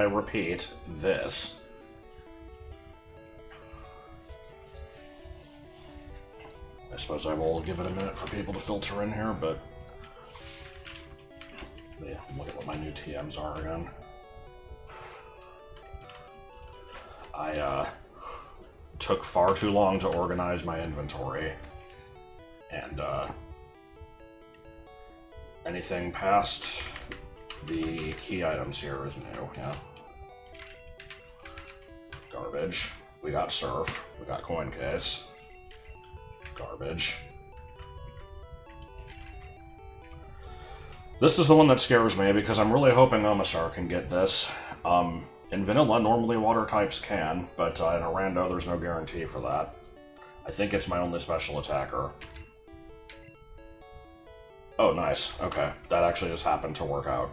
I repeat this. I suppose I will give it a minute for people to filter in here, but yeah, look at what my new TMs are again. I took far too long to organize my inventory, and anything past the key items here is new, yeah. Garbage. We got surf. We got coin case. Garbage. This is the one that scares me because I'm really hoping Omastar can get this. In vanilla, normally water types can, but in a rando, there's no guarantee for that. I think it's my only special attacker. Oh, nice. Okay, that actually just happened to work out.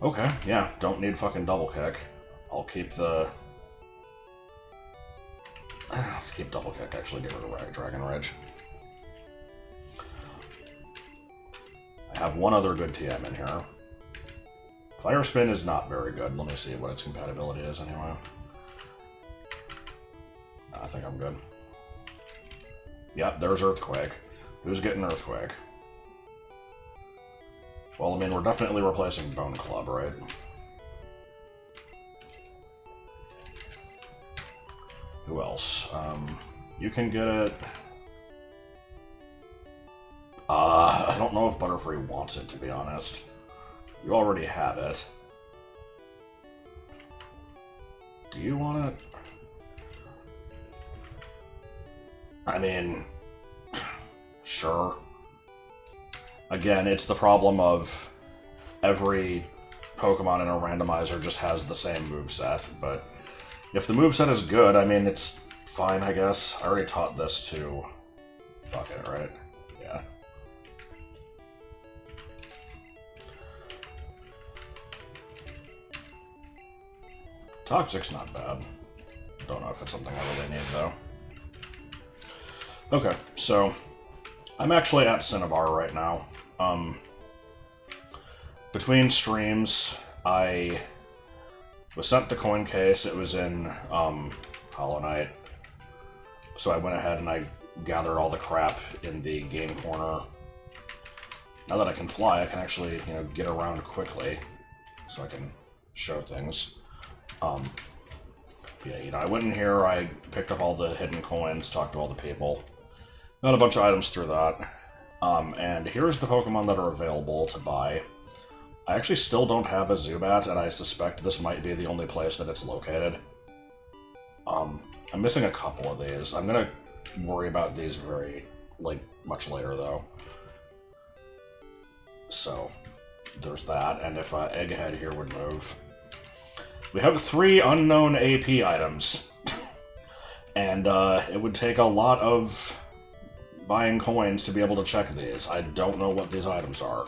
Okay, yeah, don't need fucking double kick. I'll keep the... Let's keep double kick, actually, get rid of Dragon Rage. I have one other good TM in here. Fire Spin is not very good. Let me see what its compatibility is anyway. I think I'm good. Yep, there's Earthquake. Who's getting Earthquake? Well, I mean, we're definitely replacing Bone Club, right? Who else? You can get it... I don't know if Butterfree wants it, to be honest. You already have it. Do you want it? I mean... Sure. Again, it's the problem of every Pokemon in a randomizer just has the same moveset, but if the moveset is good, I mean, it's fine, I guess. I already taught this to Bucket, right? Yeah. Toxic's not bad. Don't know if it's something I really need, though. Okay, so I'm actually at Cinnabar right now. Between streams, I was sent the coin case. It was in Hollow Knight. So I went ahead and I gathered all the crap in the game corner. Now that I can fly, I can actually, you know, get around quickly, so I can show things. Yeah, you know, I went in here, I picked up all the hidden coins, talked to all the people, got a bunch of items through that. And here's the Pokemon that are available to buy. I actually still don't have a Zubat, and I suspect this might be the only place that it's located. I'm missing a couple of these. I'm gonna worry about these very, much later, though. So, there's that, and if Egghead here would move. We have 3 unknown AP items. And, it would take a lot of buying coins to be able to check these. I don't know what these items are.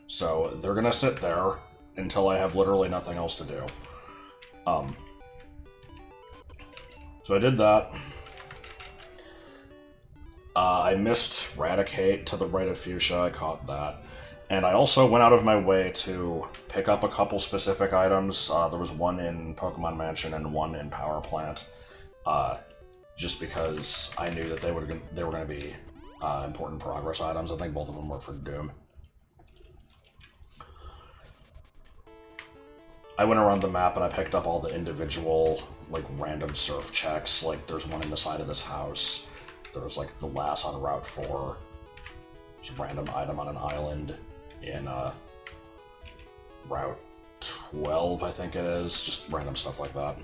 So, they're gonna sit there until I have literally nothing else to do. So I did that. I missed Raticate to the right of Fuchsia, I caught that. And I also went out of my way to pick up a couple specific items. There was one in Pokemon Mansion and one in Power Plant. Just because I knew that they were going to be important progress items. I think both of them were for Doom. I went around the map and I picked up all the individual, random surf checks. There's one in the side of this house. There was, the last on Route 4. Just a random item on an island in, Route 12, I think it is. Just random stuff like that.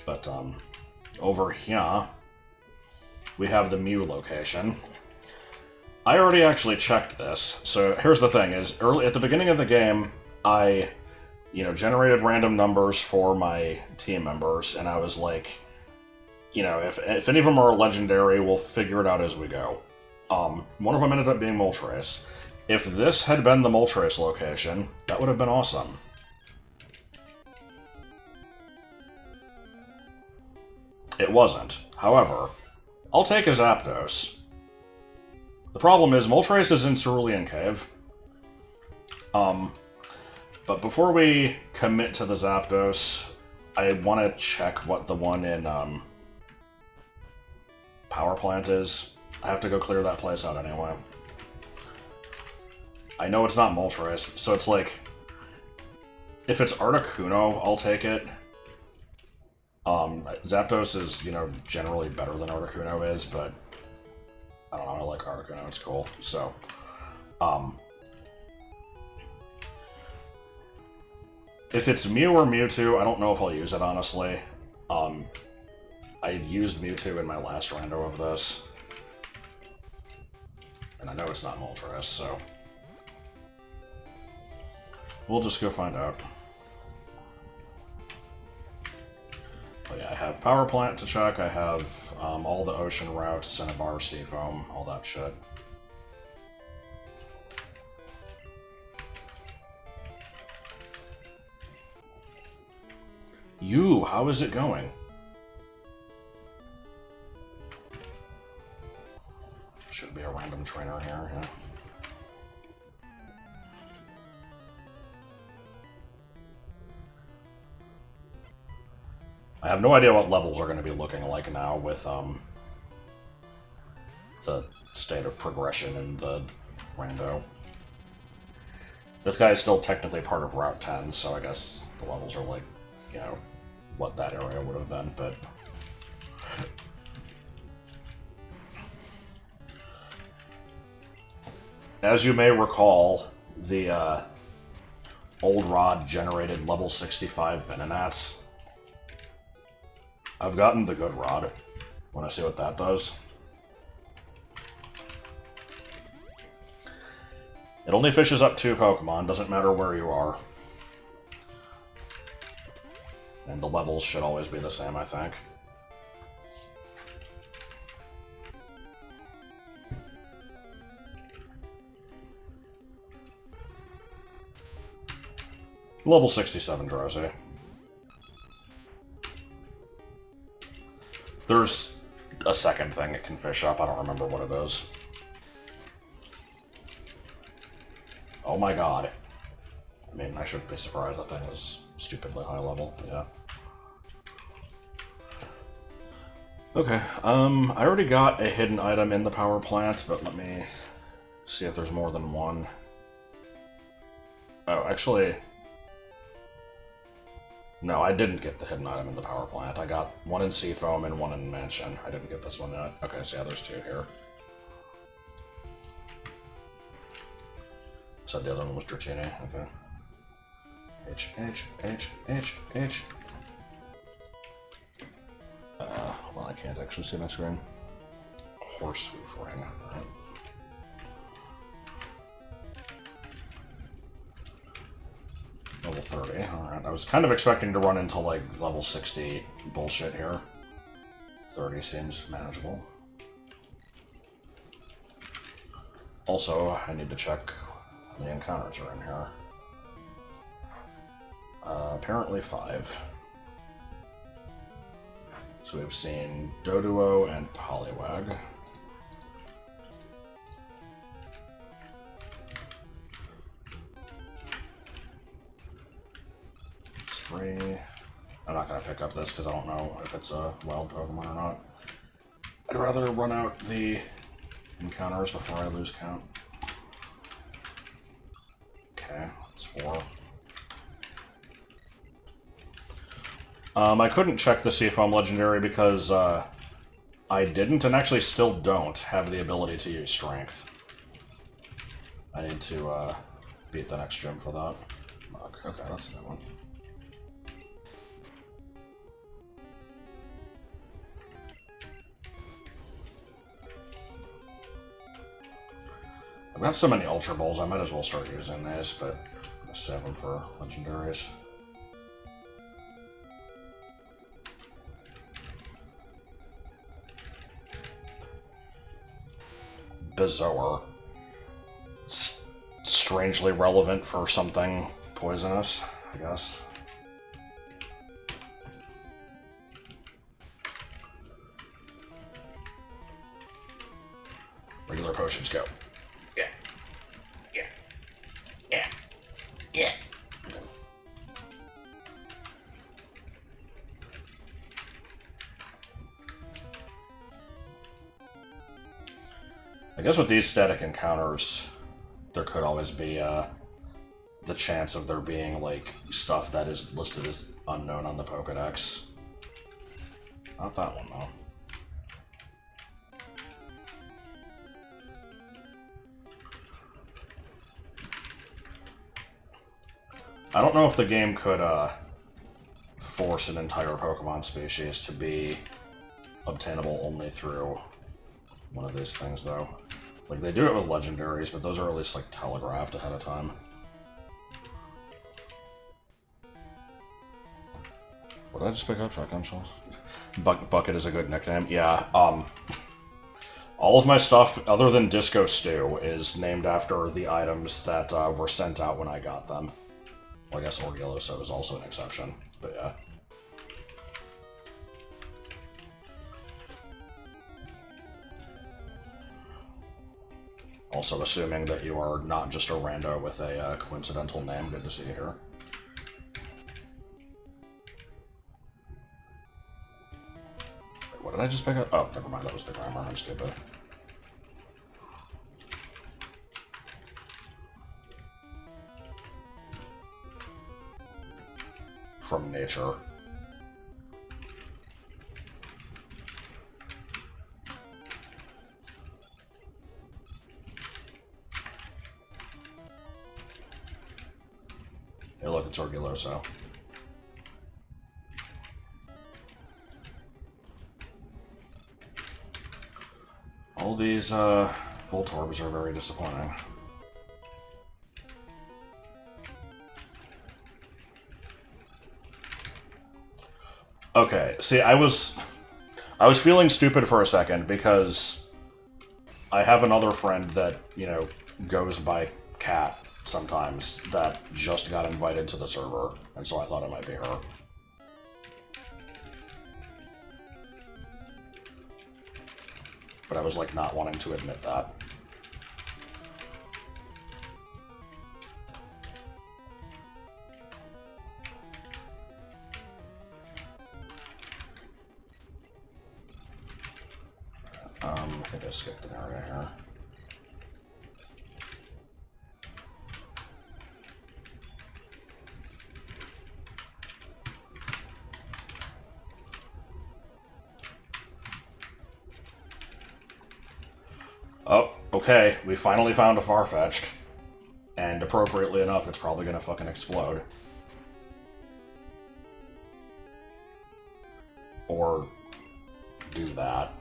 But, over here, we have the Mew location. I already actually checked this. So here's the thing, is early at the beginning of the game, I, generated random numbers for my team members, and I was like, if any of them are legendary, we'll figure it out as we go. One of them ended up being Moltres. If this had been the Moltres location, that would have been awesome. It wasn't. However, I'll take a Zapdos. The problem is Moltres is in Cerulean Cave. But before we commit to the Zapdos, I want to check what the one in Power Plant is. I have to go clear that place out anyway. I know it's not Moltres, so it's like... If it's Articuno, I'll take it. Zapdos is, you know, generally better than Articuno is, but... I don't know, I like Articuno, it's cool. So, if it's Mew or Mewtwo, I don't know if I'll use it, honestly. I used Mewtwo in my last rando of this. And I know it's not Moltres, so... We'll just go find out. But yeah, I have Power Plant to check, I have all the ocean routes, Cinnabar, Seafoam, all that shit. You, how is it going? Should be a random trainer here, yeah. I have no idea what levels are going to be looking like now with the state of progression in the rando. This guy is still technically part of Route 10, so I guess the levels are like, you know, what that area would have been, but... As you may recall, the old rod generated level 65 Venonats. I've gotten the good rod. Want to see what that does? It only fishes up 2 Pokemon, doesn't matter where you are. And the levels should always be the same, I think. Level 67 Drowsy. There's a second thing it can fish up, I don't remember what it is. Oh my god. I mean, I shouldn't be surprised that thing was stupidly high level, but yeah. Okay, I already got a hidden item in the power plant, but let me see if there's more than one. Oh, actually... No, I didn't get the hidden item in the power plant. I got one in Seafoam and one in Mansion. I didn't get this one yet. Okay, so yeah, there's 2 here. So the other one was Dratini, okay. H. Well, I can't actually see my screen. Horse hoof ring. Right. Level 30, alright. I was kind of expecting to run into, like, level 60 bullshit here. 30 seems manageable. Also, I need to check the encounters are in here. Apparently 5. So we've seen Doduo and Poliwag. I'm not going to pick up this because I don't know if it's a wild Pokemon or not. I'd rather run out the encounters before I lose count. Okay, that's 4. I couldn't check the Seafoam Legendary because I didn't, and actually still don't, have the ability to use Strength. I need to beat the next gym for that. Okay, that's a new one. I've got so many Ultra Balls, I might as well start using this, but I'm gonna save them for Legendaries. Bezoar. Strangely relevant for something poisonous, I guess. Regular potions, go. Yeah. Yeah. Yeah. Yeah. I guess with these static encounters, there could always be the chance of there being, like, stuff that is listed as unknown on the Pokedex. Not that one, though. I don't know if the game could force an entire Pokemon species to be obtainable only through one of these things, though. Like, they do it with legendaries, but those are at least, like, telegraphed ahead of time. What did I just pick up? Shotgun shells? Bucket is a good nickname. Yeah, all of my stuff, other than Disco Stew, is named after the items that were sent out when I got them. Well, I guess Orgulloso is also an exception, but yeah. Also assuming that you are not just a rando with a coincidental name. Good to see you here. What did I just pick up? Oh, never mind, that was the grammar. I'm stupid. From nature. Hey, look, it's Orgulloso. All these Voltorbs are very disappointing. Okay, see, I was feeling stupid for a second because I have another friend that, you know, goes by Cat sometimes that just got invited to the server, and so I thought it might be her. But I was, like, not wanting to admit that. I think I skipped an area here. Oh, okay, we finally found a Farfetch'd. And appropriately enough, it's probably gonna fucking explode. Or do that.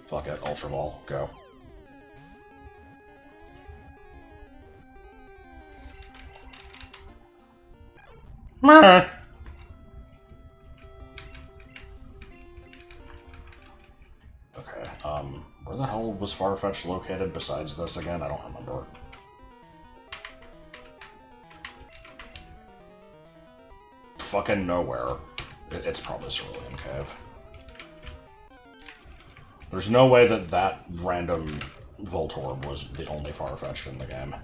Fuck it, Ultra Ball, go. Meh. Okay, where the hell was Farfetch'd located besides this again? I don't remember. Fucking nowhere. It's probably Cerulean Cave. There's no way that that random Voltorb was the only Farfetch'd in the game.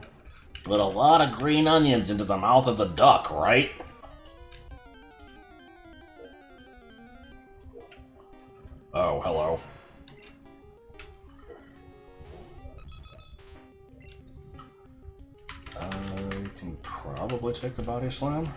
Put a lot of green onions into the mouth of the duck, right? Oh, hello. You can probably take a Body Slam.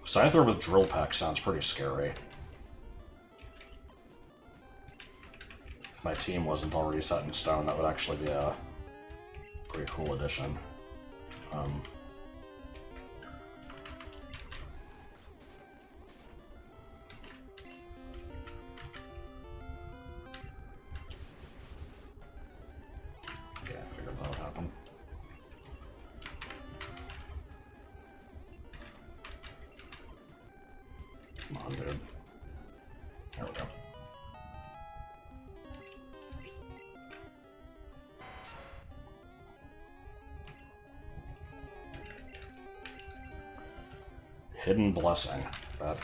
Scyther with Drill Peck sounds pretty scary. If my team wasn't already set in stone, that would actually be a pretty cool addition. Yeah, I figured that would happen. Come on, dude. There we go. Hidden Blessing. That,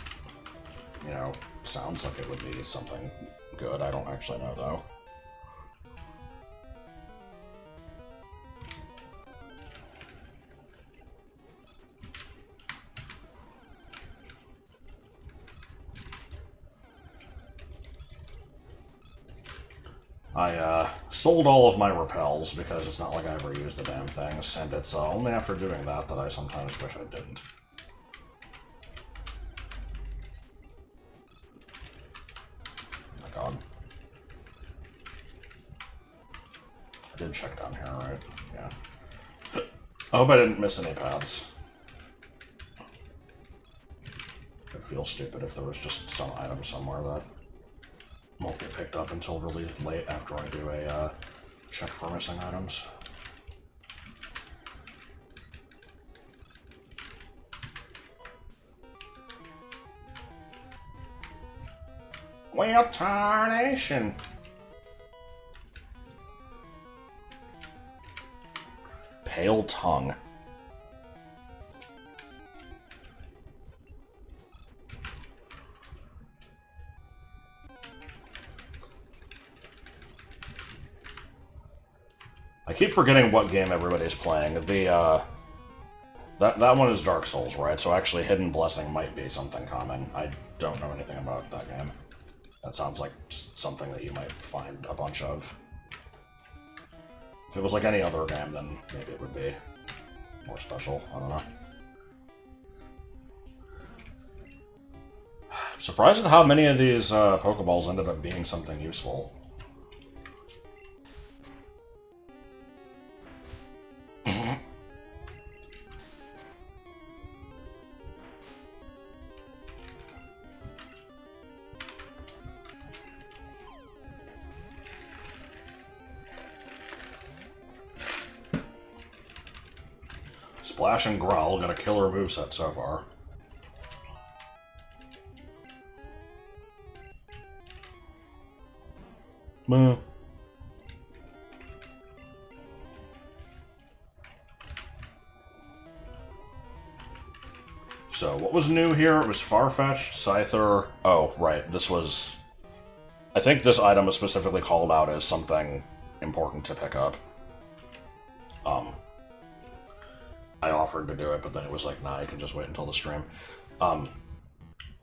you know, sounds like it would be something good. I don't actually know, though. I sold all of my repels because it's not like I ever used the damn things, and it's only after doing that that I sometimes wish I didn't. Oh my god. I did check down here, right? Yeah. I hope I didn't miss any paths. It'd feel stupid if there was just some item somewhere that won't get picked up until really late after I do a check for missing items. Well, tarnation! Pale Tongue. I keep forgetting what game everybody's playing. That one is Dark Souls, right? So actually Hidden Blessing might be something common. I don't know anything about that game. That sounds like just something that you might find a bunch of. If it was like any other game, then maybe it would be more special. I don't know. I'm surprised at how many of these Pokeballs ended up being something useful. Splash and Growl got a killer moveset so far. Meh. So, what was new here? It was Farfetch'd, Scyther... Oh, right, this was... I think this item was specifically called out as something important to pick up. I offered to do it, but then it was like, nah, you can just wait until the stream. So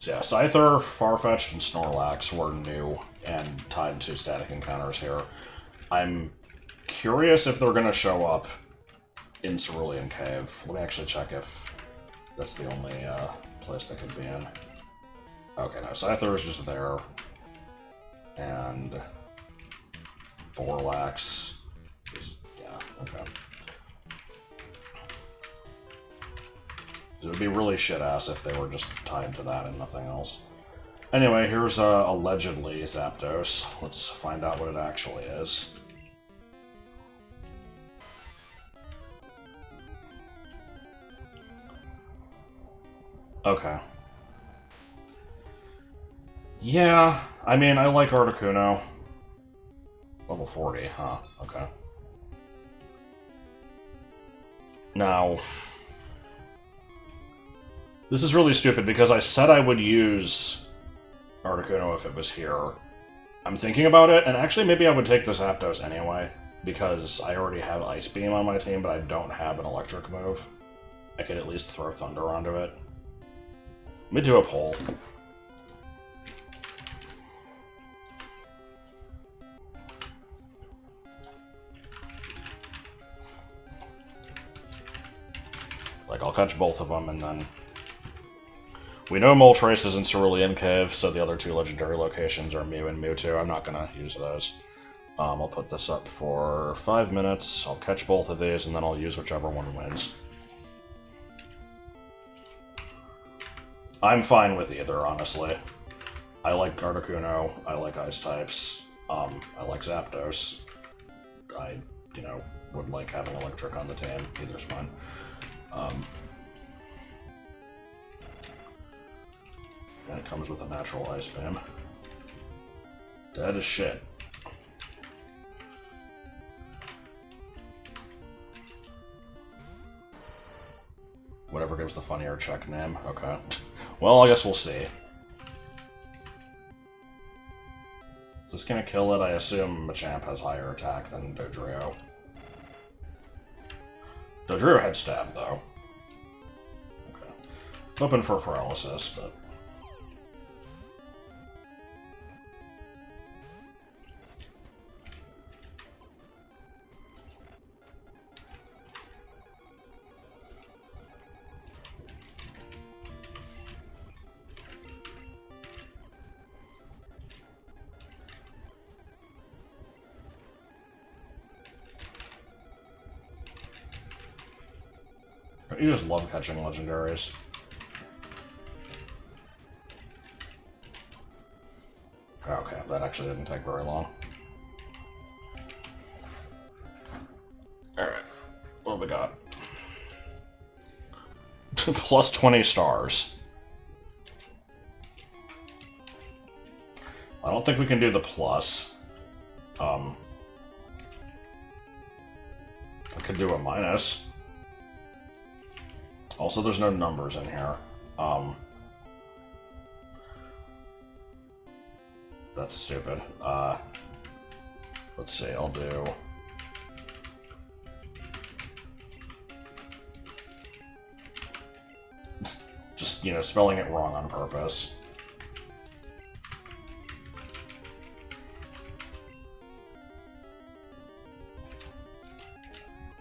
yeah, Scyther, Farfetch'd, and Snorlax were new and tied to static encounters here. I'm curious if they're going to show up in Cerulean Cave. Let me actually check if that's the only place they could be in. Okay, no, Scyther is just there. And Borlax is, yeah, okay. It would be really shit-ass if they were just tied to that and nothing else. Anyway, here's allegedly Zapdos. Let's find out what it actually is. Okay. Yeah, I mean, I like Articuno. Level 40, huh? Okay. Now... This is really stupid because I said I would use Articuno if it was here. I'm thinking about it, and actually maybe I would take the Zapdos anyway, because I already have Ice Beam on my team, but I don't have an electric move. I could at least throw Thunder onto it. Let me do a poll. Like, I'll catch both of them, and then... We know Moltres is in Cerulean Cave, so the other two legendary locations are Mew and Mewtwo. I'm not going to use those. I'll put this up for 5 minutes, I'll catch both of these, and then I'll use whichever one wins. I'm fine with either, honestly. I like Articuno, I like Ice types, I like Zapdos. I, would like having Electric on the team. Either's fine. And it comes with a natural Ice Beam. Dead as shit. Whatever gives the funnier check name. Okay. Well, I guess we'll see. Is this gonna kill it? I assume Machamp has higher attack than Dodrio. Dodrio had stab, though. Okay. Hoping for paralysis, but... You just love catching legendaries. Okay, that actually didn't take very long. Alright, what do we got? Plus 20 stars. I don't think we can do the plus. I could do a minus. Also, there's no numbers in here. That's stupid. Let's see, I'll do... Just, you know, spelling it wrong on purpose.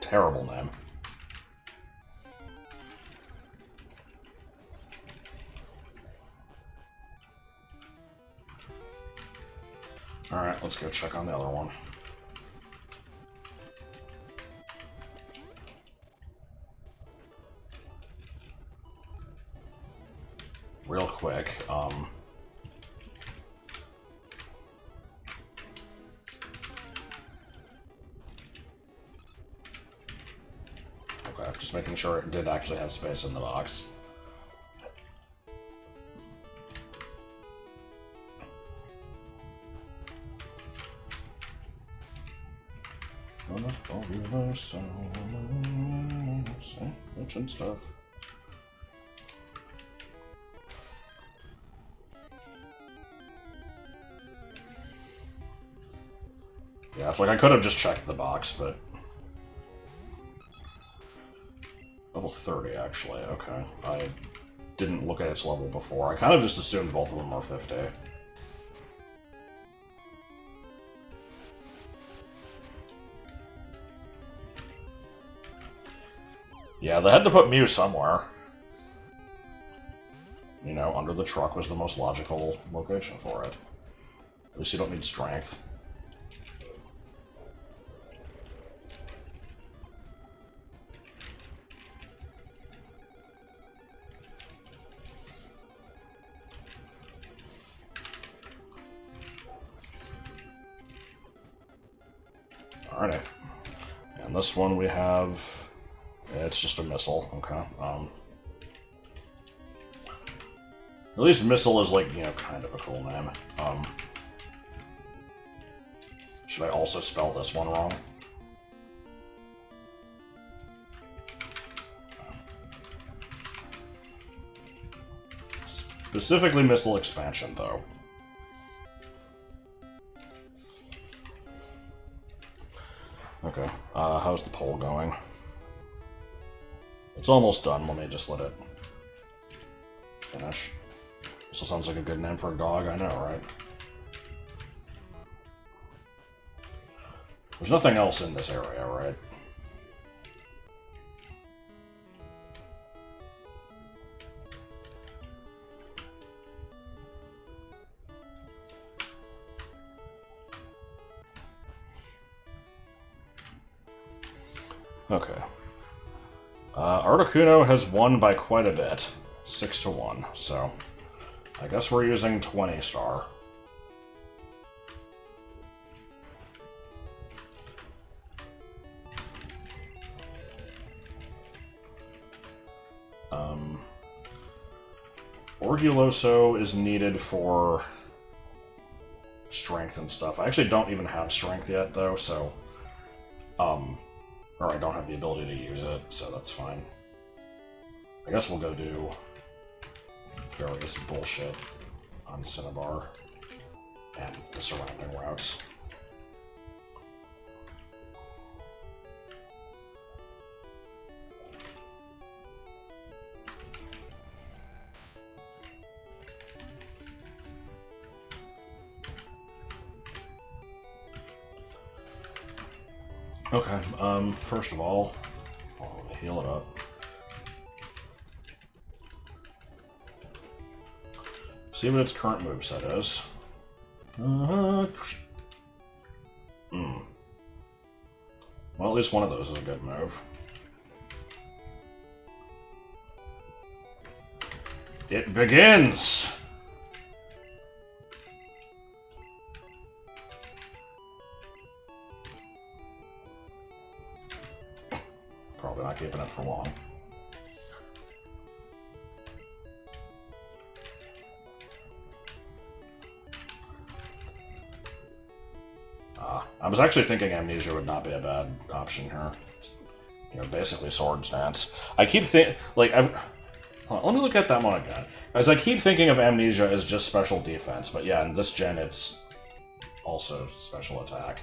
Terrible name. Alright, let's go check on the other one. Real quick, okay, just making sure it did actually have space in the box. Mention stuff. Yeah, it's like I could have just checked the box, but... Level 30, actually, okay. I didn't look at its level before. I kind of just assumed both of them were 50. Yeah, they had to put Mew somewhere. You know, under the truck was the most logical location for it. At least you don't need strength. Alrighty. And this one we have... It's just a missile, okay. At least missile is, like, you know, kind of a cool name. Should I also spell this one wrong? Specifically missile expansion, though. Okay, how's the poll going? It's almost done. Let me just let it finish. This sounds like a good name for a dog, I know, right? There's nothing else in this area, right? Okay. Articuno has won by quite a bit. 6-1, so... I guess we're using 20 star. Orguloso is needed for strength and stuff. I actually don't even have strength yet, though, so... Or I don't have the ability to use it, so that's fine. I guess we'll go do various bullshit on Cinnabar and the surrounding routes. Okay, first of all, I'll heal it up. See what its current moveset is. Well, at least one of those is a good move. It begins! Probably not keeping it for long. I was actually thinking Amnesia would not be a bad option here. You know, basically sword stance. I keep thinking, like, let me look at that one again. As I keep thinking of Amnesia as just special defense, but yeah, in this gen it's also special attack.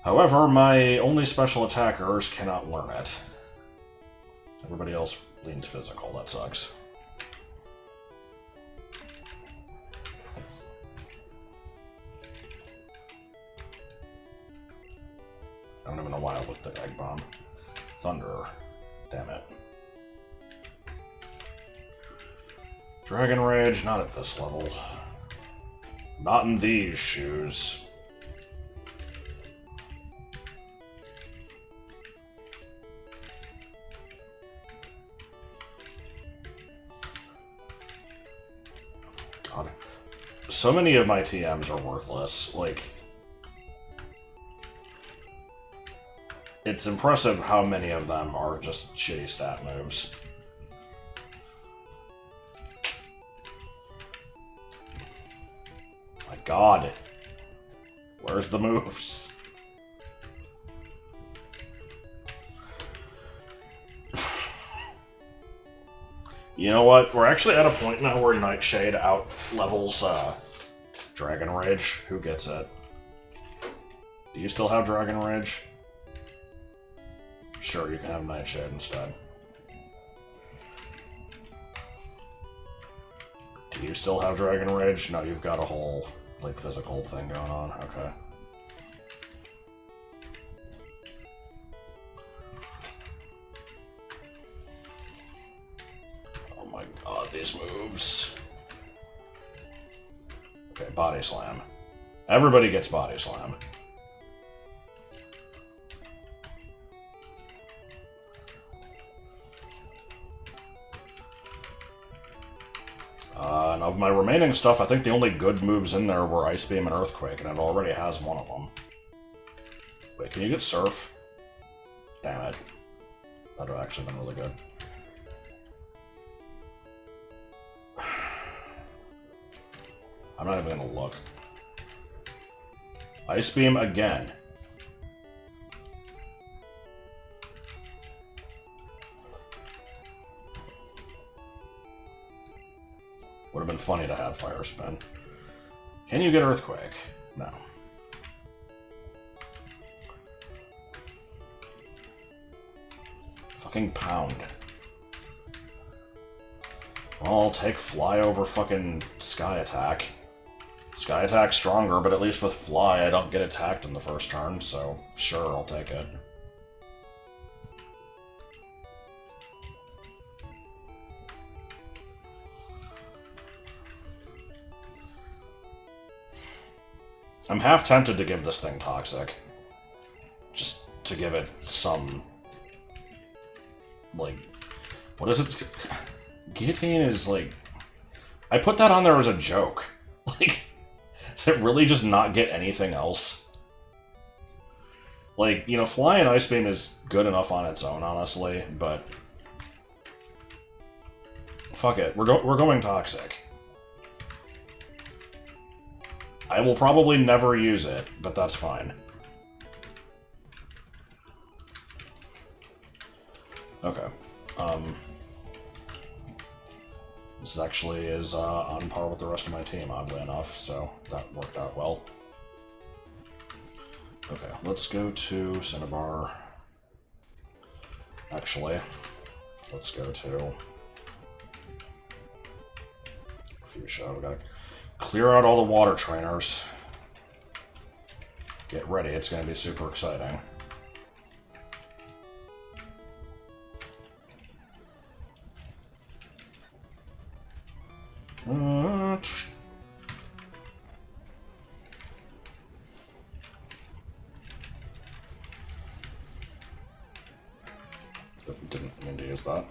However, my only special attackers cannot learn it. Everybody else leans physical, that sucks. I don't even know why I looked at Egg Bomb. Thunder. Damn it. Dragon Rage, not at this level. Not in these shoes. God. So many of my TMs are worthless. Like, it's impressive how many of them are just shitty stat moves. My God. Where's the moves? You know what? We're actually at a point now where Nightshade out levels Dragon Rage. Who gets it? Do you still have Dragon Rage? Sure, you can have Nightshade instead. Do you still have Dragon Rage? No, you've got a whole, like, physical thing going on. Okay. Oh my God, these moves. Okay, Body Slam. Everybody gets Body Slam. And of my remaining stuff, I think the only good moves in there were Ice Beam and Earthquake, and it already has one of them. Wait, can you get Surf? Damn it. That would have actually been really good. I'm not even gonna look. Ice Beam again. Would have been funny to have Fire Spin. Can you get Earthquake? No. Fucking Pound. Well, I'll take Fly over fucking Sky Attack. Sky Attack's stronger, but at least with Fly I don't get attacked in the first turn, so sure, I'll take it. I'm half tempted to give this thing Toxic. Just to give it some... like... what is it? Guillotine is like... I put that on there as a joke. Like, does it really just not get anything else? Like, you know, Fly and Ice Beam is good enough on its own, honestly, but... fuck it, we're going Toxic. I will probably never use it, but that's fine. Okay. This actually is on par with the rest of my team, oddly enough, so that worked out well. Okay, let's go to Cinnabar. Actually, let's go to Fuchsia. We gotta clear out all the water trainers. Get ready, it's gonna be super exciting. Didn't mean to use that.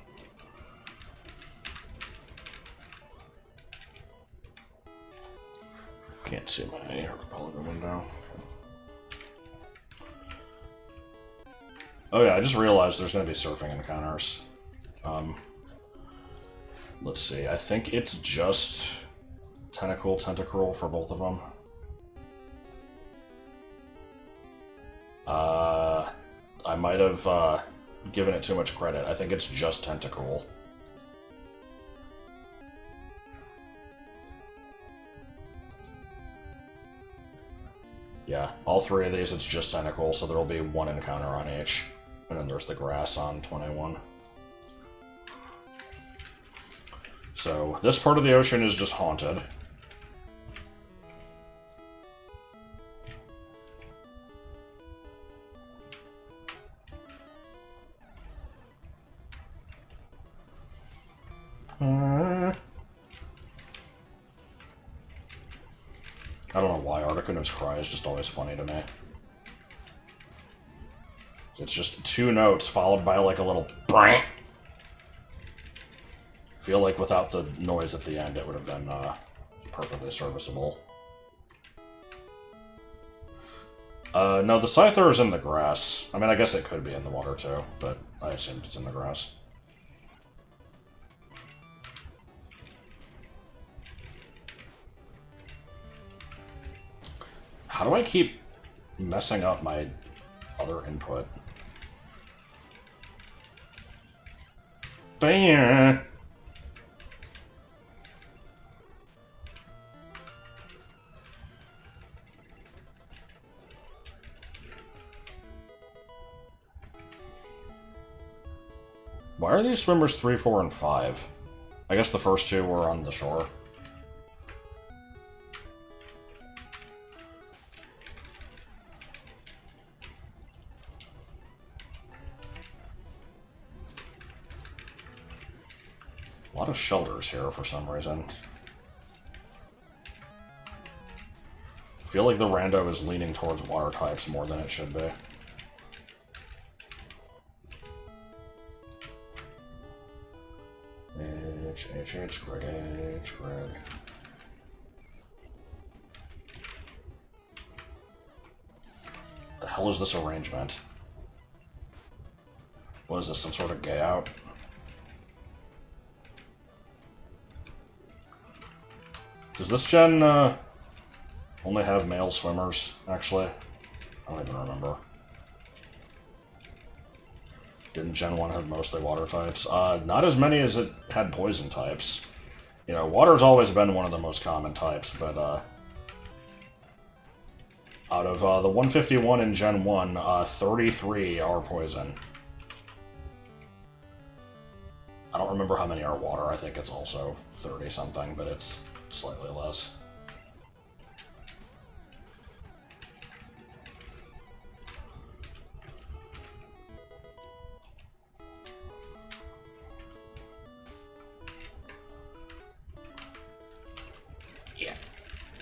Can't see my archipelago window. Oh yeah, I just realized there's going to be surfing encounters. Let's see, I think it's just Tentacruel for both of them. I might have given it too much credit. I think it's just Tentacruel. Yeah, all three of these, it's just Tentacle, so there'll be one encounter on each. And then there's the grass on 21. So, this part of the ocean is just haunted. I don't know why Articuno's cry is just always funny to me. It's just two notes followed by like a little brrrr. I feel like without the noise at the end it would have been perfectly serviceable. No, the Scyther is in the grass. I mean, I guess it could be in the water too, but I assumed it's in the grass. How do I keep messing up my other input? Bam! Why are these swimmers 3, 4, and 5? I guess the first two were on the shore. A lot of shelters here for some reason. I feel like the rando is leaning towards water types more than it should be. Greg. The hell is this arrangement? What is this, some sort of gay out? Does this gen only have male swimmers, actually? I don't even remember. Didn't Gen 1 have mostly water types? Not as many as it had poison types. You know, water's always been one of the most common types, but out of the 151 in Gen 1, 33 are poison. I don't remember how many are water. I think it's also 30-something, but it's slightly less.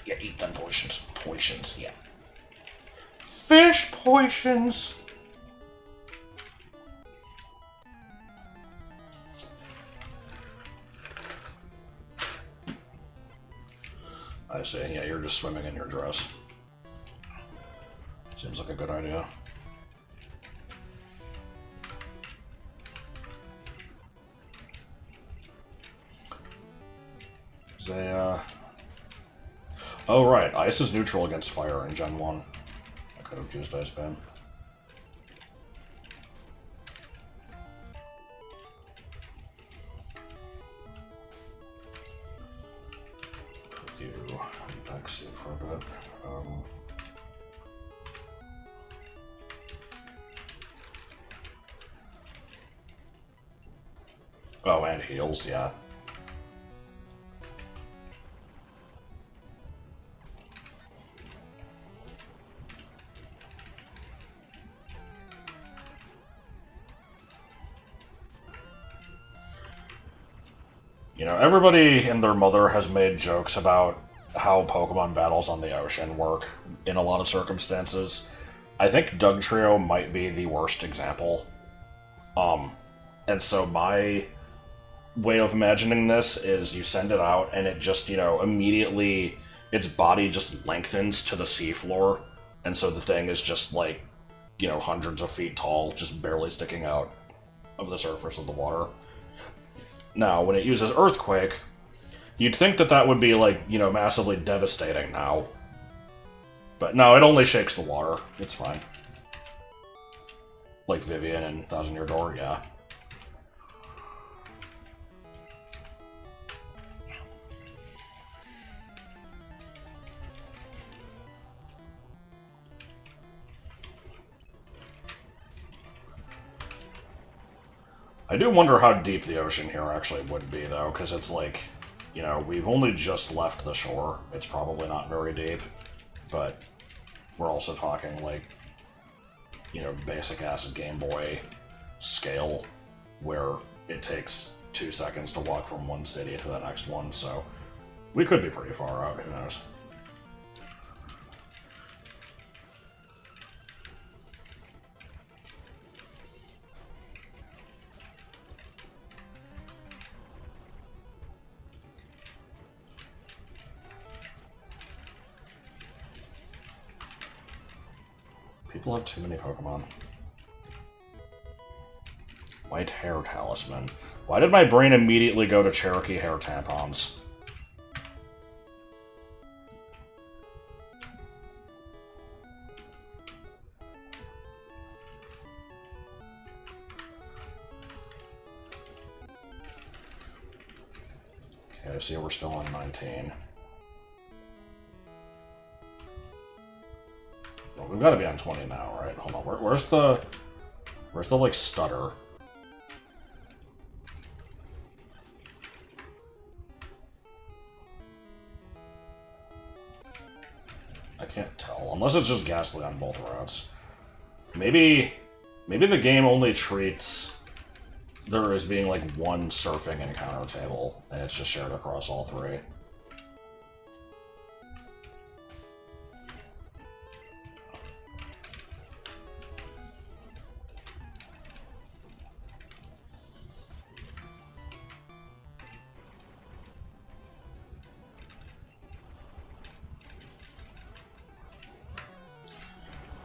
Yeah, eat them potions. Potions, yeah. Fish potions! I see, yeah, you're just swimming in your dress. Seems like a good idea. Oh, right. Ice is neutral against fire in Gen 1. I could have used Ice Beam. backseat for a bit. Oh, and heals, yeah. You know, everybody and their mother has made jokes about how Pokemon battles on the ocean work in a lot of circumstances. I think Dugtrio might be the worst example. And so my way of imagining this is you send it out and it just, you know, immediately its body just lengthens to the seafloor, and so the thing is just like, you know, hundreds of feet tall, just barely sticking out of the surface of the water. Now, when it uses Earthquake, you'd think that that would be, like, you know, massively devastating now. But no, it only shakes the water. It's fine. Like Vivian and Thousand Year Door, yeah. I do wonder how deep the ocean here actually would be, though, because it's like, you know, we've only just left the shore. It's probably not very deep, but we're also talking, like, you know, basic-ass Game Boy scale, where it takes 2 seconds to walk from one city to the next one, so we could be pretty far out, who knows. People have too many Pokemon. White Hair Talisman. Why did my brain immediately go to Cherokee hair tampons? Okay, so we're still on 19. Well, we've got to be on 20 now, right? Hold on, where's the like stutter? I can't tell, unless it's just Ghastly on both routes. Maybe the game only treats there as being like one surfing encounter table, and it's just shared across all three.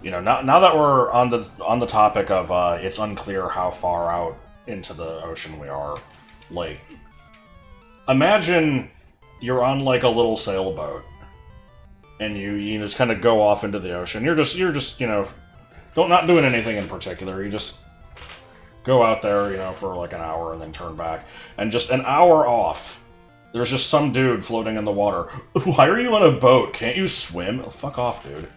You know, now that we're on the topic of it's unclear how far out into the ocean we are, like, imagine you're on like a little sailboat, and you just kind of go off into the ocean. You're just you know, not doing anything in particular. You just go out there, you know, for like an hour and then turn back, and just an hour off, there's just some dude floating in the water. Why are you on a boat? Can't you swim? Oh, fuck off, dude.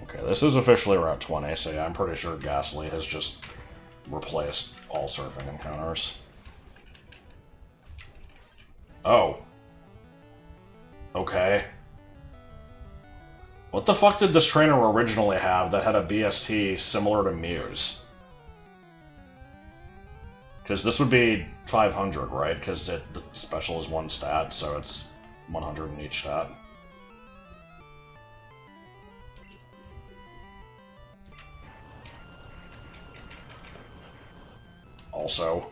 Okay, this is officially Route 20, so yeah, I'm pretty sure Ghastly has just replaced all surfing encounters. Oh. Okay. What the fuck did this trainer originally have that had a BST similar to Mew's? Because this would be 500, right? Because the special is one stat, so it's 100 in each stat. Also,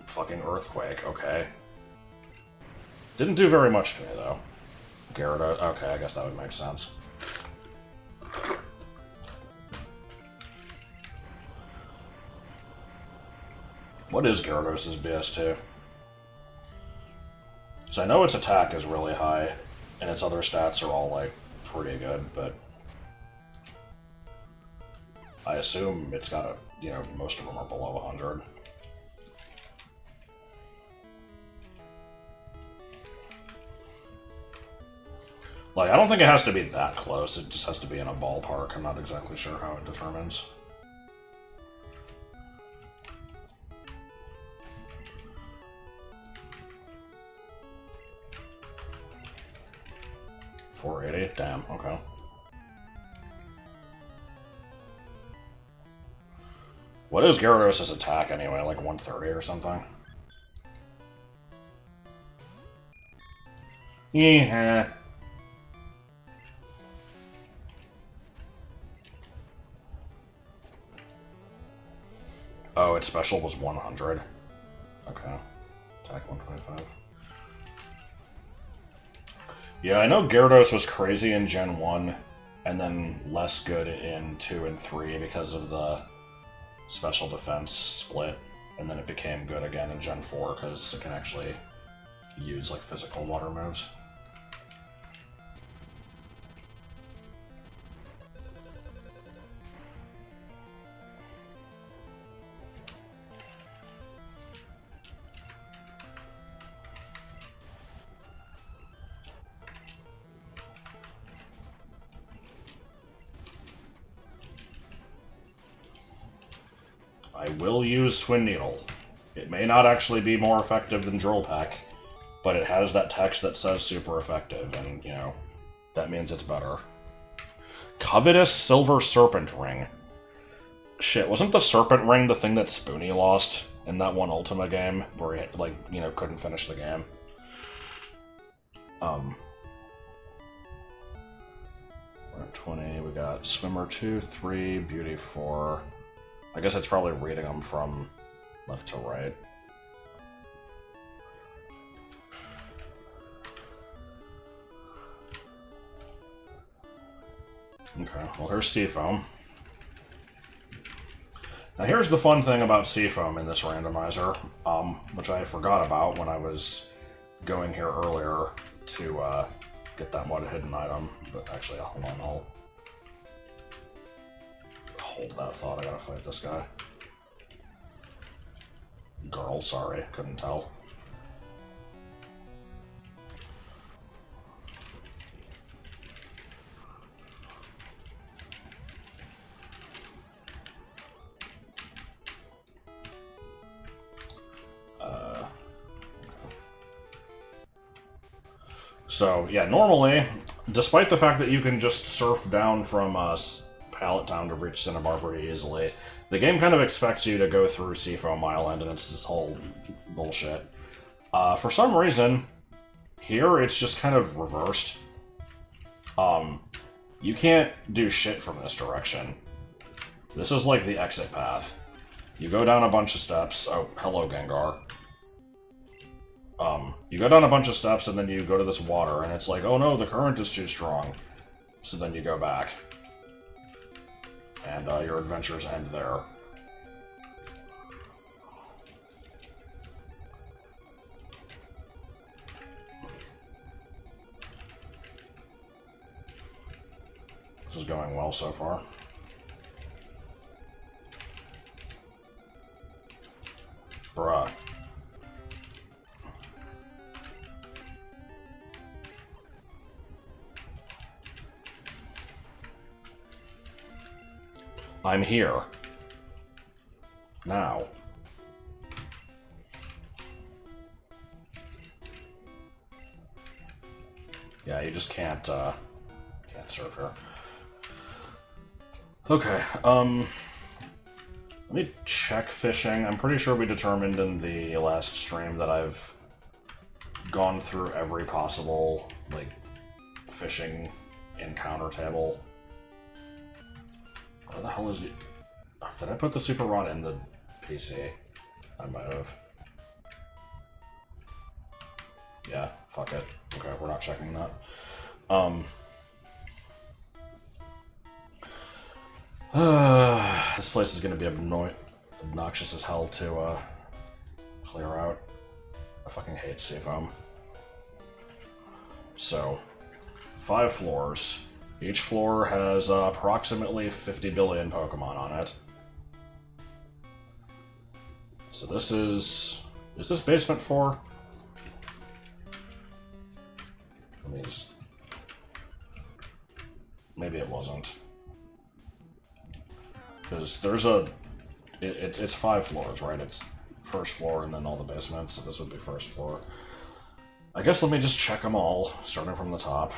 fucking Earthquake, okay. Didn't do very much to me, though. Gyarados. Okay, I guess that would make sense. What is Gyarados' BS2? So I know its attack is really high, and its other stats are all, like, pretty good, but I assume it's got a, you know, most of them are below 100. Like, I don't think it has to be that close, it just has to be in a ballpark. I'm not exactly sure how it determines. $480? Damn, okay. What is Gyarados' attack anyway? Like 130 or something? Yeah. Oh, its special was 100. Okay. Attack 125. Yeah, I know Gyarados was crazy in Gen 1, and then less good in 2 and 3 because of the special defense split, and then it became good again in Gen 4 because it can actually use, like, physical water moves. I will use Swin Needle. It may not actually be more effective than Drill Peck, but it has that text that says super effective, and, you know, that means it's better. Covetous Silver Serpent Ring. Shit, wasn't the Serpent Ring the thing that Spoonie lost in that one Ultima game, where he, like, you know, couldn't finish the game? We're at 20, we got Swimmer 2, 3, Beauty 4... I guess it's probably reading them from left to right. Okay, well here's Seafoam. Now here's the fun thing about Seafoam in this randomizer, which I forgot about when I was going here earlier to get that one hidden item. But actually, hold on, I'll hold that thought. I gotta fight this guy. Girl, sorry, couldn't tell. So, yeah, normally, despite the fact that you can just surf down from Pallet Town to reach Cinnabar pretty easily, the game kind of expects you to go through Seafoam Island, and it's this whole bullshit. For some reason, here it's just kind of reversed. You can't do shit from this direction. This is like the exit path. You go down a bunch of steps. Oh, hello, Gengar. You go down a bunch of steps, and then you go to this water, and it's like, oh no, the current is too strong. So then you go back. And your adventures end there. This is going well so far. Bruh. I'm here. Now. Yeah, you just can't surf here. Okay, let me check fishing. I'm pretty sure we determined in the last stream that I've gone through every possible, like, fishing encounter table. Where the hell is it? Oh, did I put the super rod in the PC? I might have. Yeah, fuck it. Okay, we're not checking that. This place is going to be obnoxious as hell to clear out. I fucking hate Seafoam. So, 5 floors. Each floor has approximately 50 billion Pokemon on it. So this is... Is this basement 4? Maybe it wasn't. Because there's a... It's 5 floors, right? It's first floor and then all the basements, so this would be first floor. I guess let me just check them all, starting from the top.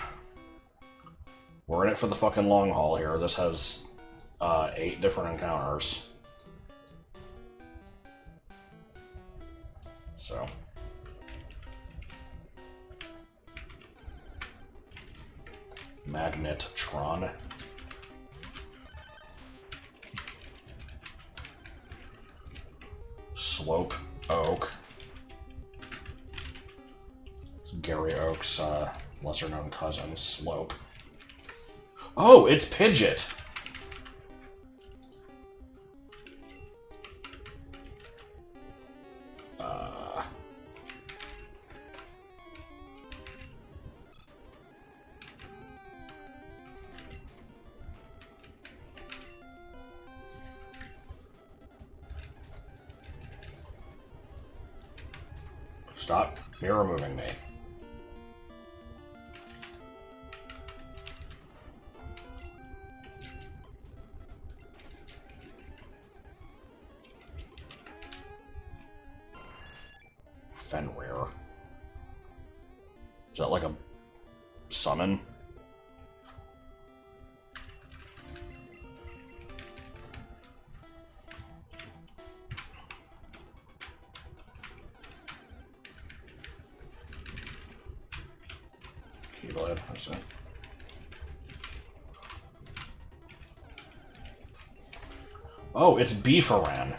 We're in it for the fucking long haul here. This has 8 different encounters. So... Magnetron. Slope Oak. Gary Oak's lesser-known cousin, Slope. Oh, it's Pidgeot! Stop mirror moving me. Fenrir. Is that like a summon? Keyblade, I see. Oh, it's Beefaran.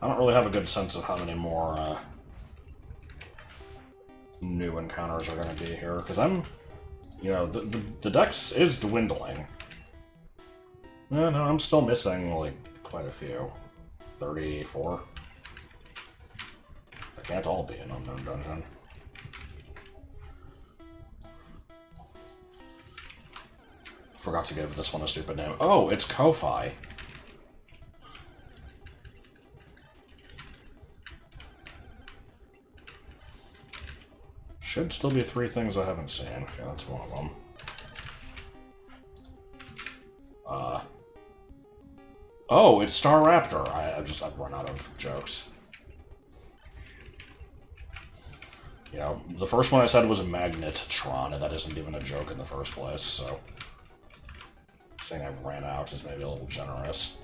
I don't really have a good sense of how many more new encounters are going to be here, because I'm, you know, the dex is dwindling. No, I'm still missing, like, quite a few. 34. They can't all be an unknown dungeon. Forgot to give this one a stupid name. Oh, it's Ko-Fi. Should still be 3 things I haven't seen. Yeah, that's one of them. Oh, it's Staraptor. I've run out of jokes. You know, the first one I said was a Magnetron, and that isn't even a joke in the first place, so... saying I ran out is maybe a little generous.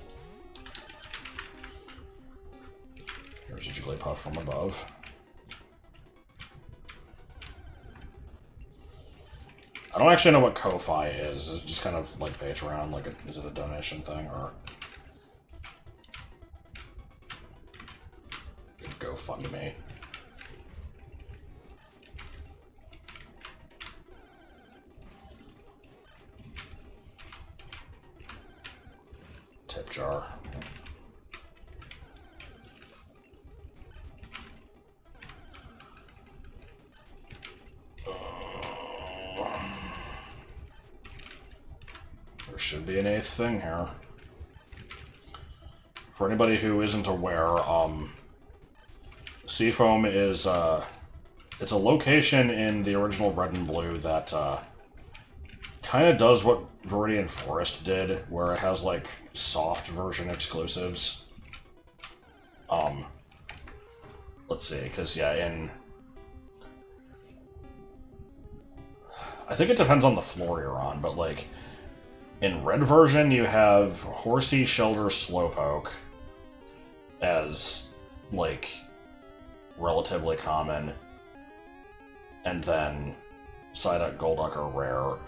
Here's a Jigglypuff from above. I don't actually know what Ko-Fi is. Is it just kind of like Patreon? Like, is it a donation thing, or... GoFundMe? Tip jar. There should be an 8th thing here. For anybody who isn't aware, Seafoam is, it's a location in the original Red and Blue that, kind of does what Viridian Forest did, where it has, like, soft version exclusives. Let's see, because, yeah, I think it depends on the floor you're on, but, like, in Red version, you have Horsey, Shelter, Slowpoke as, like, relatively common. and then Psyduck, Golduck are rare.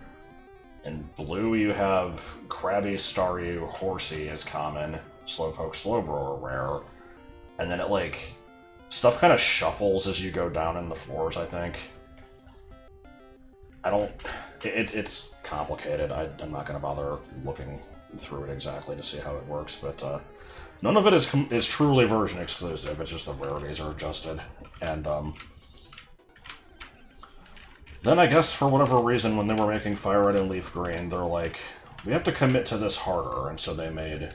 In blue, you have Krabby, Staryu, Horsey as common, Slowpoke, Slowbro are rare, and then it, like, stuff kind of shuffles as you go down in the floors, I think. I don't... It's complicated. I'm not going to bother looking through it exactly to see how it works, but none of it is truly version exclusive. It's just the rarities are adjusted. And then I guess for whatever reason, when they were making Fire Red and Leaf Green, they're like, we have to commit to this harder, and so they made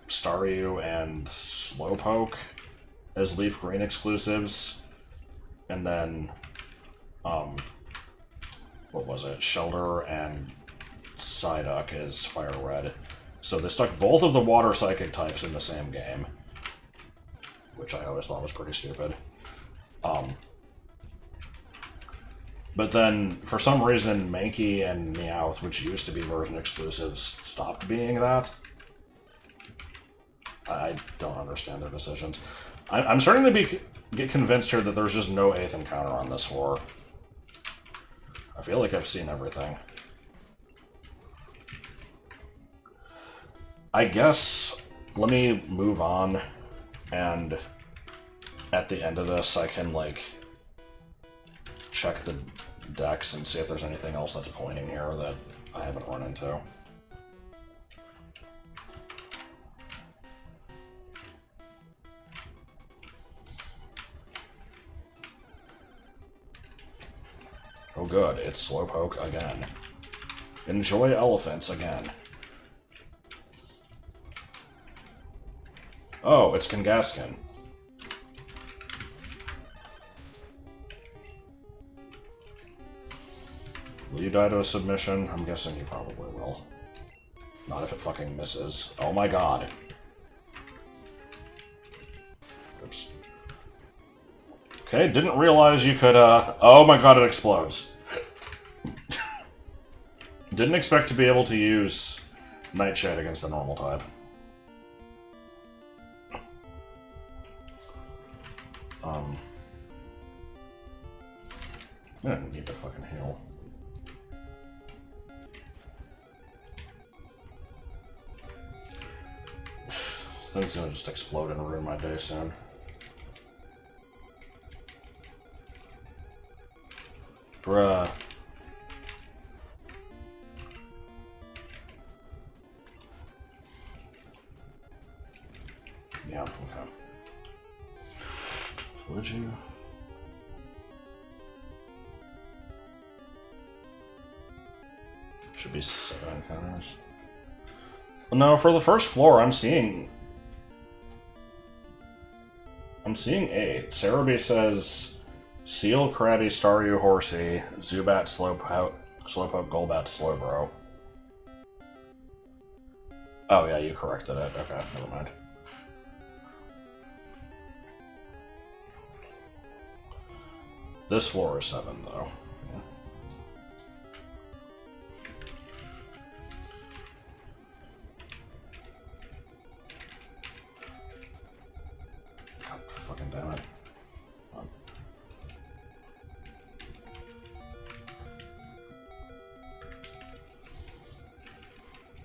Staryu and Slowpoke as Leaf Green exclusives, and then what was it? Shelter and Psyduck as Fire Red. So they stuck both of the Water Psychic types in the same game, which I always thought was pretty stupid. But then, for some reason, Mankey and Meowth, which used to be version exclusives, stopped being that. I don't understand their decisions. I'm starting to get convinced here that there's just no 8th encounter on this floor. I feel like I've seen everything. I guess, let me move on, and at the end of this I can, like, check the decks and see if there's anything else that's pointing here that I haven't run into. Oh good, it's Slowpoke again. Enjoy elephants again. Oh, it's Kangaskhan. Will you die to a submission? I'm guessing you probably will. Not if it fucking misses. Oh my god. Oops. Okay, didn't realize you could, oh my god, it explodes. Didn't expect to be able to use Nightshade against a normal type. I didn't need to fucking heal. This thing's gonna just explode and ruin my day soon. Bruh. Yeah, okay. Would you? Should be 7 encounters. No, for the first floor, I'm seeing 8. Cerebi says Seal, Krabby, Staryu, Horsey, Zubat, Slowpoke, Golbat, Slowbro. Oh yeah, you corrected it. Okay, never mind. This floor is 7, though. Yeah. God fucking damn it.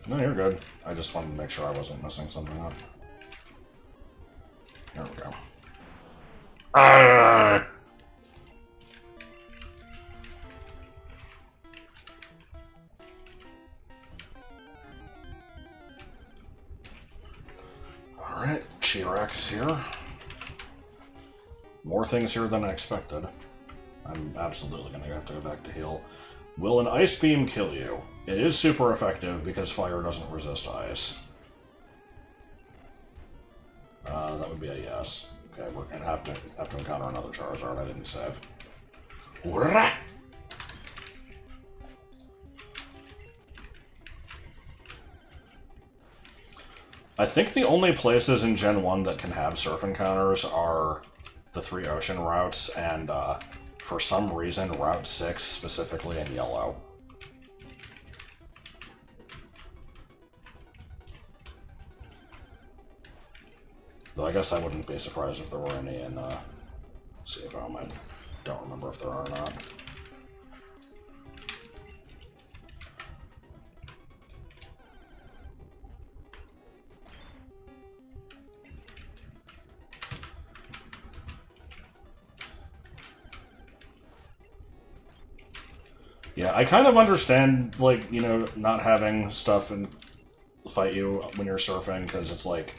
No, you're good. I just wanted to make sure I wasn't messing something up. There we go. Alright, Chirac is here. More things here than I expected. I'm absolutely going to have to go back to heal. Will an Ice Beam kill you? It is super effective because fire doesn't resist ice. That would be a yes. Okay, we're going to have to encounter another Charizard. I didn't save. I think the only places in Gen 1 that can have surf encounters are the 3 ocean routes and, for some reason, Route 6, specifically in yellow. Though I guess I wouldn't be surprised if there were any in, CFO. don't remember if there are or not. Yeah, I kind of understand, like, you know, not having stuff and fight you when you're surfing, because it's like,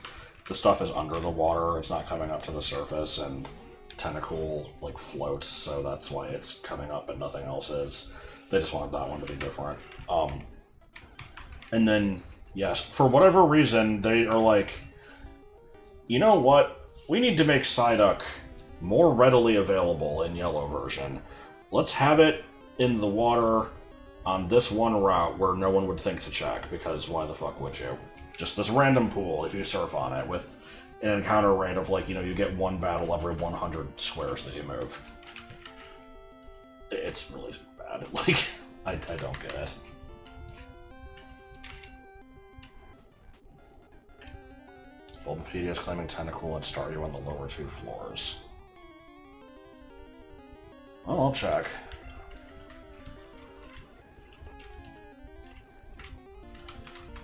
the stuff is under the water, it's not coming up to the surface, and Tentacool, like, floats, so that's why it's coming up and nothing else is. They just wanted that one to be different. And then, yes, for whatever reason, they are like, you know what? We need to make Psyduck more readily available in yellow version. Let's have it in the water on this one route where no one would think to check, because why the fuck would you? Just this random pool if you surf on it with an encounter rate of, like, you know, you get one battle every 100 squares that you move. It's really bad. Like, I don't get it. Bulbapedia is claiming Tentacool and Staryu on the lower 2 floors. Well, I'll check.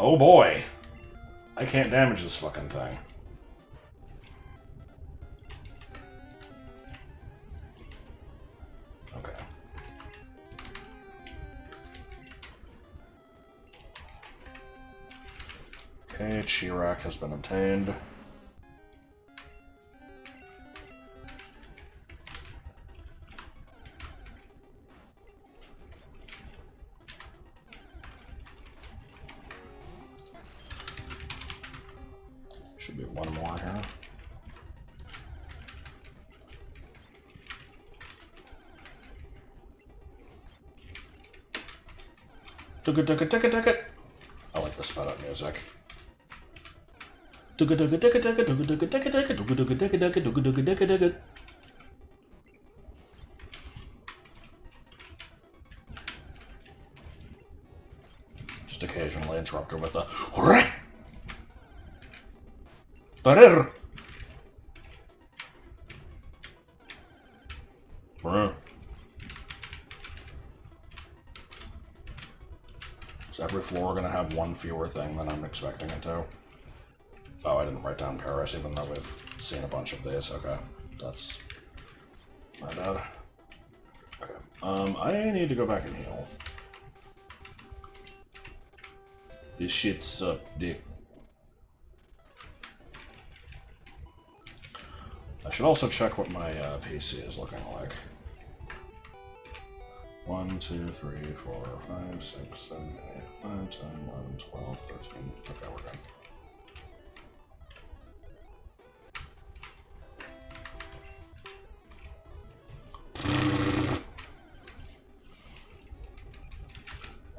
Oh boy! I can't damage this fucking thing. Okay. Okay, Chirac has been obtained. Should be one more here. I like the sped up music. Just occasionally interrupt her with a Barer. Is every floor gonna have one fewer thing than I'm expecting it to? Oh, I didn't write down Paris, even though we've seen a bunch of these. Okay, that's my bad. Okay, I need to go back and heal. This shit's up, dick. I should also check what my PC is looking like. 1, 2, 3, 4, 5, 6, 7, 8, 9, 10, 11, 12, 13. Okay, we're good.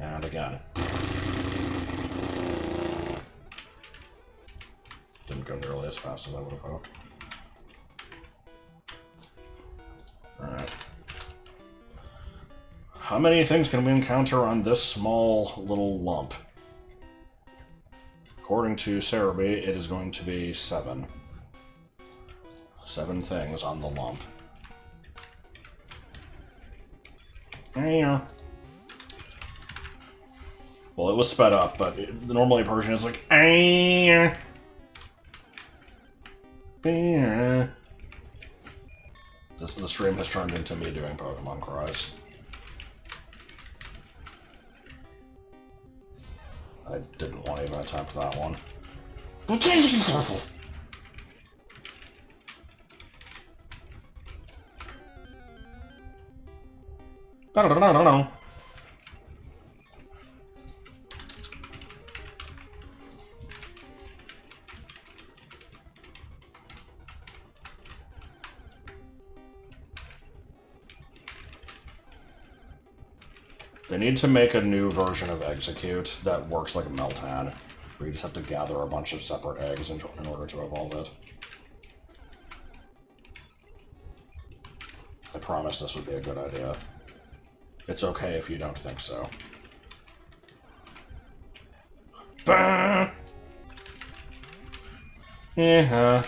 And again. Didn't go nearly as fast as I would have hoped. Alright. How many things can we encounter on this small little lump? According to Cerebi, it is going to be 7. 7 things on the lump. Yeah. Well, it was sped up, but normally Persian is like, the stream has turned into me doing Pokemon cries. I didn't want to even attempt that one. No. They need to make a new version of Execute that works like Meltan, where you just have to gather a bunch of separate eggs in order to evolve it. I promise this would be a good idea. It's okay if you don't think so. Bah! Yeah.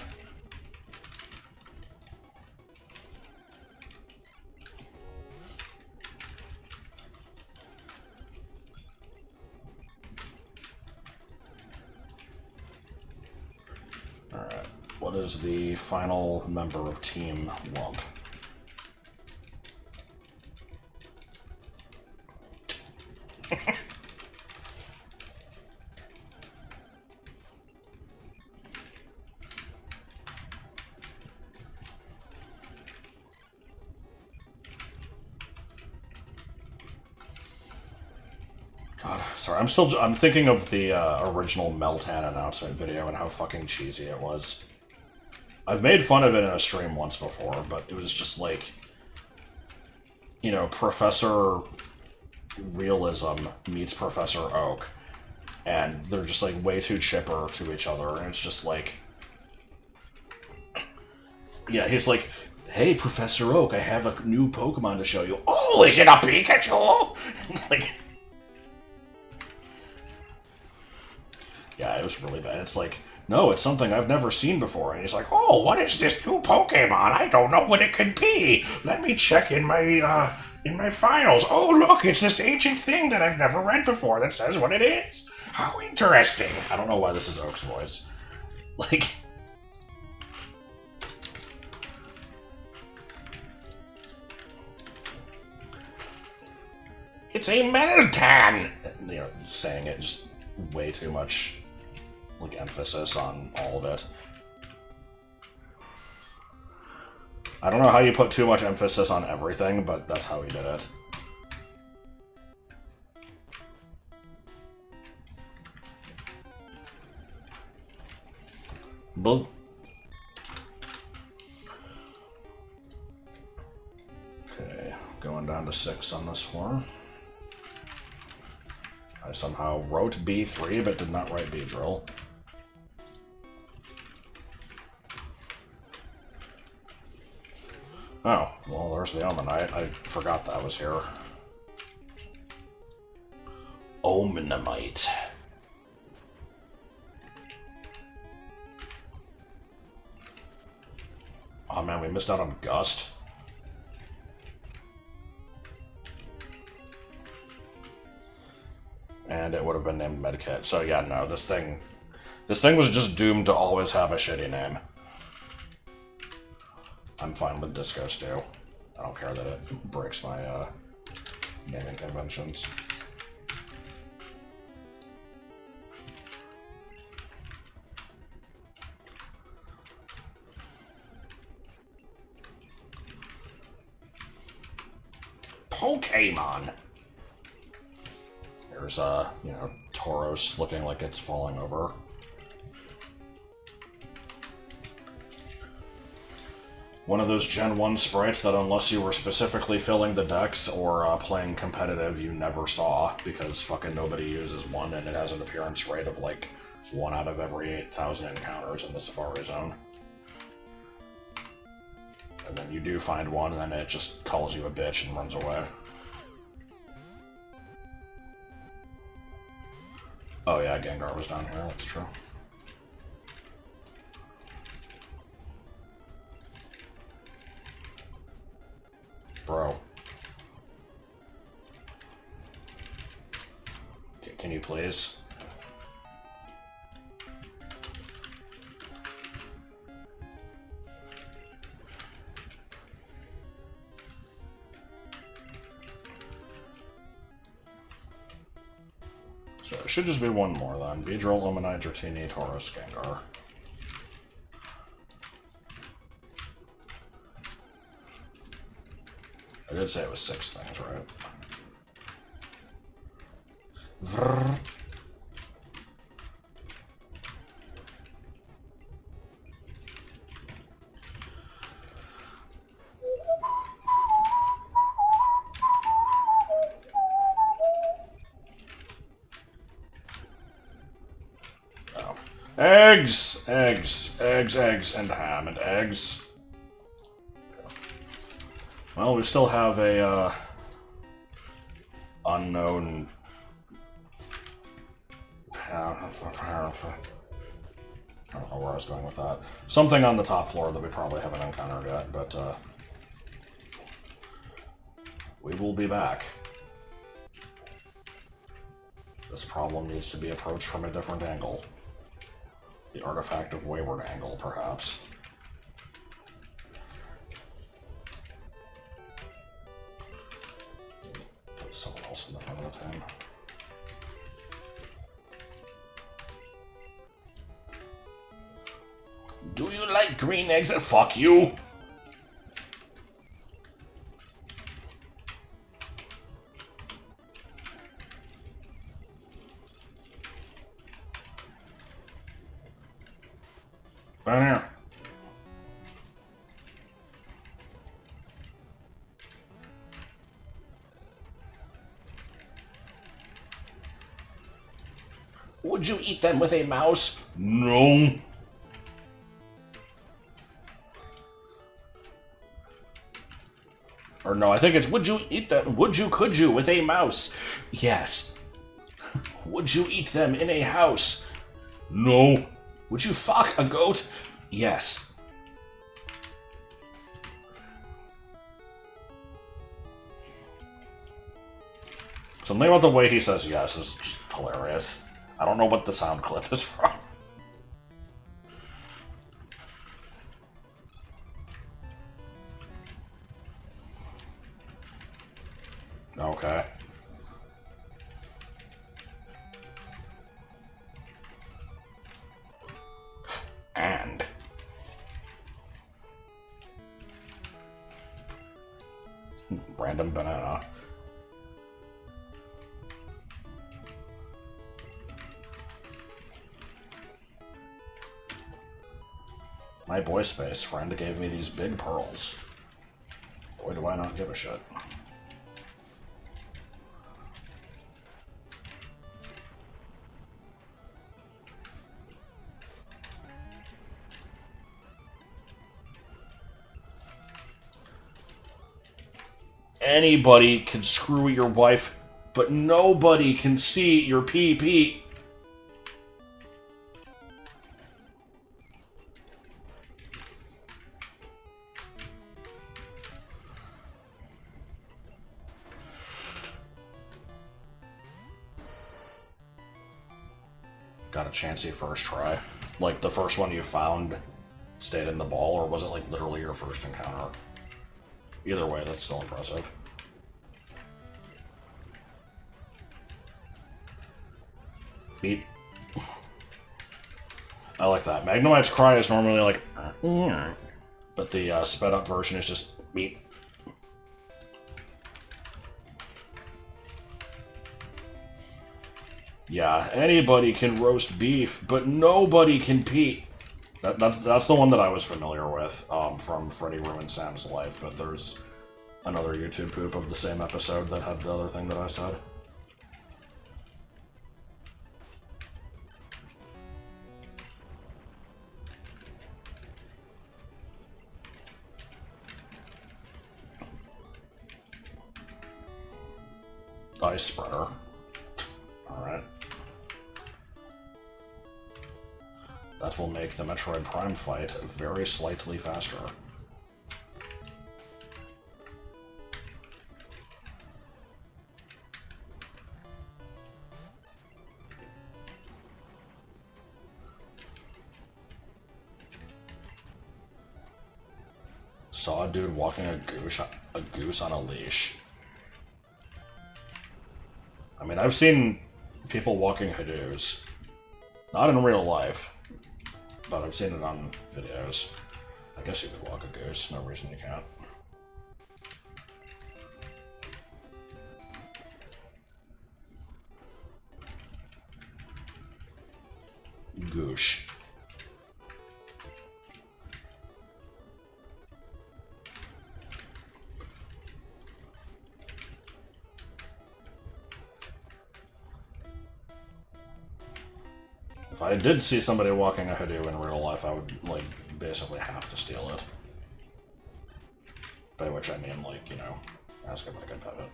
What is the final member of Team Lump? God, sorry, I'm thinking of the original Meltan announcement video and how fucking cheesy it was. I've made fun of it in a stream once before, but it was just like, you know, Professor Realism meets Professor Oak, and they're just like way too chipper to each other, and it's just like, yeah, he's like, hey, Professor Oak, I have a new Pokemon to show you. Oh, is it a Pikachu? Like, yeah, it was really bad. It's like, no, it's something I've never seen before. And he's like, oh, what is this new Pokemon? I don't know what it could be. Let me check in my files. Oh, look, it's this ancient thing that I've never read before that says what it is. How interesting. I don't know why this is Oak's voice. Like, it's a Meltan! You know, saying it just way too much, like, emphasis on all of it. I don't know how you put too much emphasis on everything, but that's how he did it. But okay, going down to 6 on this floor. I somehow wrote B3, but did not write B-Drill. Oh, well, there's the Omanite. I forgot that was here. Omanite. Oh man, we missed out on Gust. And it would have been named Medkit. So yeah, no, this thing was just doomed to always have a shitty name. I'm fine with Disco Stew. I don't care that it breaks my naming conventions. Pokémon! There's, you know, Tauros looking like it's falling over. One of those Gen 1 sprites that unless you were specifically filling the decks or playing competitive, you never saw, because fucking nobody uses one, and it has an appearance rate of like 1 out of every 8,000 encounters in the Safari Zone. And then you do find one, and then it just calls you a bitch and runs away. Oh yeah, Gengar was down here, that's true. Bro. Can you please? So it should just be one more then. Beedrill, Omanite, Dratini, Tauros, Gengar. I did say it was 6 things, right? Vrrr. Oh. Eggs! Eggs! Eggs, eggs, and ham, and eggs. Well, we still have a, unknown... I don't know where I was going with that. Something on the top floor that we probably haven't encountered yet, but, we will be back. This problem needs to be approached from a different angle. The artifact of wayward angle, perhaps. Put someone else in the front of the team. Do you like green eggs? Fuck you! Down here. Would you eat them with a mouse? No. Or no, I think it's, would you eat them? Could you with a mouse? Yes. Would you eat them in a house? No. Would you fuck a goat? Yes. Something about the way he says yes is just hilarious. I don't know what the sound clip is from. Okay. And random banana. My boy space friend gave me these big pearls. Boy, do I not give a shit. Anybody can screw your wife, but nobody can see your pee-pee. Got a chancy first try. Like, the first one you found stayed in the ball, or was it, like, literally your first encounter? Either way, that's still impressive. Beat. I like that. Magnemite's cry is normally like, but the sped up version is just beat. Yeah, anybody can roast beef, but nobody can pee. That's the one that I was familiar with from Freddy Ruined Sam's Life, but there's another YouTube poop of the same episode that had the other thing that I said. Ice Spreader. Alright. That will make the Metroid Prime fight very slightly faster. Saw a dude walking a goose on a leash. I mean, I've seen people walking Hadoos. Not in real life, but I've seen it on videos. I guess you could walk a goose, no reason you can't. Goosh. If I did see somebody walking a Hadoo in real life, I would, like, basically have to steal it. By which I mean, like, you know, ask if I could pet it.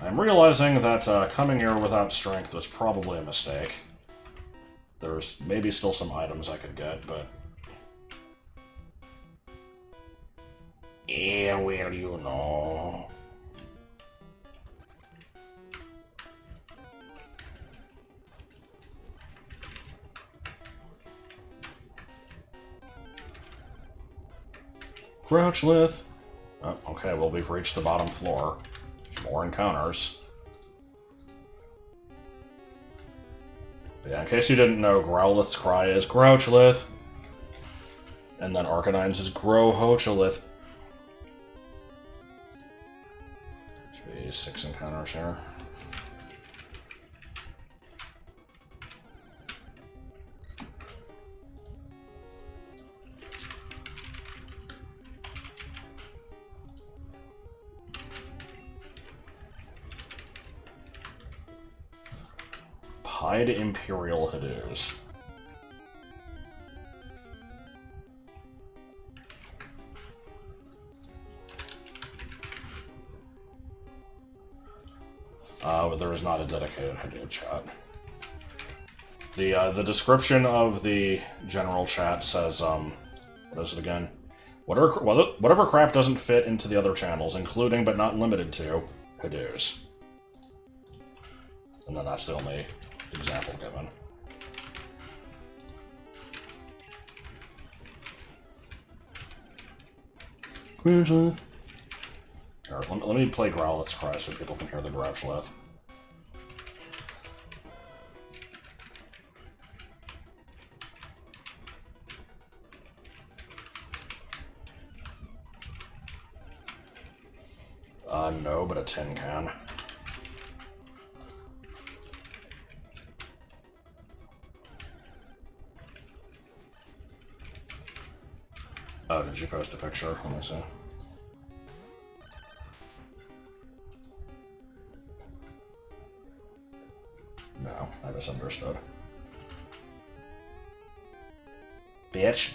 I'm realizing that coming here without strength was probably a mistake. There's maybe still some items I could get, but Yeah, well, you know. Grouchlith. Oh, okay, well, we've reached the bottom floor. More encounters. Yeah, in case you didn't know, Growlith's cry is Grouchlith. And then Arcanine's is Grohocholith. Should be 6 encounters here. Pied Imperial Hadoos. But there is not a dedicated Hadoop chat. The description of the general chat says, what is it again? Whatever crap doesn't fit into the other channels, including but not limited to Hadoos. And then that's the only example given. Grouchlith. Alright, let me play Growlith's Cry so people can hear the Grouchlith. No, but a tin can. Oh, did you post a picture? Let me see. No, I misunderstood. Bitch.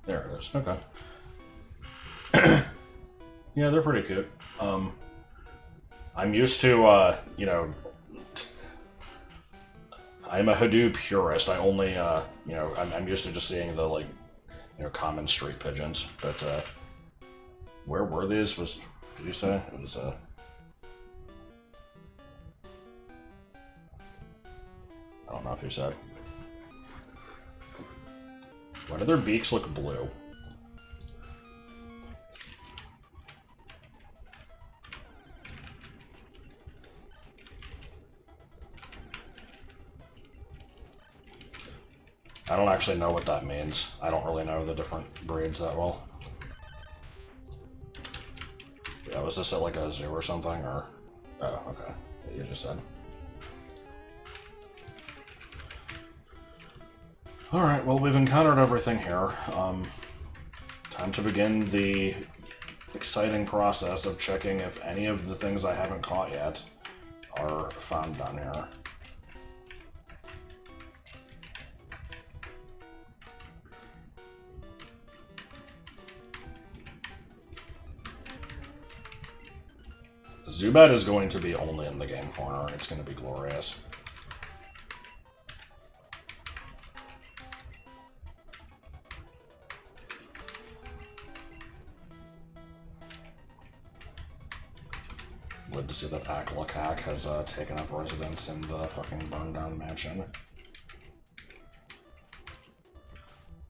There it is. Okay. Yeah, they're pretty cute. I'm used to, you know, I'm a Hadoop purist. I only, you know, I'm used to just seeing the, like, you know, common street pigeons. But, where were these? Did you say? It was, I don't know if you said. Why do their beaks look blue? I don't actually know what that means. I don't really know the different breeds that well. Yeah, was this at like a zoo or something, or... Oh, okay. You just said. Alright, well, we've encountered everything here. Time to begin the exciting process of checking if any of the things I haven't caught yet are found down here. Zubat is going to be only in the game corner, and it's going to be glorious. Glad to see that Aklakak has taken up residence in the fucking burned-down mansion.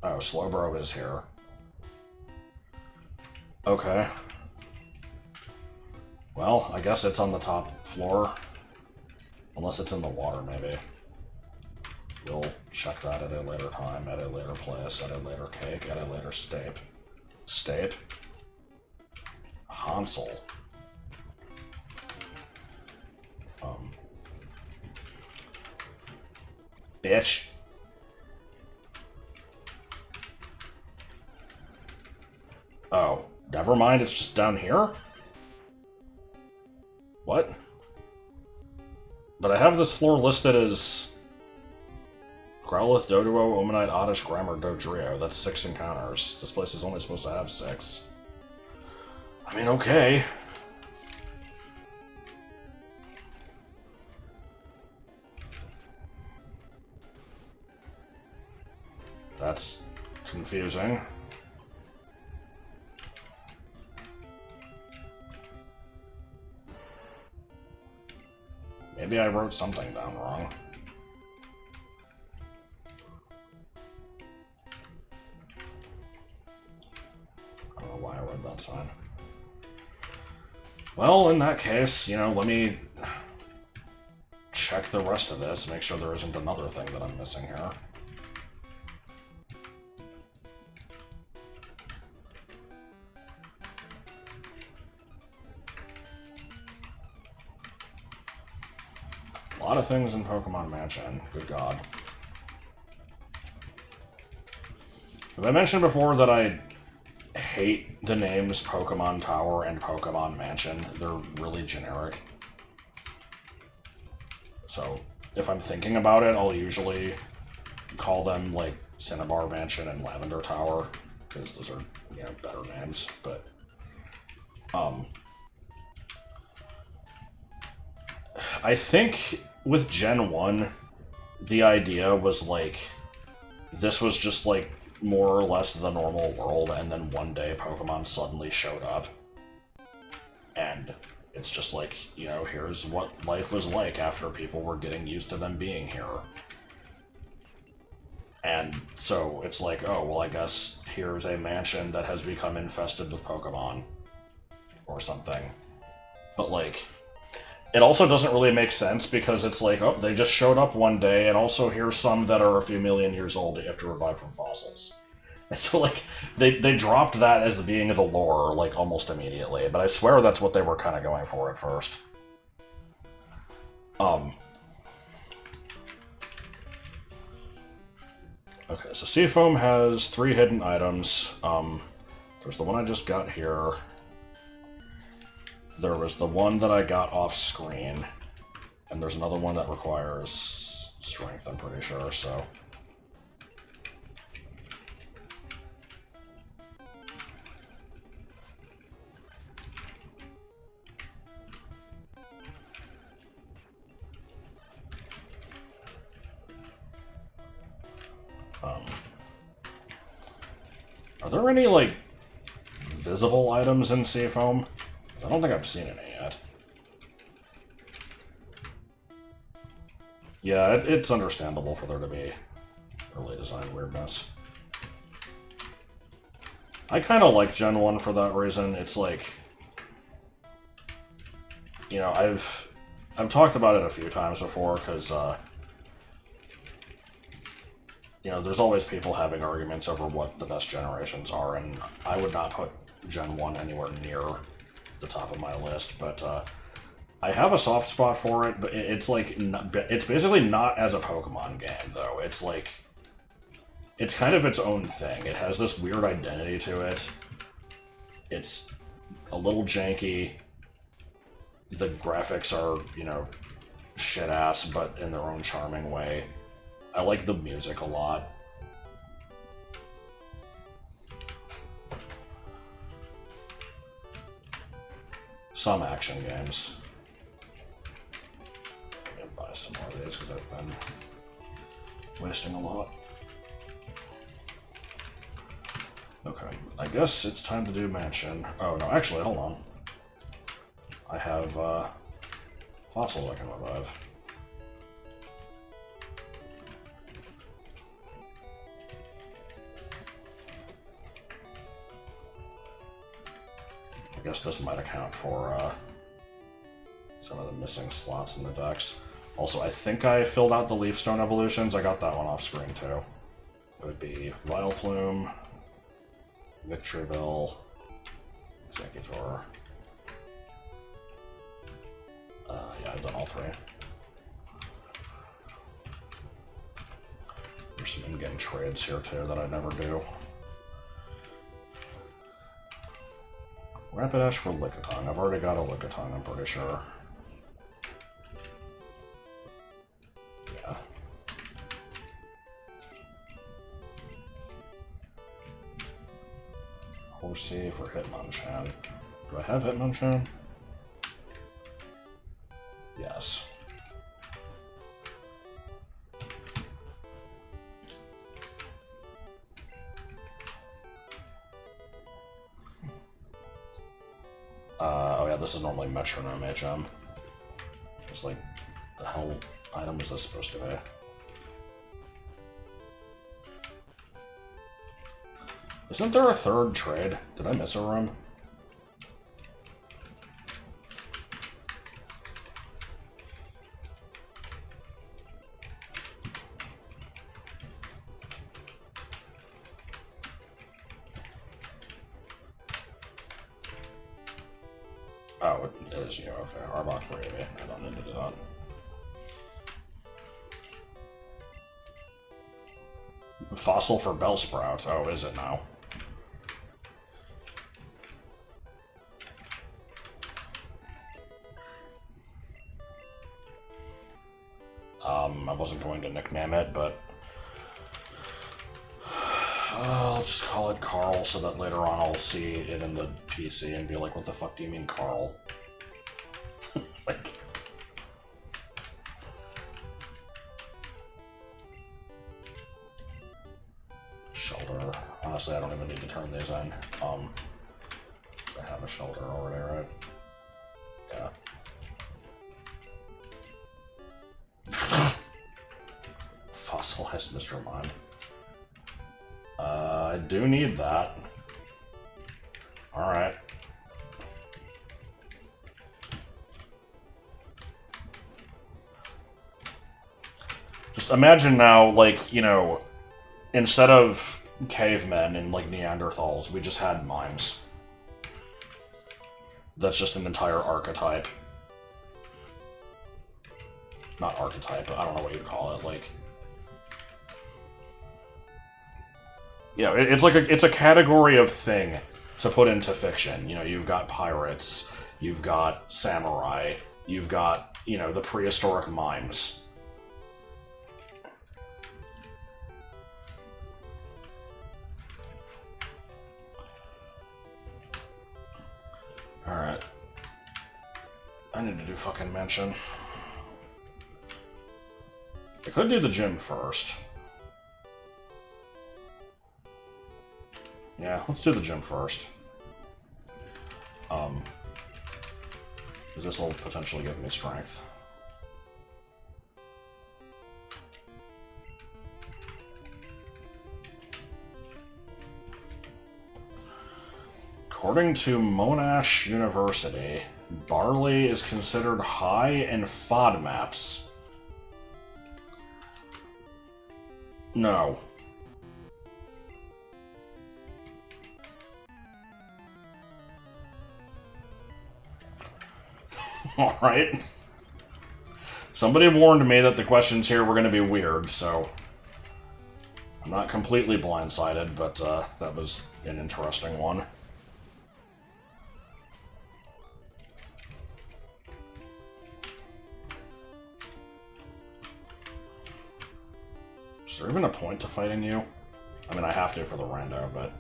Oh, Slowbro is here. Okay. Well, I guess it's on the top floor. Unless it's in the water, maybe. We'll check that at a later time, at a later place, at a later cake, at a later stape. Stape? Hansel. Bitch. Oh, never mind, it's just down here? What? But I have this floor listed as Growlithe, Doduo, Omanite, Oddish, Grammar, Dodrio. That's 6 encounters. This place is only supposed to have 6. I mean, okay. That's confusing. Maybe I wrote something down wrong. I don't know why I read that sign. Well, in that case, you know, let me check the rest of this, make sure there isn't another thing that I'm missing here. A lot of things in Pokemon Mansion, good god. Have I mentioned before that I hate the names Pokemon Tower and Pokemon Mansion? They're really generic. So, if I'm thinking about it, I'll usually call them, like, Cinnabar Mansion and Lavender Tower, because those are, you know, better names, but, I think with Gen 1, the idea was, like, this was just, like, more or less the normal world, and then one day Pokemon suddenly showed up. And it's just like, you know, here's what life was like after people were getting used to them being here. And so it's like, oh, well, I guess here's a mansion that has become infested with Pokemon. Or something. But, like, it also doesn't really make sense because it's like, oh, they just showed up one day, and also here's some that are a few million years old that you have to revive from fossils. And so, like, they dropped that as being the lore, like, almost immediately, but I swear that's what they were kind of going for at first. Okay, so Seafoam has 3 hidden items. There's the one I just got here. There was the one that I got off screen, and there's another one that requires strength, I'm pretty sure, so... Are there any, like, visible items in Seafoam? I don't think I've seen any yet. Yeah, it's understandable for there to be early design weirdness. I kind of like Gen 1 for that reason. It's like... You know, I've talked about it a few times before, because, you know, there's always people having arguments over what the best generations are, and I would not put Gen 1 anywhere near the top of my list, but I have a soft spot for it, but it's like, it's basically not as a Pokemon game, though. It's like, it's kind of its own thing. It has this weird identity to it. It's a little janky. The graphics are, you know, shit-ass, but in their own charming way. I like the music a lot. Some action games. I'm gonna buy some more of these because I've been wasting a lot. Okay, I guess it's time to do Mansion. Oh no, actually, hold on. I have Fossil I can revive. I guess this might account for some of the missing slots in the decks. Also, I think I filled out the Leafstone evolutions. I got that one off screen too. It would be Vileplume, Victoryville, Executor. Yeah, I've done all 3. There's some in-game trades here too that I never do. Rapidash for Lickitung. I've already got a Lickitung, I'm pretty sure. Yeah. Horsey for Hitmonchan. Do I have Hitmonchan? Yes. Oh yeah, this is normally Metronome HM. It's like, the hell item is this supposed to be? Isn't there a third trade? Did I miss a room? Oh, it is you. Okay, Arbok for Eevee. I don't need to do that. Fossil for Bellsprout. Oh, is it now? I wasn't going to nickname it, but I'll just call it Carl so that later on I'll see it in the PC and be like, what the fuck do you mean, Carl? Like... Shelter. Honestly, I don't even need to turn these in. I have a shelter already, right? Yeah. Fossilized Mr. Mime. I do need that. Alright. Just imagine now, like, you know, instead of cavemen and, like, Neanderthals, we just had mimes. That's just an entire archetype. Not archetype, but I don't know what you'd call it, like... Yeah, it's like it's a category of thing to put into fiction. You know, you've got pirates, you've got samurai, you've got, you know, the prehistoric mimes. Alright. I need to do fucking mention. I could do the gym first. Yeah, let's do the gym first. Because this will potentially give me strength. According to Monash University, barley is considered high in FODMAPs. No. Alright. Somebody warned me that the questions here were going to be weird, so... I'm not completely blindsided, but that was an interesting one. Is there even a point to fighting you? I mean, I have to for the rando, but...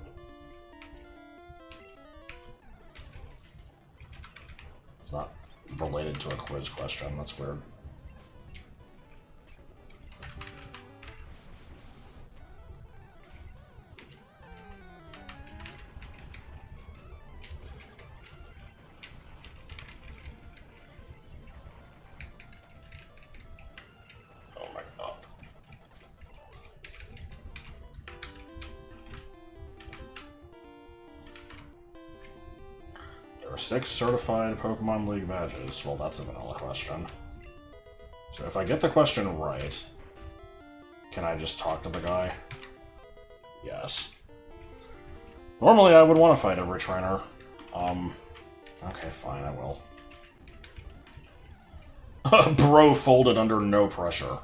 It's not related to a quiz question, that's weird. Oh my god. There are 6 certified Pokemon League badges. Well, that's a vanilla question. So if I get the question right, can I just talk to the guy? Yes. Normally I would want to fight every trainer. Okay, fine, I will. Bro folded under no pressure.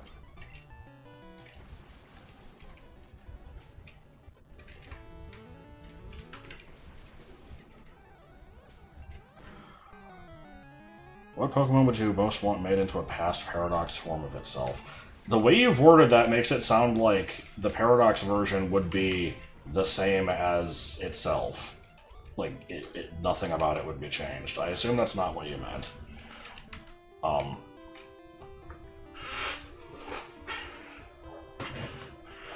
What Pokemon would you most want made into a past Paradox form of itself? The way you've worded that makes it sound like the Paradox version would be the same as itself. Like, nothing about it would be changed. I assume that's not what you meant. I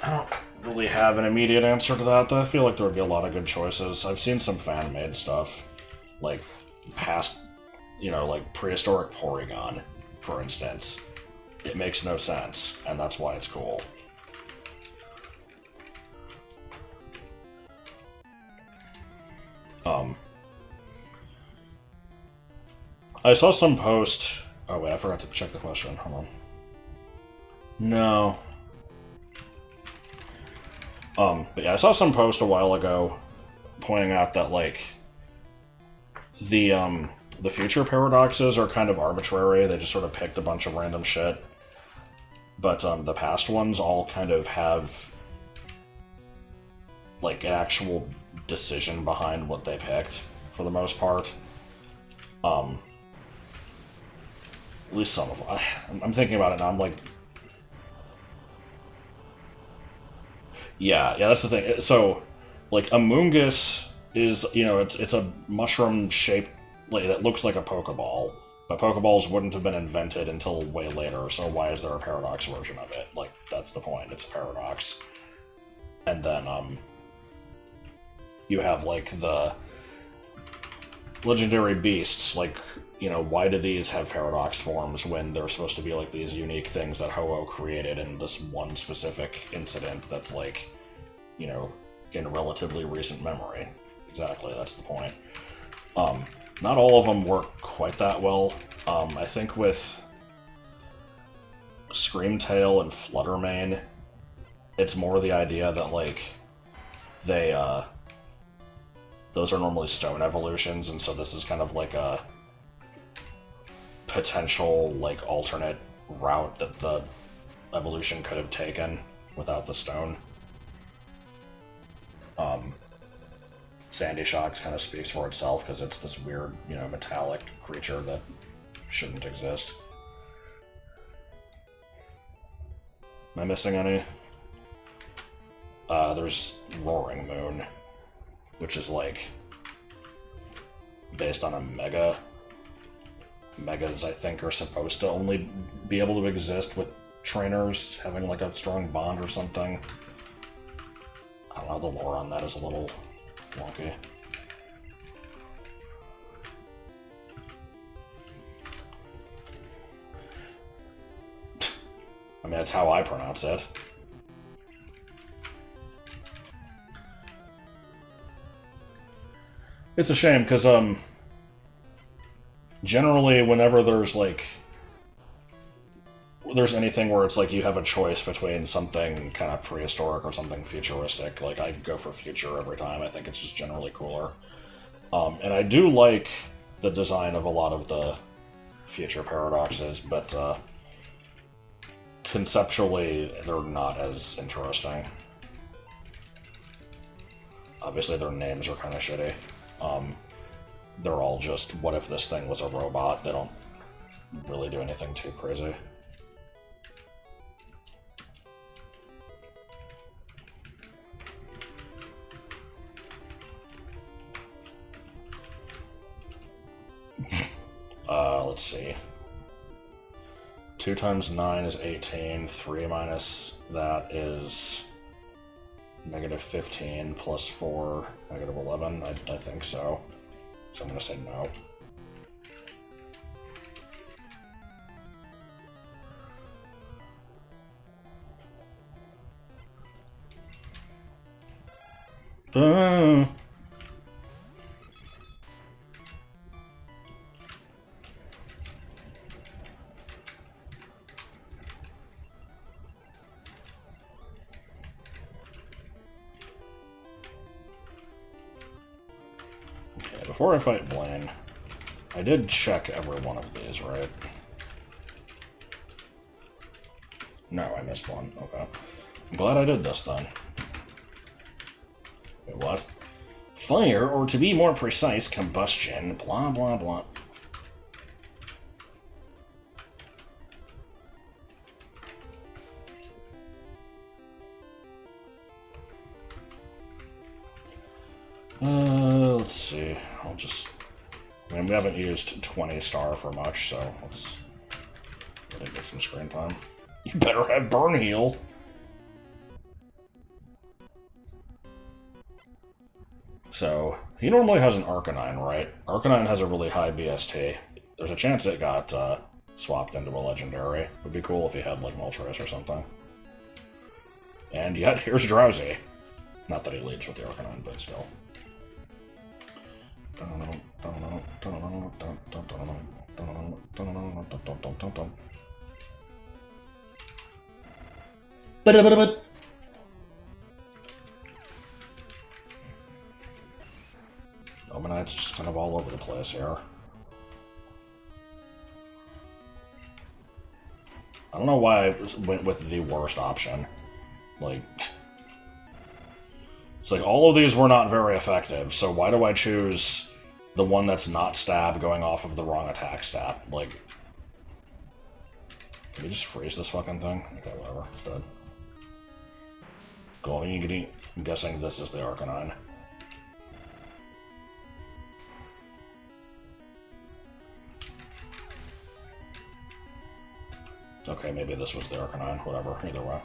don't really have an immediate answer to that. I feel like there would be a lot of good choices. I've seen some fan-made stuff. Like, past, you know, like prehistoric Porygon, for instance. It makes no sense, and that's why it's cool. I saw some post... Oh wait, I forgot to check the question. Hold on. No. But yeah, I saw some post a while ago pointing out that, like, the future paradoxes are kind of arbitrary. They just sort of picked a bunch of random shit. But the past ones all kind of have, like, an actual decision behind what they picked, for the most part. At least some of them. I'm thinking about it now, I'm like... Yeah, that's the thing. So, like, Amoonguss is, you know, it's a mushroom shape like, that looks like a Pokeball, but Pokeballs wouldn't have been invented until way later, so why is there a paradox version of it? Like, that's the point, it's a paradox. And then, you have, like, the legendary beasts, like, you know, why do these have paradox forms when they're supposed to be, like, these unique things that Ho-Oh created in this one specific incident that's, like, you know, in relatively recent memory? Exactly, that's the point. Not all of them work quite that well. I think with Screamtail and Fluttermane, it's more the idea that, like, they, those are normally stone evolutions, and so this is kind of like a potential, like, alternate route that the evolution could have taken without the stone. Sandy Shocks kind of speaks for itself, because it's this weird, you know, metallic creature that shouldn't exist. Am I missing any? There's Roaring Moon, which is, like, based on a Mega. Megas, I think, are supposed to only be able to exist with trainers having, like, a strong bond or something. I don't know, the lore on that is a little wonky. I mean, that's how I pronounce it. It's a shame, because, generally, whenever there's, like, there's anything where it's like you have a choice between something kind of prehistoric or something futuristic, like, I go for future every time. I think it's just generally cooler. And I do like the design of a lot of the future paradoxes, but conceptually, they're not as interesting. Obviously, their names are kind of shitty. They're all just, what if this thing was a robot? They don't really do anything too crazy. Let's see. 2 times 9 is 18, 3 minus that is negative 15, plus 4, negative 11, I think so. So I'm gonna say no. Before I fight Blaine, I did check every one of these, right? No, I missed one. Okay. I'm glad I did this, then. Wait, what? Fire, or to be more precise, combustion, blah blah blah. Let's see. I'll just... I mean, we haven't used 20 star for much, so let's really get some screen time. You better have Burn Heal! So, He normally has an Arcanine, right? Arcanine has a really high BST. There's a chance it got swapped into a Legendary. It would be cool if he had, like, Moltres or something. And yet, here's Drowsy. Not that he leads with the Arcanine, but still. Omanite's just kind of all over the place here. I don't know why I went with the worst option. Like, it's like all of these were not very effective, so why do I choose the one that's not stab going off of the wrong attack stat? Like, can we just freeze this fucking thing? Okay, whatever, it's dead. Cool, I'm guessing this is the Arcanine. Okay, maybe this was the Arcanine, whatever, either way.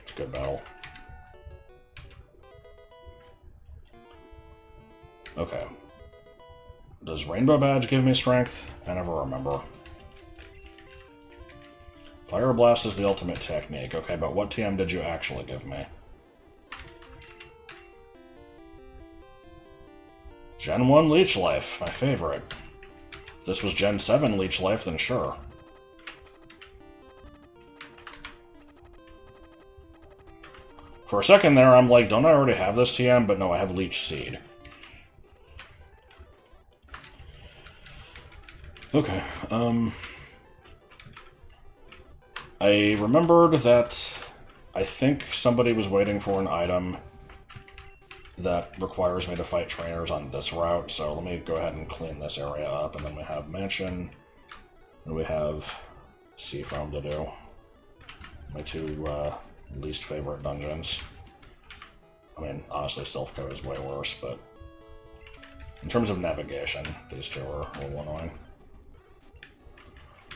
It's a good battle. Okay. Does Rainbow Badge give me strength? I never remember. Fire Blast is the ultimate technique. Okay, but what TM did you actually give me? Gen 1 Leech Life, my favorite. If this was Gen 7 Leech Life, then sure. For a second there, I'm like, don't I already have this TM? But no, I have Leech Seed. Okay, I remembered that I think somebody was waiting for an item that requires me to fight trainers on this route, so let me go ahead and clean this area up, and then we have Mansion, and we have Seafoam to do. My two least favorite dungeons. I mean, honestly, Silphco is way worse, but in terms of navigation, these two are a little annoying.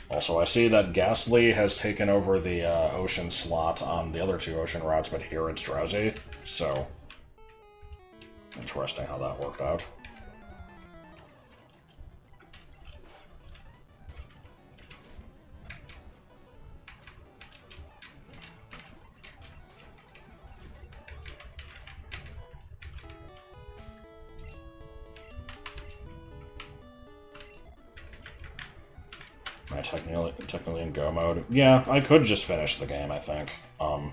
Also, I see that Ghastly has taken over the ocean slot on the other two ocean routes, but here it's Drowsy, so interesting how that worked out. Am I technically in go mode? Yeah, I could just finish the game, I think. I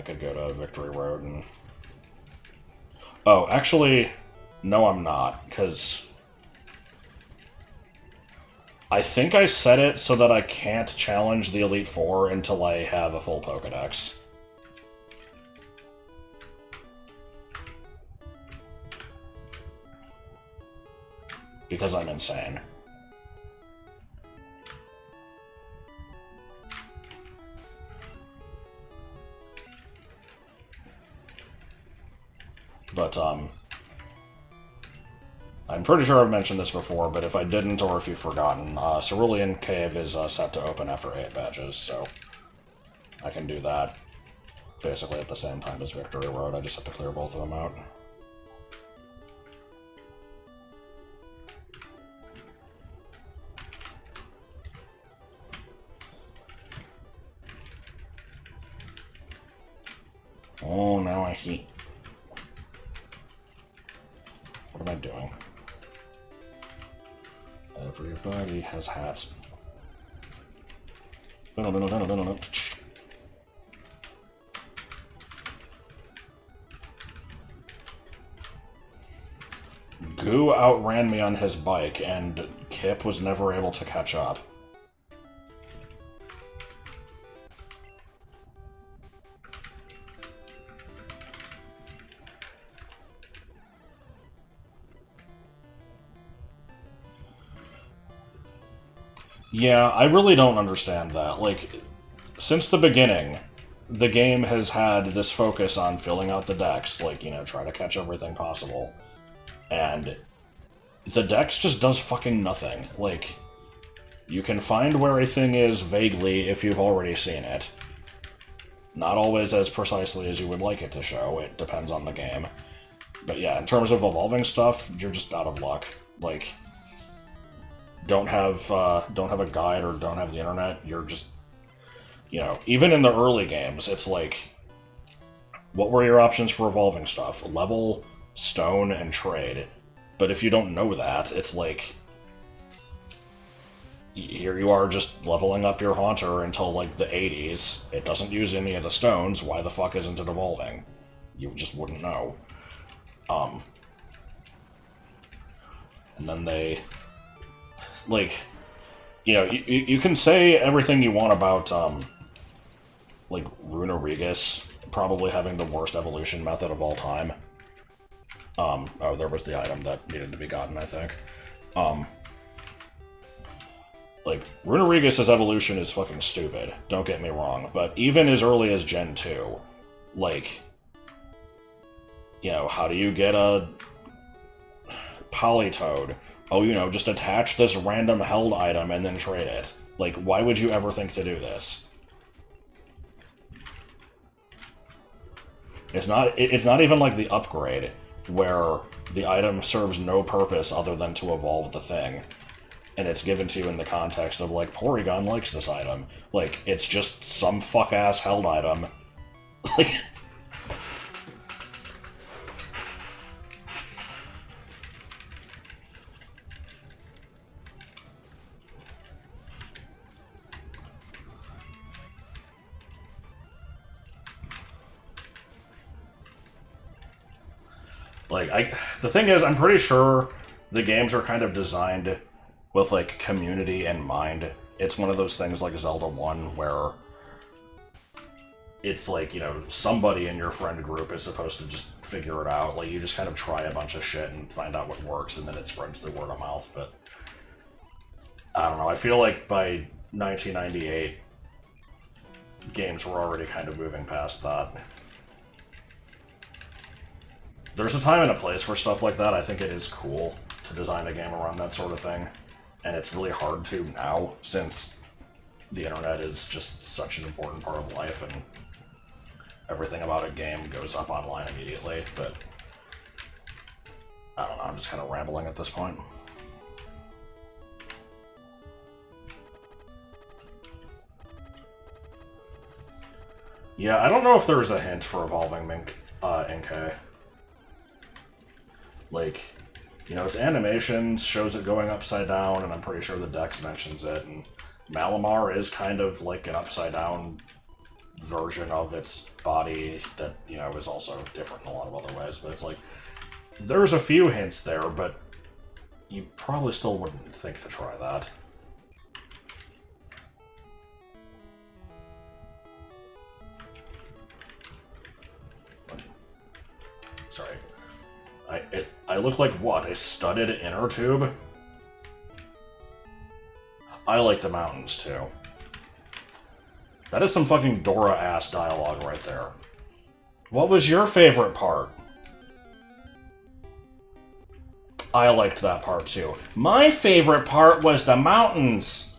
could go to Victory Road and... Oh, actually, no I'm not, because... I think I set it so that I can't challenge the Elite Four until I have a full Pokedex. Because I'm insane. But, I'm pretty sure I've mentioned this before, but if I didn't, or if you've forgotten, Cerulean Cave is set to open after 8 badges, so I can do that basically at the same time as Victory Road. I just have to clear both of them out. Oh, now I heat. What am I doing? Everybody has hats. Goo outran me on his bike, and Kip was never able to catch up. Yeah, I really don't understand that. Like, since the beginning, the game has had this focus on filling out the dex, like, you know, try to catch everything possible. And the dex just does fucking nothing. Like, you can find where a thing is vaguely if you've already seen it. Not always as precisely as you would like it to show, it depends on the game. But yeah, in terms of evolving stuff, you're just out of luck. Like, don't have a guide or don't have the internet, you're just, you know, even in the early games, it's like, what were your options for evolving stuff? Level, stone, and trade. But if you don't know that, it's like, here you are just leveling up your Haunter until, like, the 80s. It doesn't use any of the stones, why the fuck isn't it evolving? You just wouldn't know. And then they, like, you know, you can say everything you want about, like, Runerigus probably having the worst evolution method of all time. Oh, there was the item that needed to be gotten, I think. Like, Runerigus' evolution is fucking stupid, don't get me wrong, but even as early as Gen 2, like, you know, how do you get a Politoed? Oh, you know, just attach this random held item and then trade it. Like, why would you ever think to do this? It's not even like the upgrade, where the item serves no purpose other than to evolve the thing. And it's given to you in the context of, like, Porygon likes this item. Like, it's just some fuck-ass held item. Like... Like, the thing is, I'm pretty sure the games are kind of designed with, like, community in mind. It's one of those things like Zelda 1 where it's like, you know, somebody in your friend group is supposed to just figure it out. Like, you just kind of try a bunch of shit and find out what works, and then it spreads through word of mouth, but I don't know. I feel like by 1998, games were already kind of moving past that. There's a time and a place for stuff like that. I think it is cool to design a game around that sort of thing. And it's really hard to now, since the internet is just such an important part of life and everything about a game goes up online immediately. But I don't know, I'm just kind of rambling at this point. Yeah, I don't know if there was a hint for evolving Inkay. Like, you know, its animations shows it going upside down, and I'm pretty sure the Dex mentions it, and Malamar is kind of like an upside down version of its body that, you know, is also different in a lot of other ways, but it's like, there's a few hints there, but you probably still wouldn't think to try that. Sorry. I look like what? A studded inner tube? I like the mountains, too. That is some fucking Dora-ass dialogue right there. What was your favorite part? I liked that part, too. My favorite part was the mountains!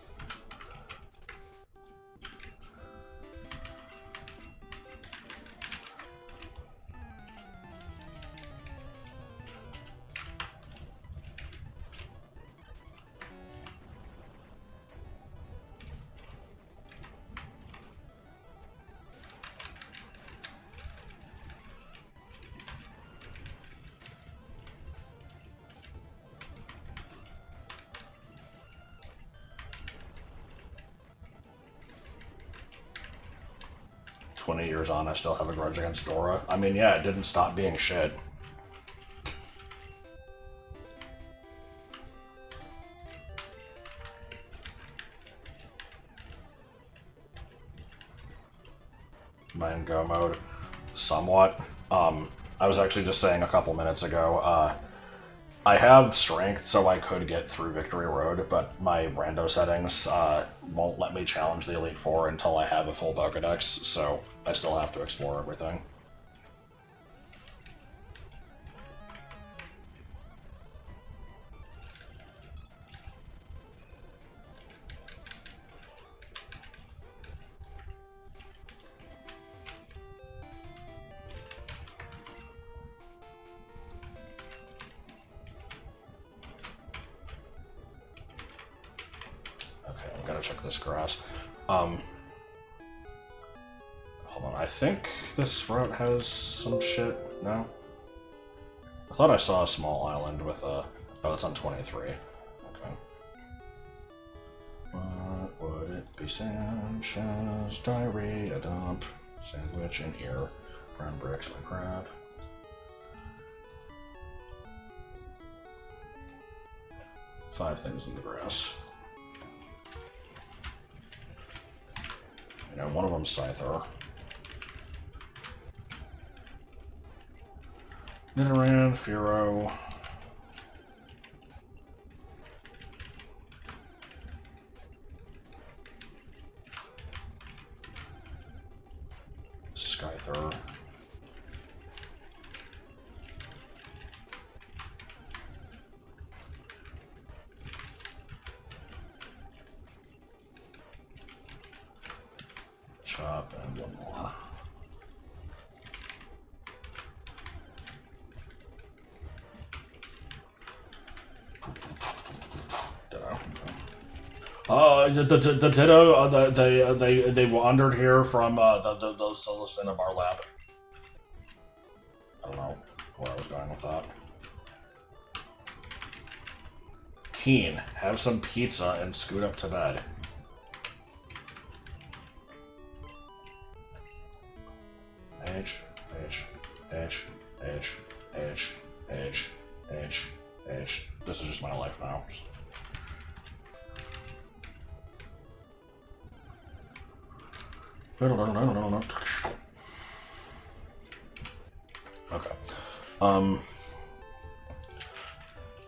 Years on, I still have a grudge against Dora. I mean, yeah, it didn't stop being shit. My in go mode, somewhat. I was actually just saying a couple minutes ago, I have strength, so I could get through Victory Road, but my rando settings won't let me challenge the Elite Four until I have a full Pokedex, so I still have to explore everything. Gotta check this grass. Hold on, I think this route has some shit. No? I thought I saw a small island with a... Oh, it's on 23. Okay. What would it be? Sanchez, diarrhea, dump, sandwich, and ear. Brown bricks, my crab. Five things in the grass. And one of them's Scyther. Nidoran, Fearow. Scyther. Chop and one more. The Ditto, they wandered here from the Cinnabar lab. I don't know where I was going with that. Keen, have some pizza and scoot up to bed. H, H, H, H, H, H, H, H. This is just my life now. Okay.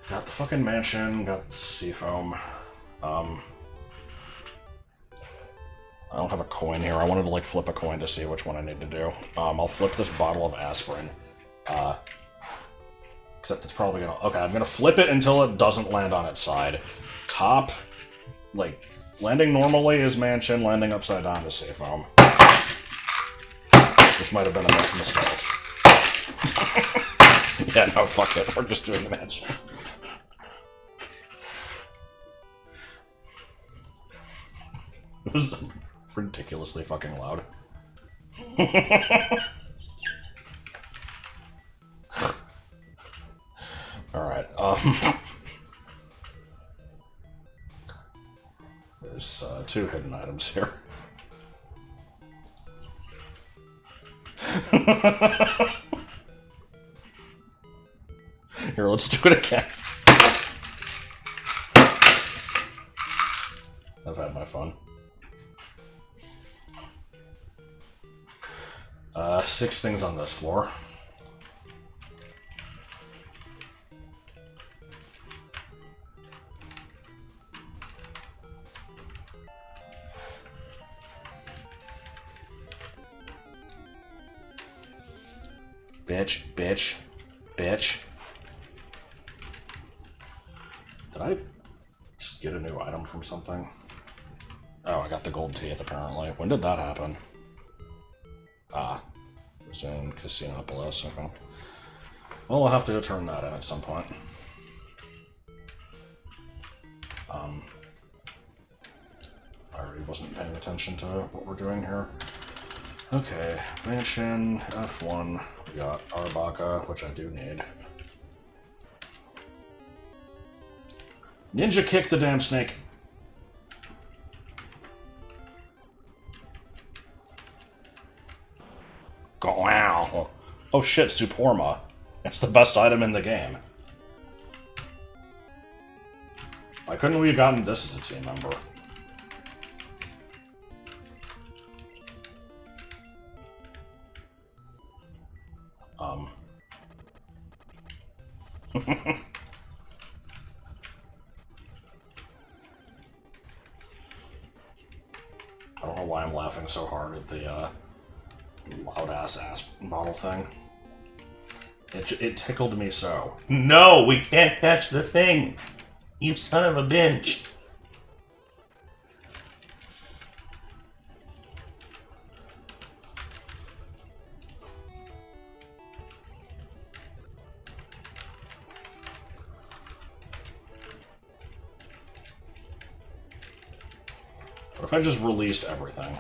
Got the fucking mansion, got the Seafoam. I don't have a coin here. I wanted to, like, flip a coin to see which one I need to do. I'll flip this bottle of aspirin. Except it's probably gonna... Okay, I'm gonna flip it until it doesn't land on its side. Top, like, landing normally is mansion, landing upside down is Seafoam. This might have been a mistake. Yeah, no, fuck it. We're just doing the mansion. It was ridiculously fucking loud. Alright, there's two hidden items here. Here, let's do it again. I've had my fun. 6 things on this floor. Bitch, bitch, bitch. Did I just get a new item from something? Oh, I got the gold teeth, apparently. When did that happen? Ah. It was in Casinopolis, okay. Well, I'll have to turn that in at some point. I already wasn't paying attention to what we're doing here. Okay, mansion, F1, we got Arbaka, which I do need. Ninja kick the damn snake! Wow! Oh shit, Suporma. It's the best item in the game. Why couldn't we have gotten this as a team member? why I'm laughing so hard at the loud-ass bottle thing. It tickled me so. No, we can't catch the thing! You son of a bitch! What if I just released everything?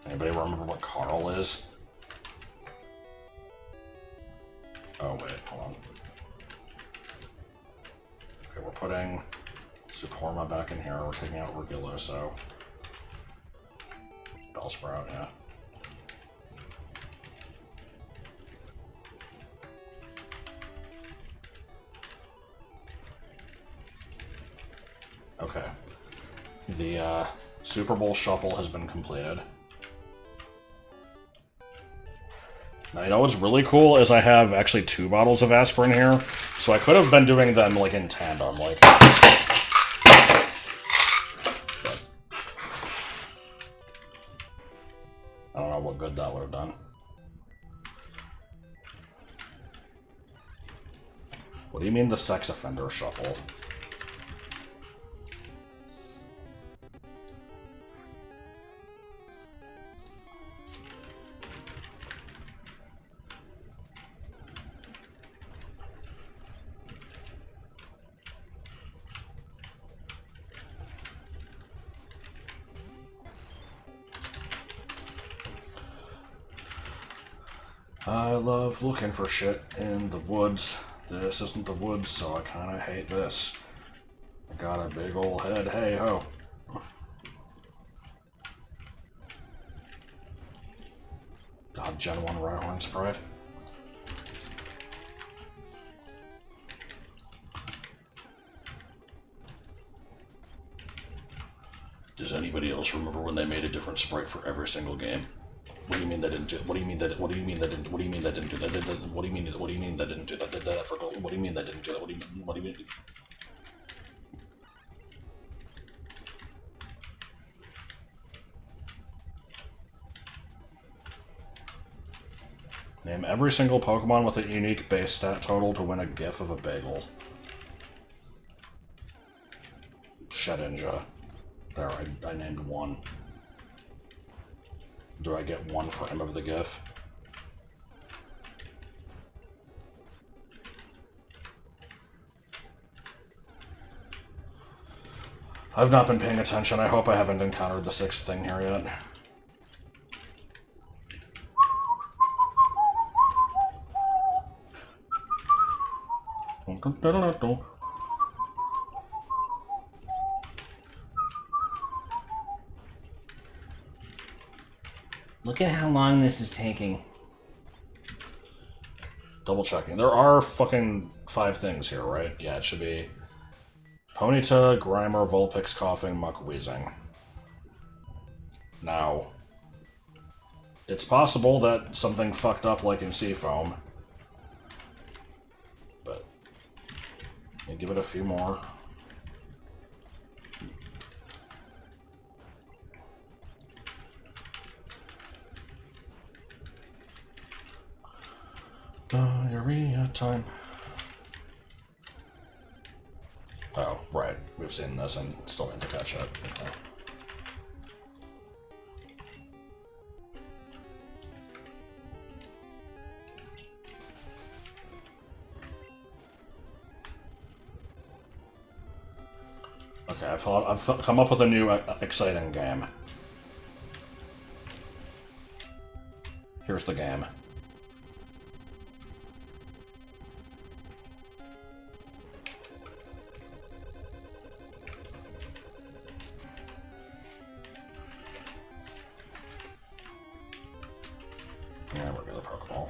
Anybody remember what Carl is? Oh wait, hold on. Okay, we're putting Suporma back in here. We're taking out Reguloso. Bellsprout, yeah. Okay. The Super Bowl shuffle has been completed. Now, you know what's really cool is I have actually 2 bottles of aspirin here, so I could have been doing them like in tandem, like. But I don't know what good that would have done. What do you mean the sex offender shuffle? I love looking for shit in the woods. This isn't the woods, so I kinda hate this. I got a big ol' head, hey ho. God, Gen 1 Rhyhorn Sprite. Does anybody else remember when they made a different sprite for every single game? What do you mean they didn't do? What do you mean that? What do you mean they didn't? What do you mean they didn't do that? What do you mean? What do you mean they didn't do that? Did that for gold? What do you mean they didn't do that? What do you mean? What do you mean? Name every single Pokemon with a unique base stat total to win a GIF of a bagel. Shedinja. There, I named 1. Do I get 1 frame of the GIF? I've not been paying attention. I hope I haven't encountered the 6th thing here yet. Look at how long this is taking. Double checking. There are fucking 5 things here, right? Yeah, it should be Ponyta, Grimer, Vulpix, Coughing, Muck, Wheezing. Now, it's possible that something fucked up like in Seafoam. But, I'll give it a few more. Diarrhea time. Oh, right. We've seen this and still need to catch up. Okay. Okay, I've come up with a new exciting game. Here's the game. Yeah, regular Pokeball.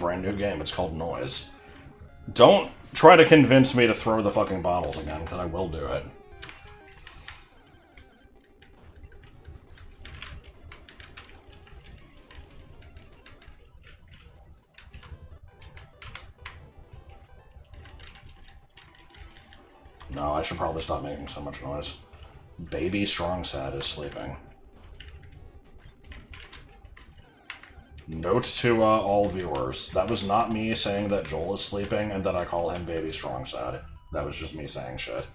Brand new game, it's called Noise. Don't try to convince me to throw the fucking bottles again, because I will do it. No, I should probably stop making so much noise. Baby Strong Sad is sleeping. Note to all viewers, that was not me saying that Joel is sleeping and that I call him Baby Strong Sad. That was just me saying shit.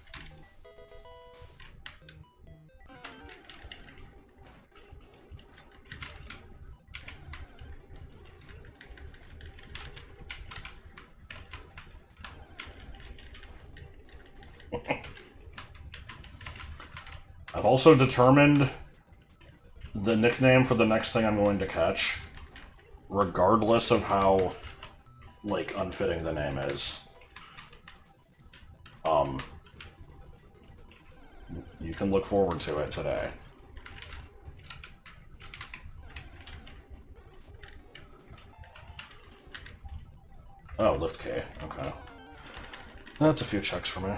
I've also determined the nickname for the next thing I'm going to catch, regardless of how, like, unfitting the name is. You can look forward to it today. Oh, lift key. Okay. That's a few checks for me.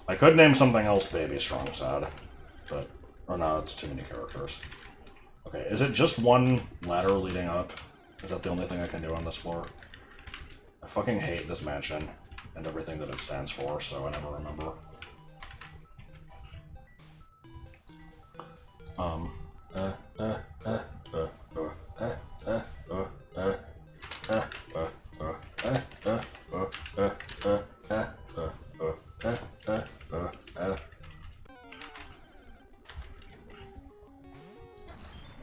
I could name something else Baby Strong Sad, but... Oh no, it's too many characters. Okay, is it just one ladder leading up? Is that the only thing I can do on this floor? I fucking hate this mansion and everything that it stands for, so I never remember.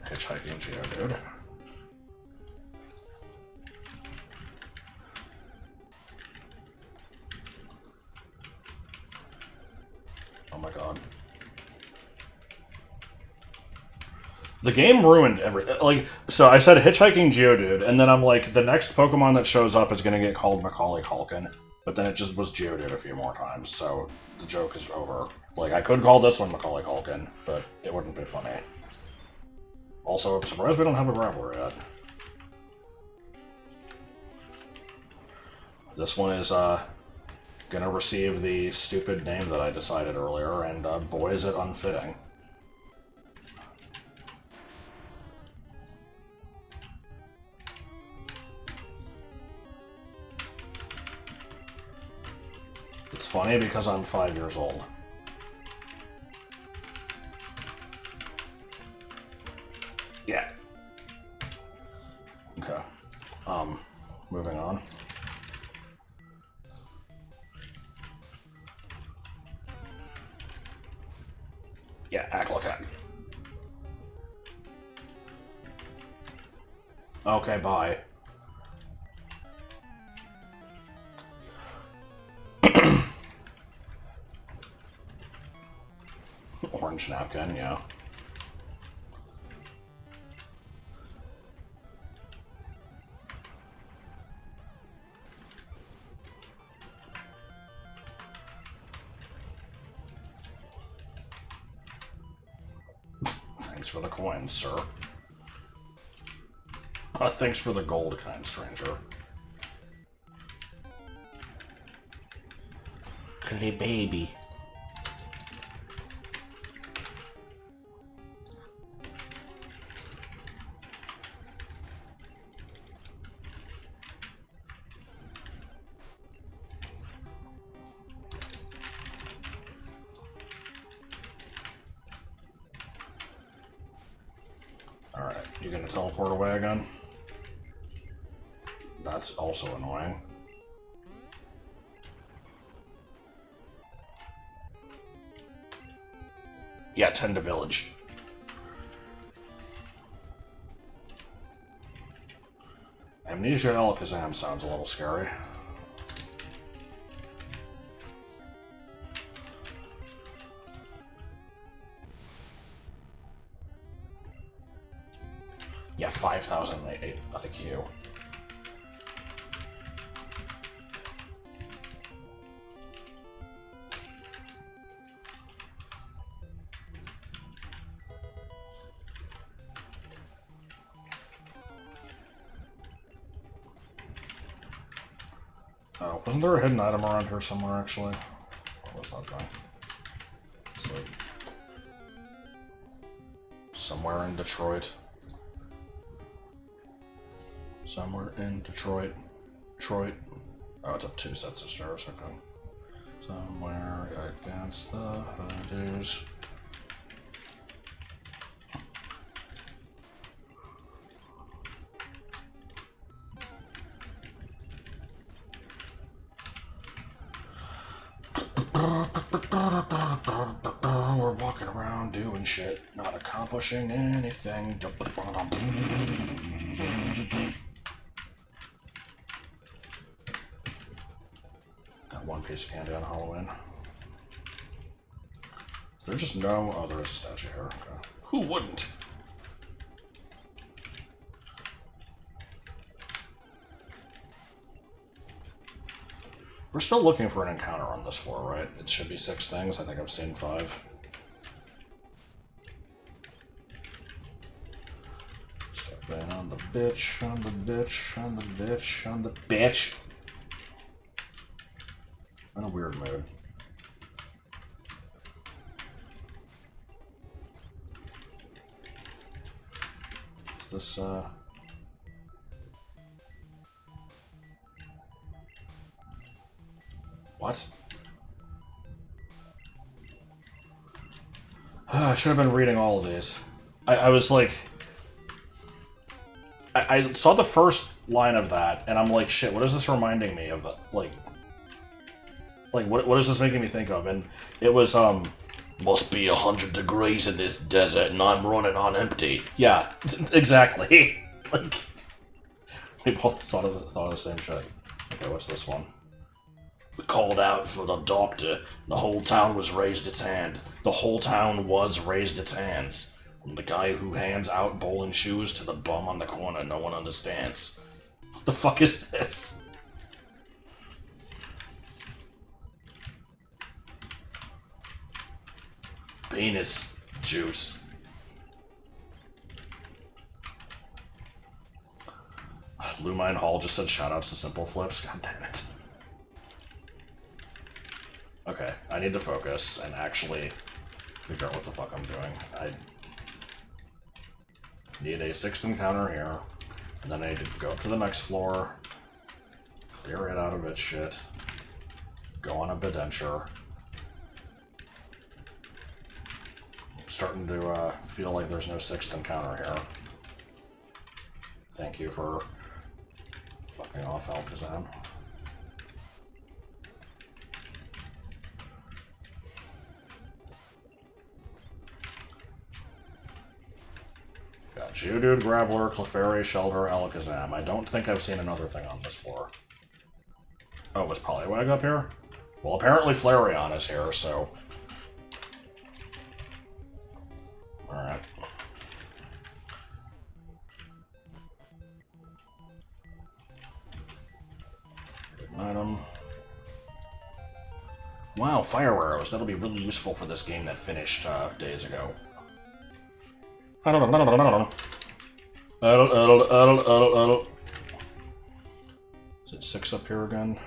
Hitchhiking Geodude. Oh my god. The game ruined like, so I said Hitchhiking Geodude, and then I'm like, the next Pokemon that shows up is gonna get called Macaulay Culkin, but then it just was Geodude a few more times, so the joke is over. Like, I could call this one Macaulay Culkin, but it wouldn't be funny. Also, I'm surprised we don't have a Graveler yet. This one is, gonna receive the stupid name that I decided earlier, and, boy is it unfitting. It's funny because I'm 5 years old. Yeah. Okay. Moving on. Yeah, act like that. Okay, bye. Orange napkin, yeah. Thanks for the coin, sir. Thanks for the gold, kind stranger. Clay baby. Alright, you gonna teleport away again? That's also annoying. Yeah, tend to village. Amnesia Alakazam sounds a little scary. Yeah, 5,008 IQ. Oh, wasn't there a hidden item around here somewhere, actually? What was that thing? It's like... somewhere in Detroit. Somewhere in Detroit. Detroit. Oh, it's up 2 sets of stairs, okay. Somewhere against the hoodoos. We're walking around doing shit, not accomplishing anything. Got 1 piece of candy on Halloween. There's just no... Oh, there is a statue here. Okay. Who wouldn't? We're still looking for an encounter on this floor, right? It should be 6 things. I think I've seen 5. Step in on the bitch, on the bitch, on the bitch, on the bitch. I'm in a weird mood. Is this, What? I should have been reading all of these. I was like... I saw the first line of that, and I'm like, shit, what is this reminding me of? Like what is this making me think of? And it was, must be 100 degrees in this desert, and I'm running on empty. Yeah, exactly. Like, we both thought of the same shit. Okay, what's this one? We called out for the doctor. The whole town was raised its hand. The whole town was raised its hands. From the guy who hands out bowling shoes to the bum on the corner no one understands. What the fuck is this? Penis juice. Lumine Hall just said shoutouts to Simple Flips. God damn it. Okay, I need to focus and actually figure out what the fuck I'm doing. I need a 6th encounter here, and then I need to go up to the next floor, clear it out of its shit, go on a bedenture. I'm starting to feel like there's no 6th encounter here. Thank you for fucking off, Alakazam. Got Geodude, Graveler, Clefairy, Shelter, Alakazam. I don't think I've seen another thing on this floor. Oh, was Poliwag up here? Well, apparently Flareon is here, so... Alright. Item. Wow, Fire Arrows. That'll be really useful for this game that finished days ago. I don't know. Is it 6 up here again?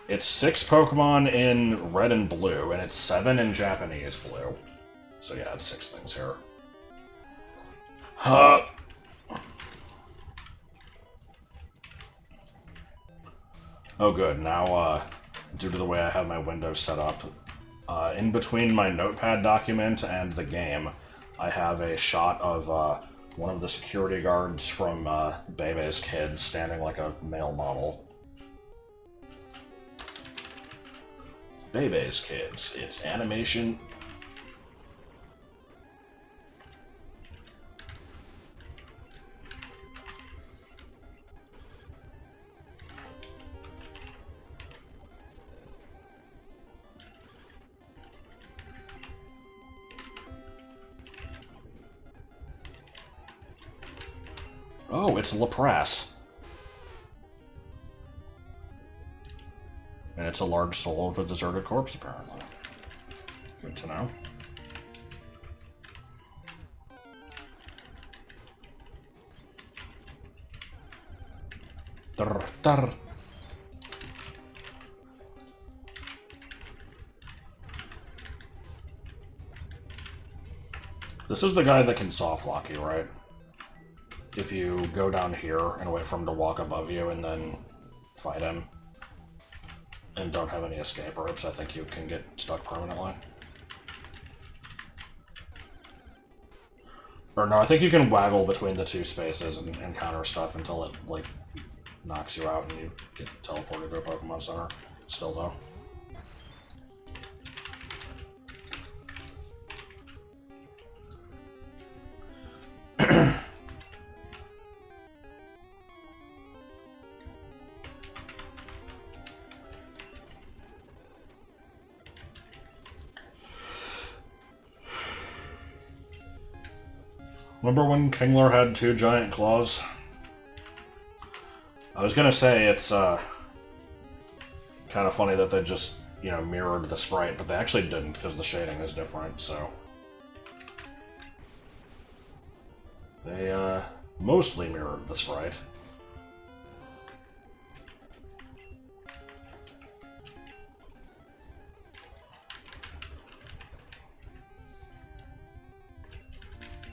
It's 6 Pokemon in red and blue, and it's 7 in Japanese blue. So yeah, it's 6 things here. Huh. Oh good, now, due to the way I have my windows set up, in between my notepad document and the game, I have a shot of one of the security guards from Bebe's Kids standing like a male model. Bebe's Kids, it's animation. Oh, it's Lapras. And it's a large soul of a deserted corpse, apparently. Good to know. Durr, durr. This is the guy that can soft lock you, right? If you go down here and wait for him to walk above you and then fight him, and don't have any escape ropes, I think you can get stuck permanently. Or no, I think you can waggle between the two spaces and counter stuff until it, like, knocks you out and you get teleported to a Pokemon Center. Still, though. Remember when Kingler had 2 giant claws? I was gonna say it's kind of funny that they just, you know, mirrored the sprite, but they actually didn't because the shading is different, so... They mostly mirrored the sprite.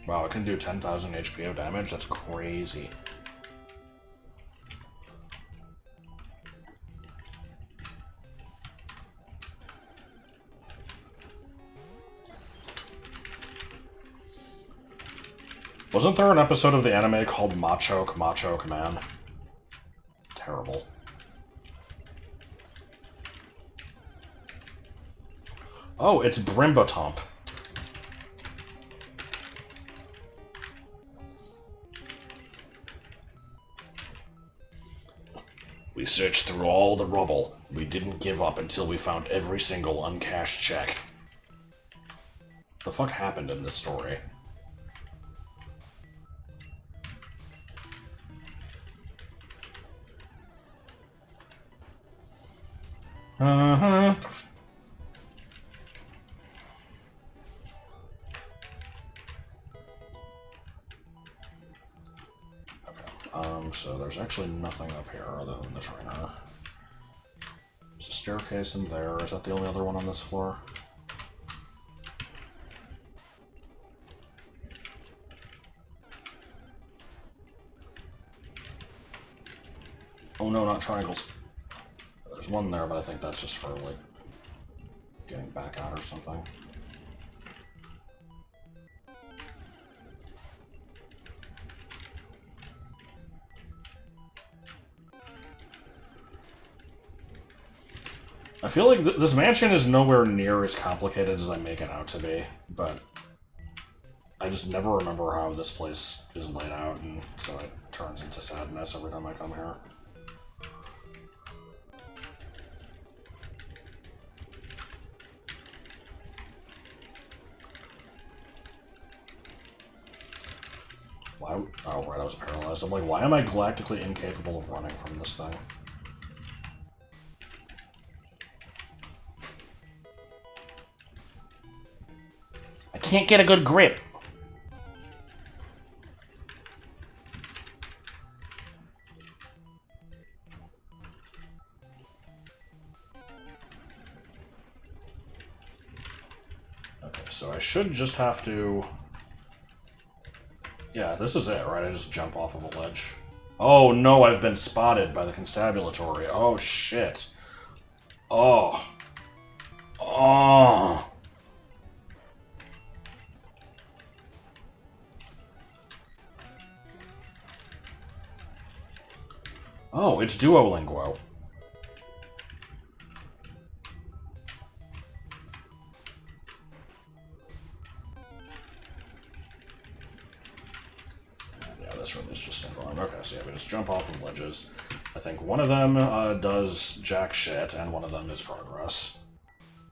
Wow, it can do 10,000 HPO damage? That's crazy. Wasn't there an episode of the anime called Machoke Man? Terrible. Oh, it's Brimbatomp. We searched through all the rubble. We didn't give up until we found every single uncashed check. What the fuck happened in this story? Uh-huh. So there's actually nothing up here other than the trainer. There's a staircase in there. Is that the only other one on this floor? Oh no, not triangles. There's one there, but I think that's just for, like, getting back out or something. I feel like this mansion is nowhere near as complicated as I make it out to be, but I just never remember how this place is laid out, and so it turns into sadness every time I come here. Why? Oh, right, I was paralyzed. I'm like, why am I galactically incapable of running from this thing? I can't get a good grip. Okay, so I should just have to... Yeah, this is it, right? I just jump off of a ledge. Oh no, I've been spotted by the constabulatory. Oh shit. Oh. Oh. Oh, it's Duolingo. Yeah, this room is just standalone. Okay, so yeah, we just jump off of ledges. I think one of them does jack shit, and one of them is progress.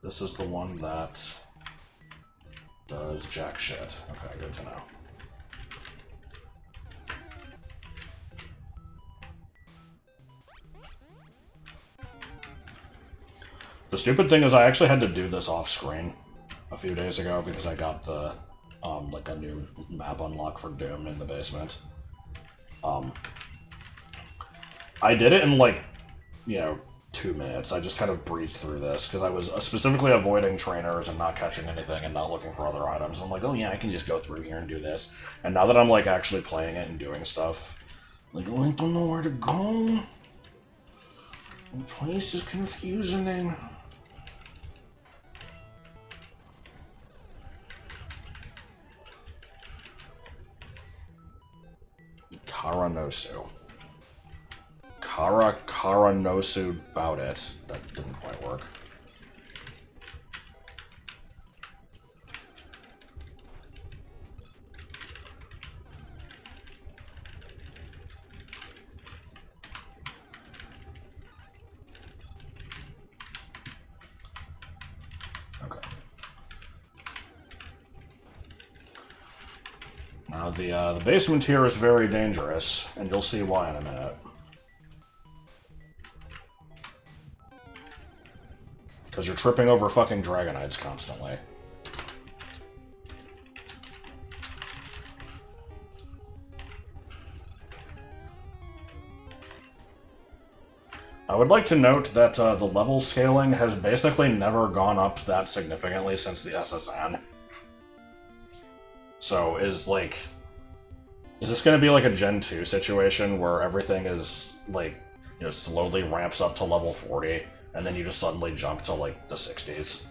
This is the one that does jack shit. Okay, good to know. The stupid thing is I actually had to do this off-screen a few days ago because I got the, like a new map unlock for Doom in the basement. I did it in, like, you know, 2 minutes. I just kind of breezed through this, because I was specifically avoiding trainers and not catching anything and not looking for other items. I'm like, oh yeah, I can just go through here and do this. And now that I'm, like, actually playing it and doing stuff, like, oh, I don't know where to go. The place is confusing. Karanosu. Karanosu about it. That didn't quite work. Okay. Now the basement here is very dangerous, and you'll see why in a minute. Because you're tripping over fucking Dragonites constantly. I would like to note that the level scaling has basically never gone up that significantly since the SSN. So, is this going to be like a Gen 2 situation where everything is, like, you know, slowly ramps up to level 40, and then you just suddenly jump to, like, the 60s?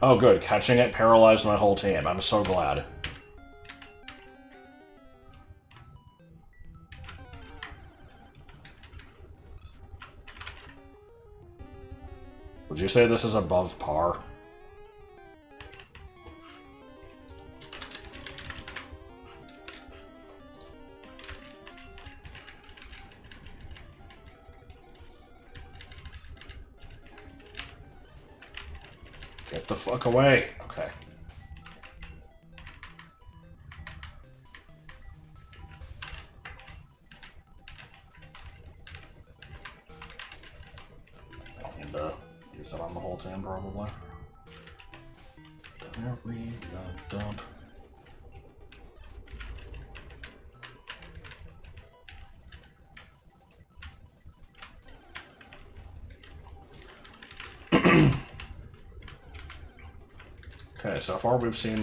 Oh, good. Catching it paralyzed my whole team. I'm so glad. Would you say this is above par? Get the fuck away. Okay. I don't need to use it on the whole team, probably. Dump. Okay, so far we've seen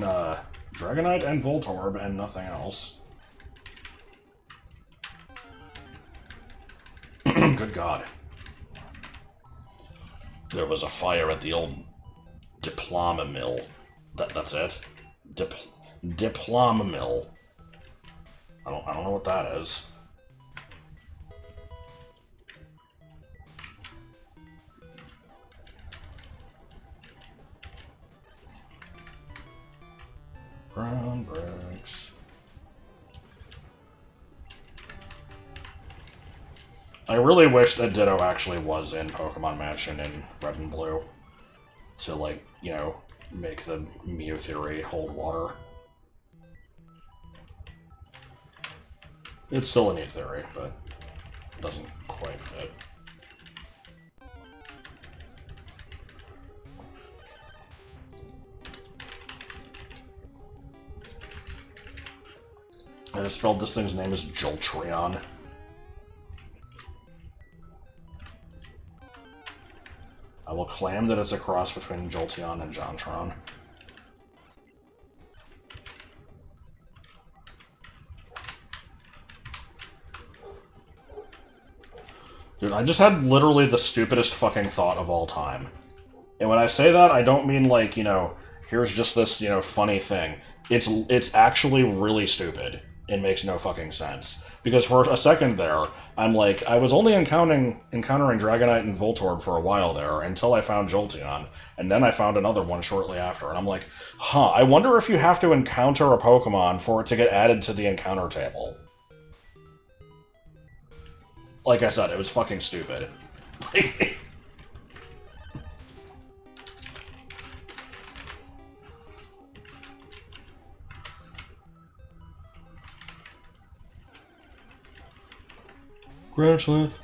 Dragonite and Voltorb and nothing else. Good God. There was a fire at the old diploma mill. That's it? Diploma mill. I don't know what that is. Ground bricks. I really wish that Ditto actually was in Pokemon Mansion in Red and Blue. To, like, you know, make the Mew theory hold water. It's still a neat theory, but it doesn't quite fit. I just spelled this thing's name as Joltreon. I will claim that it's a cross between Jolteon and Jontron. Dude, I just had literally the stupidest fucking thought of all time. And when I say that, I don't mean like, you know, here's just this, you know, funny thing. It's actually really stupid. It makes no fucking sense. Because for a second there, I'm like, I was only encountering Dragonite and Voltorb for a while there, until I found Jolteon, and then I found another one shortly after, and I'm like, huh, I wonder if you have to encounter a Pokemon for it to get added to the encounter table. Like I said, it was fucking stupid. Ground Sleuth.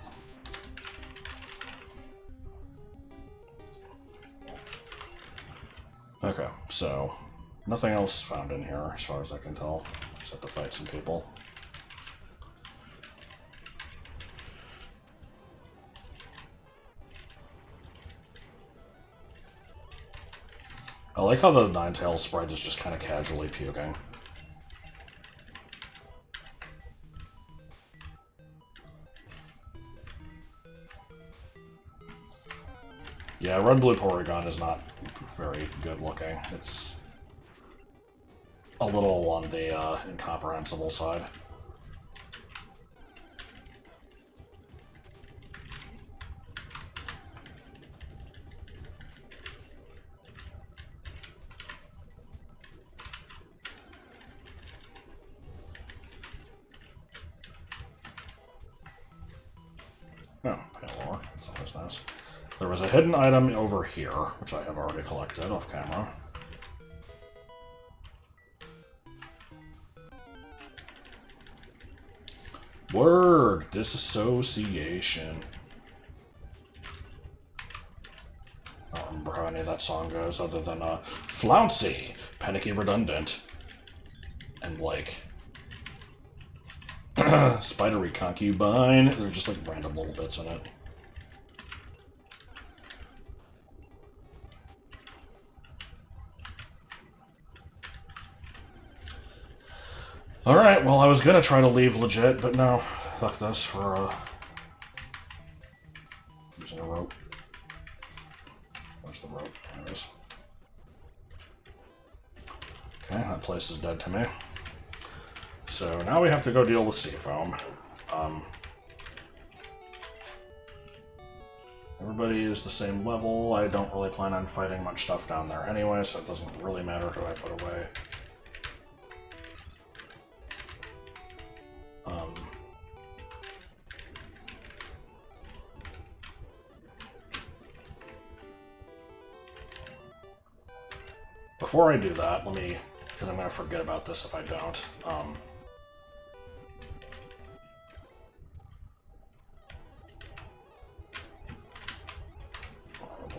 So, nothing else found in here, as far as I can tell, except to fight some people. I like how the Ninetales sprite is just kind of casually puking. Yeah, Red Blue Porygon is not very good looking. It's a little on the incomprehensible side. Oh, Palor. That's always nice. There was a hidden item over here, which I have already collected off camera. Word! Disassociation. I don't remember how any of that song goes, other than, flouncy, panicky redundant, and, like, spidery concubine. They're just, like, random little bits in it. Alright, well, I was gonna try to leave legit, but no. Fuck this for, using a rope. Where's the rope? There it is. Okay, that place is dead to me. So now we have to go deal with Seafoam. Everybody is the same level. I don't really plan on fighting much stuff down there anyway, so it doesn't really matter who I put away. Before I do that, let me, because I'm going to forget about this if I don't.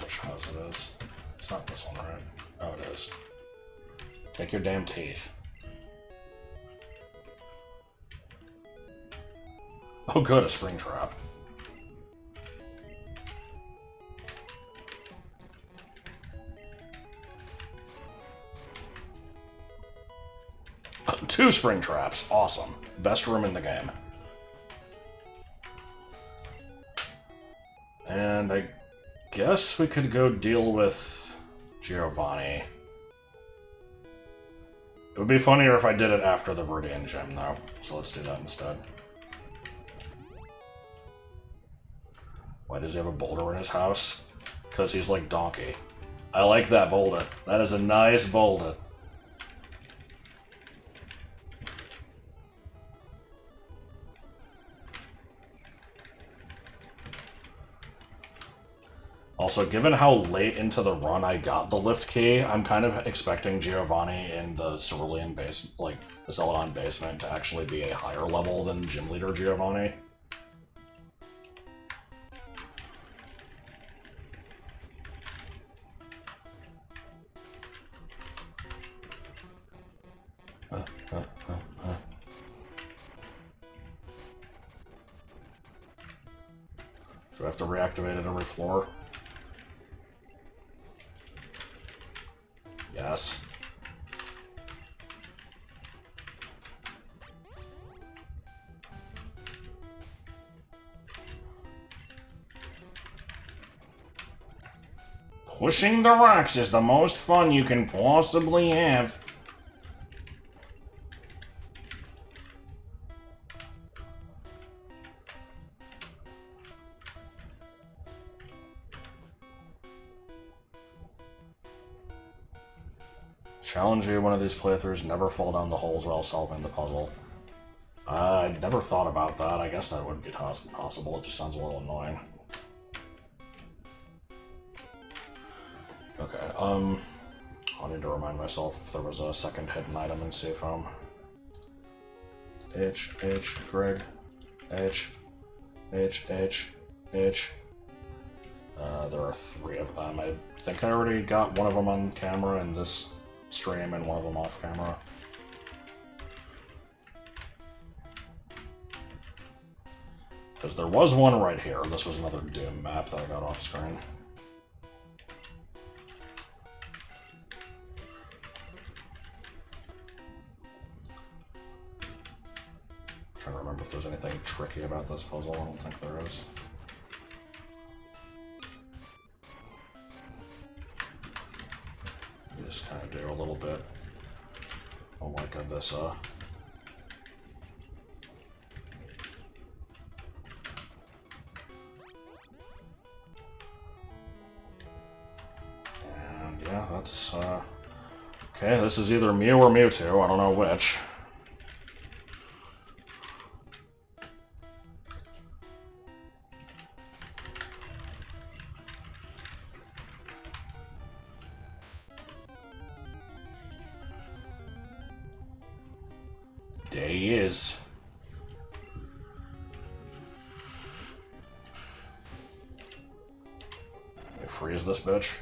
Which house it is. It's not this one, right? Oh, it is. Take your damn teeth. Oh good, a spring trap. Two spring traps. Awesome. Best room in the game. And I guess we could go deal with Giovanni. It would be funnier if I did it after the Viridian Gym, though. So let's do that instead. Why does he have a boulder in his house? Because he's like Donkey. I like that boulder. That is a nice boulder. Also, given how late into the run I got the lift key, I'm kind of expecting Giovanni in the Cerulean base, like the Celadon basement, to actually be a higher level than Gym Leader Giovanni. Do I have to reactivate it every floor? Yes. Pushing the rocks is the most fun you can possibly have. Challenge you one of these playthroughs, never fall down the holes while solving the puzzle. I never thought about that. I guess that would be possible. It just sounds a little annoying. Okay, I'll need to remind myself if there was a second hidden item in Seafoam. Greg. H. There are 3 of them. I think I already got one of them on camera in this stream and one of them off camera. Because there was one right here. This was another Doom map that I got off screen. Trying to remember if there's anything tricky about this puzzle. I don't think there is. You just kind of do a little bit. Oh my god, this and yeah, that's okay, this is either Mew or Mewtwo, I don't know which. There he is. Let me freeze this bitch.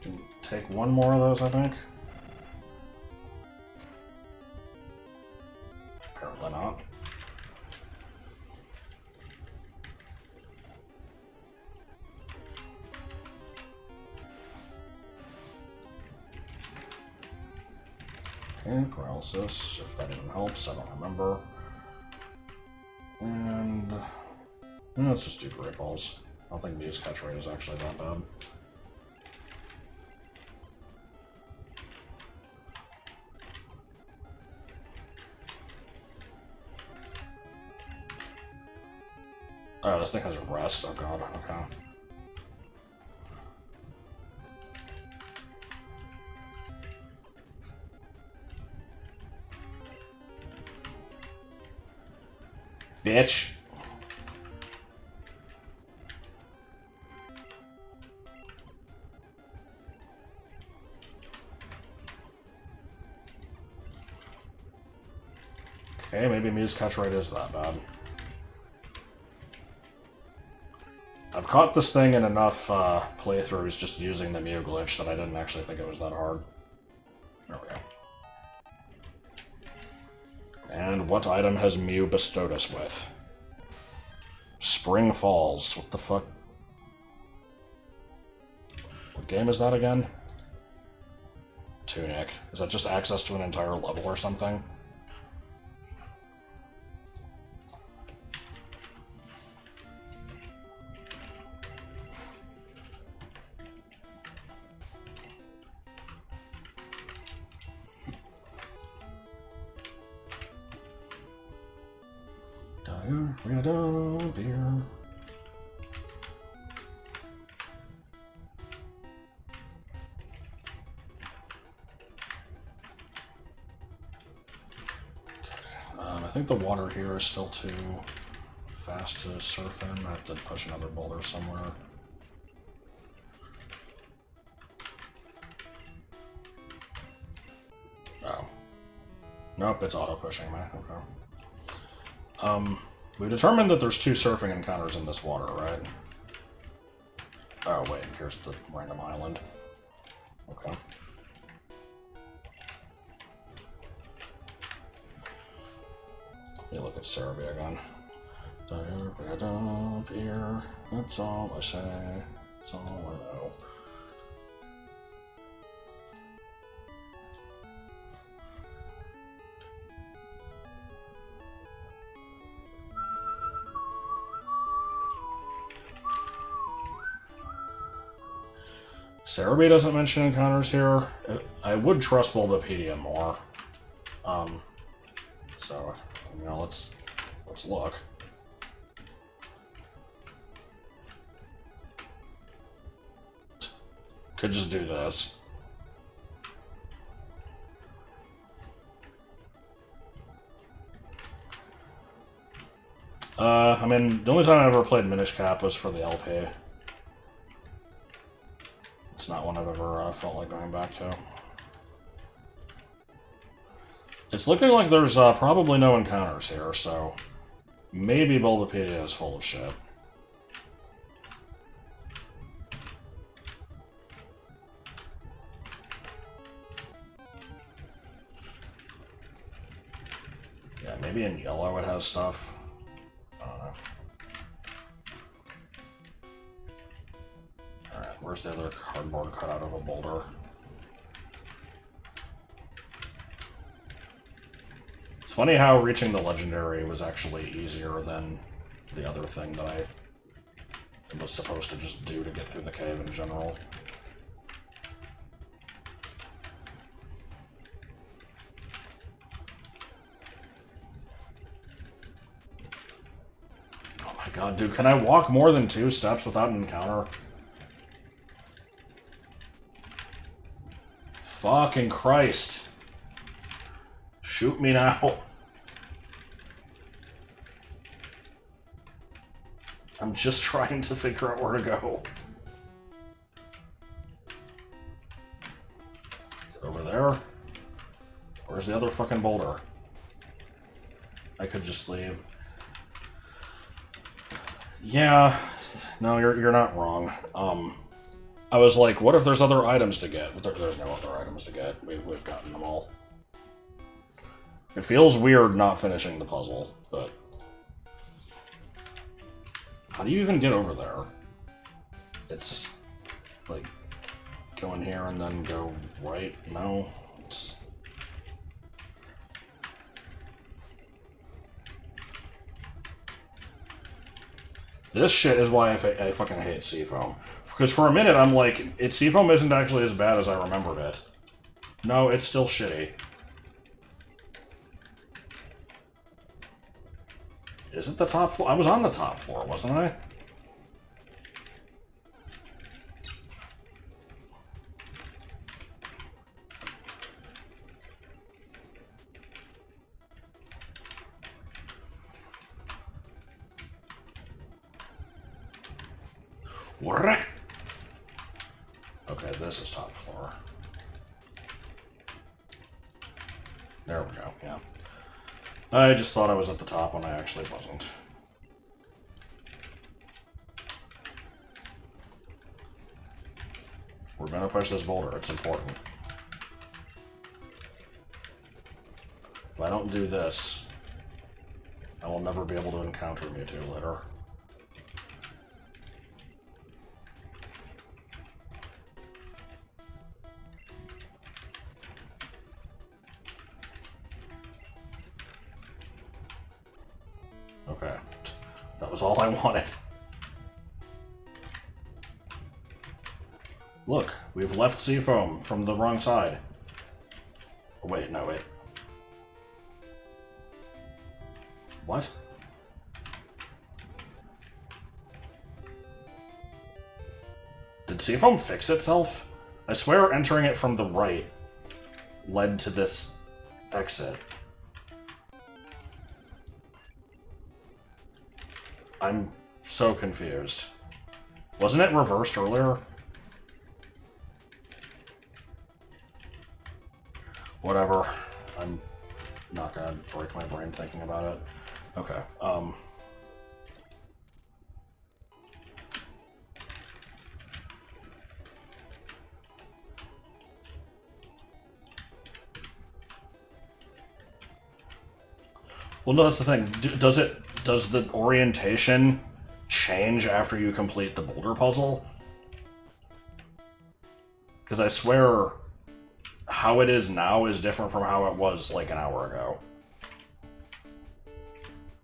Can take one more of those, I think. Apparently not. Okay, paralysis, if that even helps, I don't remember. And let's just do Great Balls. I don't think Mew's catch rate is actually that bad. Oh, this thing has a rest. Oh god, okay. Bitch. Okay, maybe Mew's catch rate is that bad. I've caught this thing in enough playthroughs just using the Mew glitch that I didn't actually think it was that hard. There we go. And what item has Mew bestowed us with? Spring Falls. What the fuck? What game is that again? Tunic. Is that just access to an entire level or something? Beer. I think the water here is still too fast to surf in. I have to push another boulder somewhere. Oh. Nope, it's auto-pushing me. Okay. We determined that there's 2 surfing encounters in this water, right? Oh, wait, here's the random island. Okay. Let me look at Cerebi again. Here. That's all I say. That's all I know. Cerebi doesn't mention encounters here. I would trust Bulbapedia more. So, you know, let's look. Could just do this. I mean, the only time I ever played Minish Cap was for the LP. It's not one I've ever felt like going back to. It's looking like there's probably no encounters here, so maybe Bulbapedia is full of shit. Maybe in yellow it has stuff. I don't know. Alright, where's the other cardboard cut out of a boulder? It's funny how reaching the legendary was actually easier than the other thing that I was supposed to just do to get through the cave in general. Oh my god, dude, can I walk more than 2 steps without an encounter? Fucking Christ. Shoot me now. I'm just trying to figure out where to go. Is it over there? Where's the other fucking boulder? I could just leave. Yeah. No, you're not wrong. I was like, what if there's other items to get? But there's no other items to get. We've gotten them all. It feels weird not finishing the puzzle, but... How do you even get over there? It's... like... go in here and then go right? No? It's... This shit is why I fucking hate Seafoam. Because for a minute I'm like, Seafoam isn't actually as bad as I remembered it. No, it's still shitty. Is it the top floor? I was on the top floor, wasn't I? What? Okay, this is top floor. There we go, yeah. I just thought I was at the top when I actually wasn't. We're gonna push this boulder, it's important. If I don't do this, I will never be able to encounter Mewtwo later. Okay, that was all I wanted. Look, we've left Seafoam from the wrong side. Oh, wait, no, wait. What? Did Seafoam fix itself? I swear entering it from the right led to this exit. I'm so confused. Wasn't it reversed earlier? Whatever. I'm not gonna break my brain thinking about it. Okay, Well, no, that's the thing. Does the orientation change after you complete the boulder puzzle? Because I swear how it is now is different from how it was like an hour ago.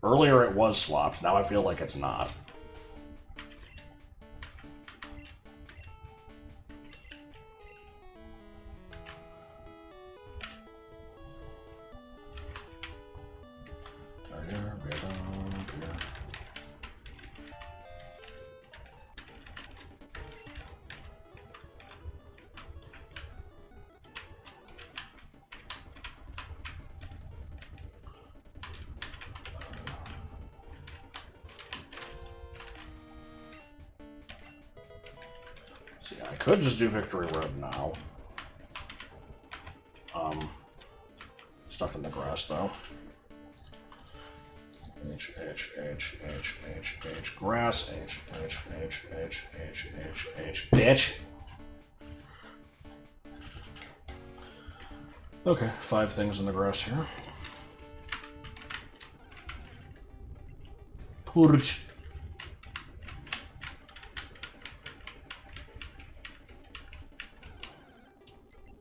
Earlier it was swapped, now I feel like it's not. See, I could just do Victory Road now. Stuff in the grass, though. H, grass, H, bitch! Okay, 5 things in the grass here. Purge.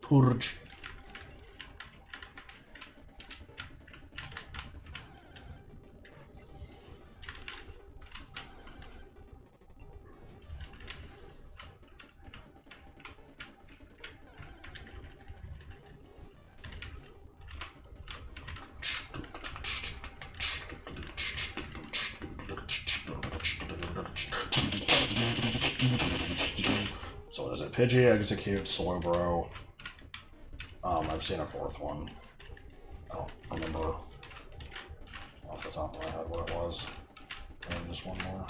Purge. So what is it? Pidgey, Execute, Slowbro. I've seen a fourth one. I don't remember off the top of my head what it was. And just one more.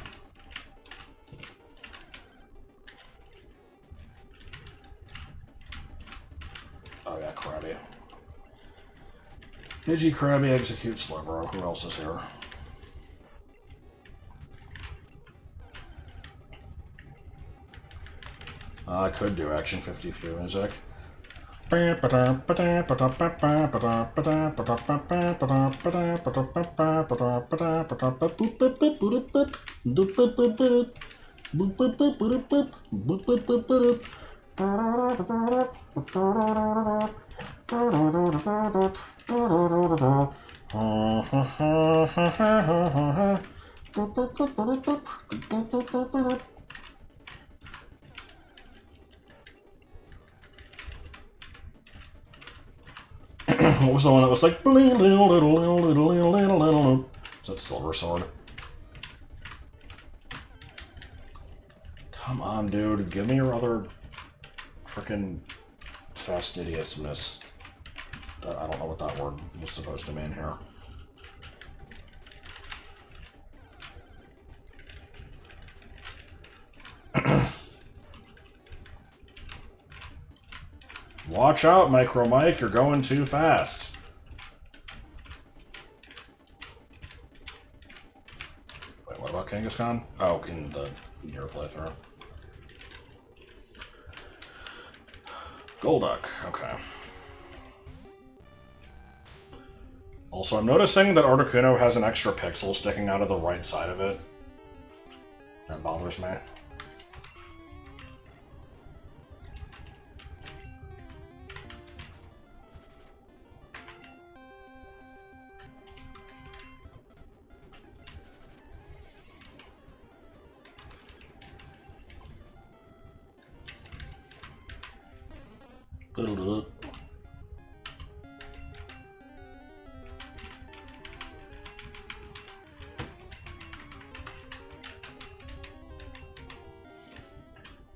Oh yeah, Krabby. Pidgey, Krabby, Execute, Slowbro. Who else is here? I could do Action 52 music. What was the one that was like... Is that Silver Sword? Come on, dude. Give me your other frickin' fastidiousness. I don't know what that word was supposed to mean here. Watch out, Micro Mike, you're going too fast. Wait, what about Kangaskhan? Oh, in your playthrough. Golduck, okay. Also, I'm noticing that Articuno has an extra pixel sticking out of the right side of it. That bothers me.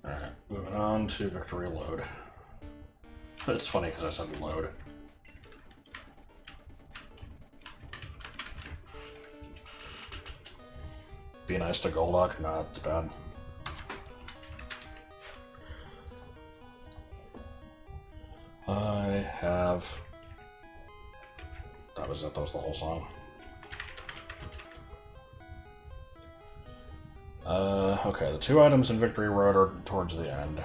Alright, moving on to Victory Load. It's funny because I said load. Be nice to Golduck? Nah, it's bad. I have... That was it, that was the whole song. Okay, the two items in Victory Road are towards the end.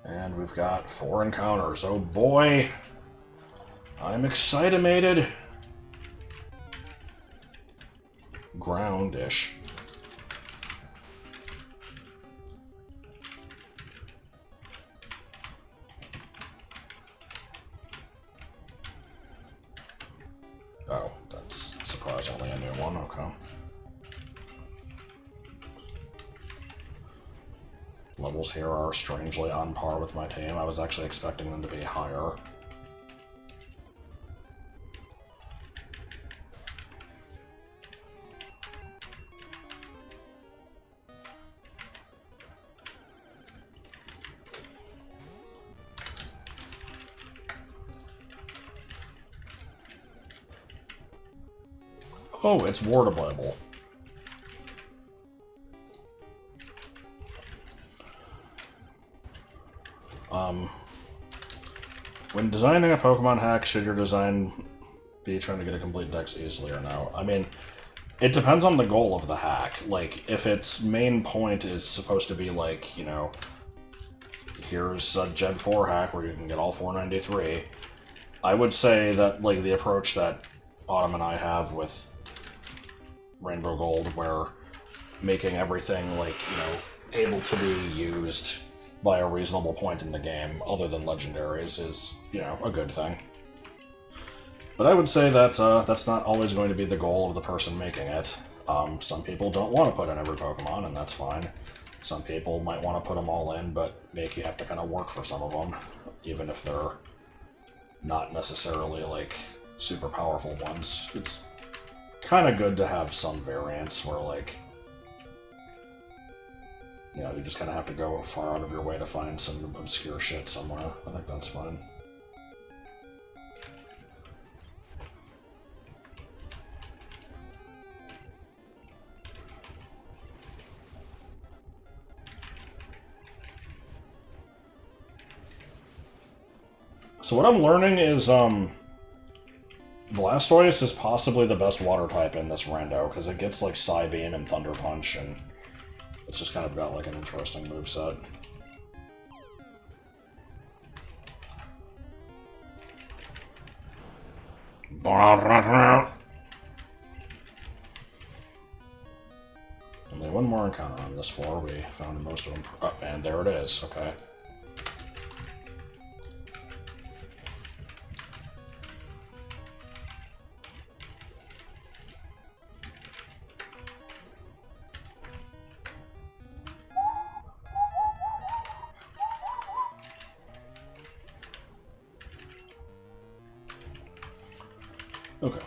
And we've got 4 encounters. Oh boy! I'm excitemated! Groundish. Oh, that's surprisingly a new one, okay. Levels here are strangely on par with my team. I was actually expecting them to be higher. Oh, it's wardable. When designing a Pokemon hack, should your design be trying to get a complete dex easily or no? I mean, it depends on the goal of the hack. Like, if its main point is supposed to be like, you know, here's a Gen 4 hack where you can get all 493. I would say that, like, the approach that Autumn and I have with Rainbow Gold, where making everything, like, you know, able to be used by a reasonable point in the game, other than legendaries, is, you know, a good thing. But I would say that that's not always going to be the goal of the person making it. Some people don't want to put in every Pokemon, and that's fine. Some people might want to put them all in, but make you have to kind of work for some of them, even if they're not necessarily, like, super powerful ones. It's kind of good to have some variants where, like, you know, you just kind of have to go far out of your way to find some obscure shit somewhere. I think that's fine. So what I'm learning is, Blastoise is possibly the best water type in this rando, because it gets, like, Psybeam and Thunder Punch, and it's just kind of got, like, an interesting moveset. Only one more encounter on this floor. We found most of them. Oh, and there it is. Okay. Okay.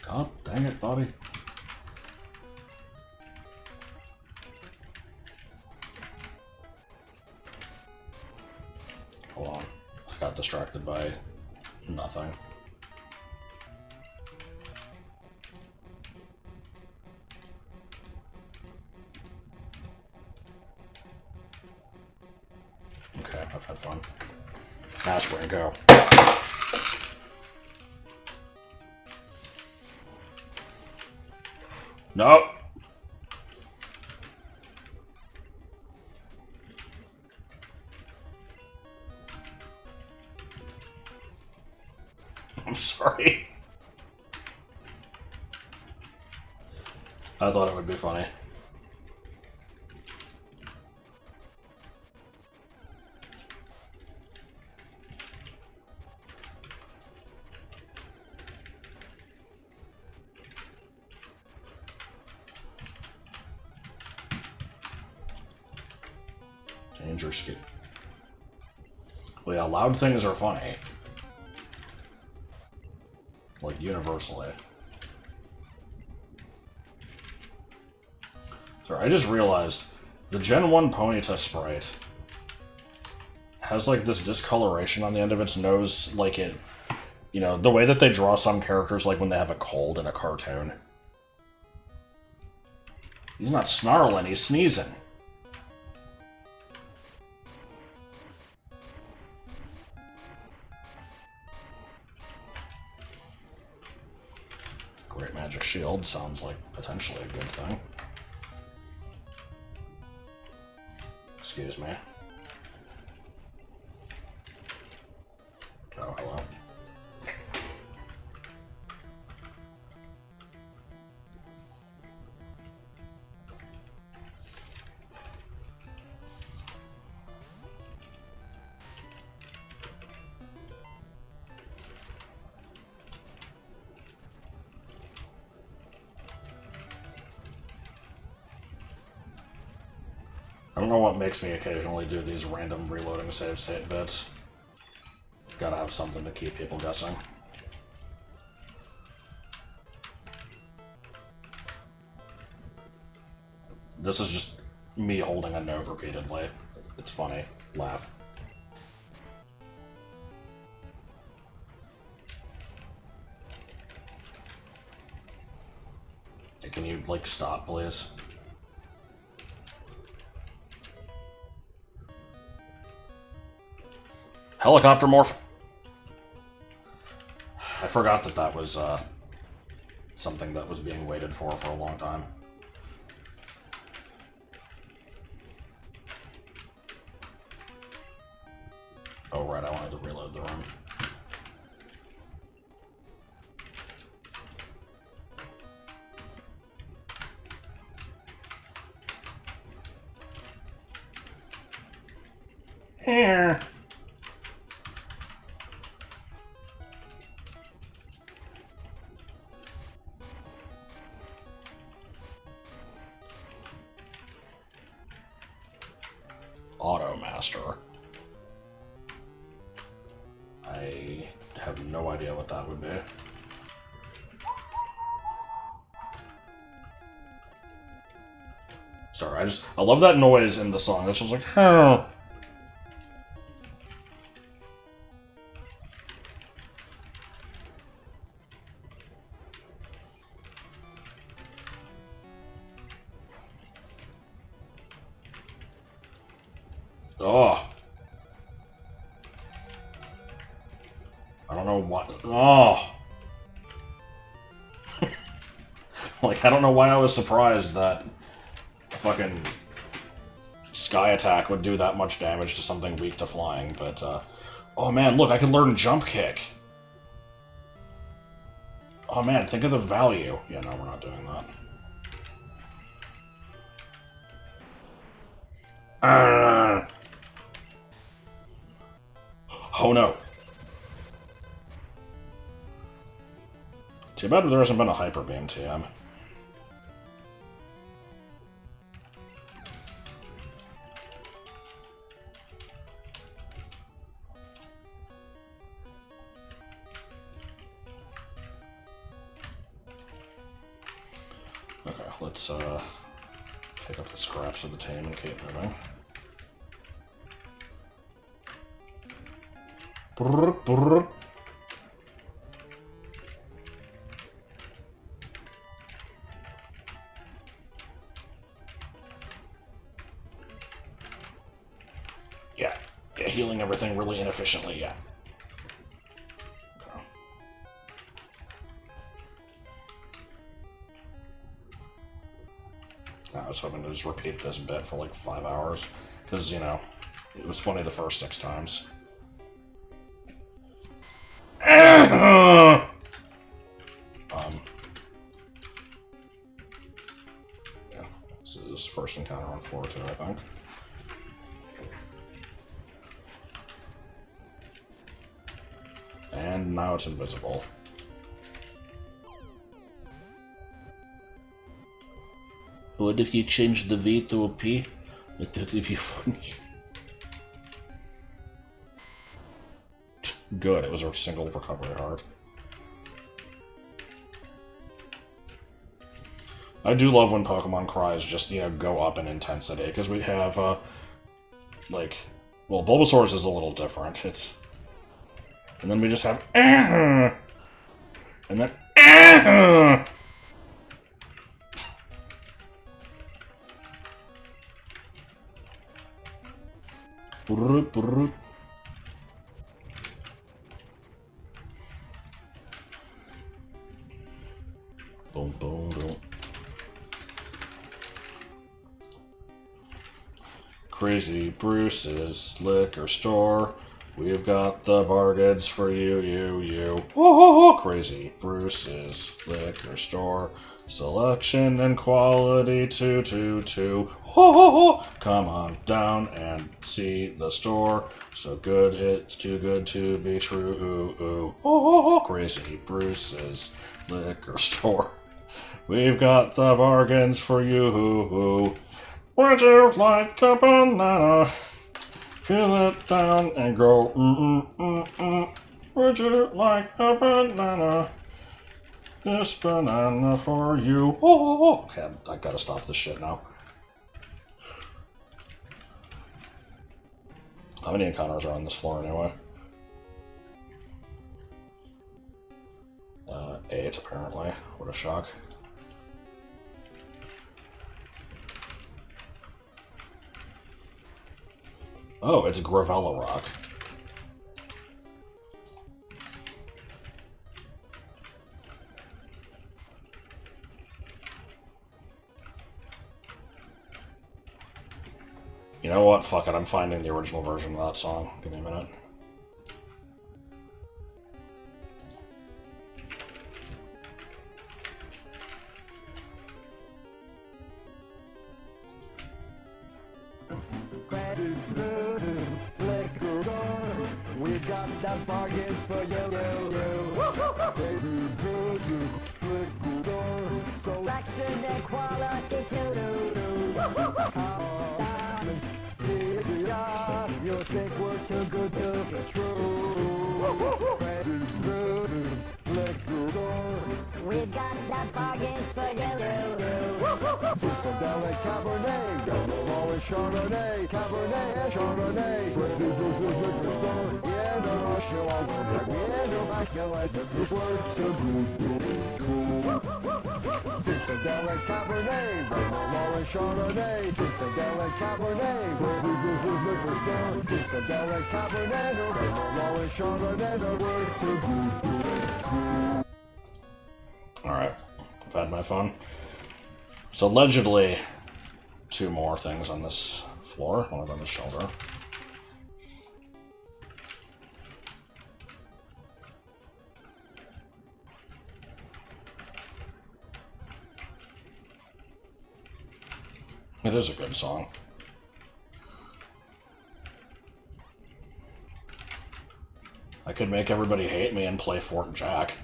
God dang it, Bobby. Hold on. I got distracted by nothing. Okay, I've had fun. Aspirin, go. No. I'm sorry. I thought it would be funny. Danger scoop. Well, yeah, loud things are funny. Like, universally. Sorry, I just realized the Gen 1 Ponyta sprite has, like, this discoloration on the end of its nose, like it... You know, the way that they draw some characters, like when they have a cold in a cartoon. He's not snarling, he's sneezing. Great Magic Shield sounds like potentially a good thing. Excuse me. Oh, hello. I don't know what makes me occasionally do these random reloading save state bits. Gotta have something to keep people guessing. This is just me holding a note repeatedly. It's funny. Laugh. Hey, can you, like, stop, please? Helicopter morph! I forgot that that was, something that was being waited for a long time. Oh, right, I wanted to reload the room. Here. Automaster. I have no idea what that would be. Sorry, I love that noise in the song. It's just like, oh. Oh. I don't know what. Oh. Like, I don't know why I was surprised that a fucking sky attack would do that much damage to something weak to flying, but, oh man, look, I can learn jump kick. Oh man, think of the value. Yeah, no, we're not doing that. Oh no. Too bad there hasn't been a Hyper Beam TM. Okay, let's pick up the scraps of the team and keep moving. Brr, brr. Yeah, healing everything really inefficiently, yeah. Okay. I was hoping to just repeat this bit for like 5 hours, because, you know, it was funny the first 6 times. Yeah, this is first encounter on floor 2, I think. And now it's invisible. What if you change the V to a P? It would be funny. Good, it was a single recovery heart. I do love when Pokemon cries just, you know, go up in intensity, because we have, like, well, Bulbasaur's is a little different. It's... And then we just have... And then... Boom, boom, boom. Crazy Bruce's liquor store. We've got the bargains for you. Oh, Crazy Bruce's liquor store. Selection and quality 222. Oh, come on down and see the store. So good, it's too good to be true. Oh, Crazy Bruce's liquor store. We've got the bargains for you. Would you like a banana? Peel it down and grow. Would you like a banana? This banana for you. Oh, okay, I gotta stop this shit now. How many encounters are on this floor anyway? 8 apparently. What a shock. Oh, it's Gravella Rock. You know what? Fuck it, I'm finding the original version of that song. Give me a minute. We got the bargains for you. Selection and quality you think we're too good to be true. We got the bargains for you. Psychedelic Cabernet, Yellow and Chardonnay, Cabernet and Chardonnay. Yeah, the Russian one, yeah, the Immaculate, this works too good. Psychedelic Cabernet, Yellow and Chardonnay, Psychedelic Cabernet, Psychedelic Cabernet, Yellow and Chardonnay, the works too good. Alright, I've had my fun. So allegedly, 2 more things on this floor, one on the shoulder. It is a good song. I could make everybody hate me and play Fort Jack.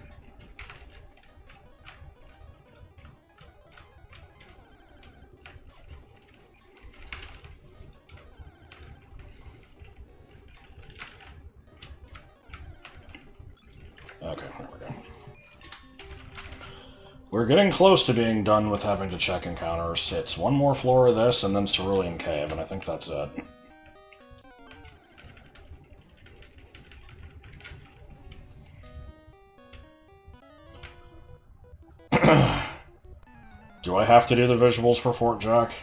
Okay, there we go. We're getting close to being done with having to check encounters. It's one more floor of this, and then Cerulean Cave, and I think that's it. Do I have to do the visuals for Fort Jack?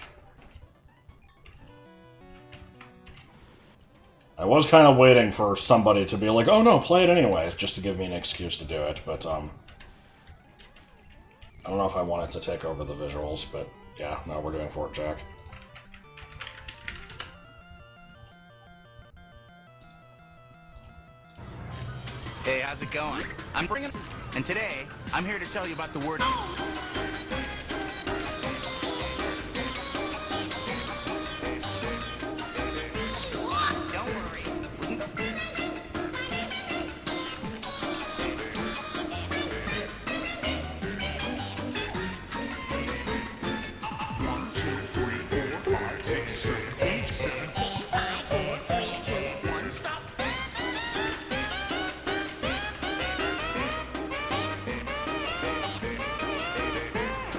I was kind of waiting for somebody to be like, oh no, play it anyways, just to give me an excuse to do it, but, I don't know if I wanted to take over the visuals, but yeah, no, we're doing Fort Jack. Hey, how's it going? I'm Francis, and today, I'm here to tell you about the word... Don't worry.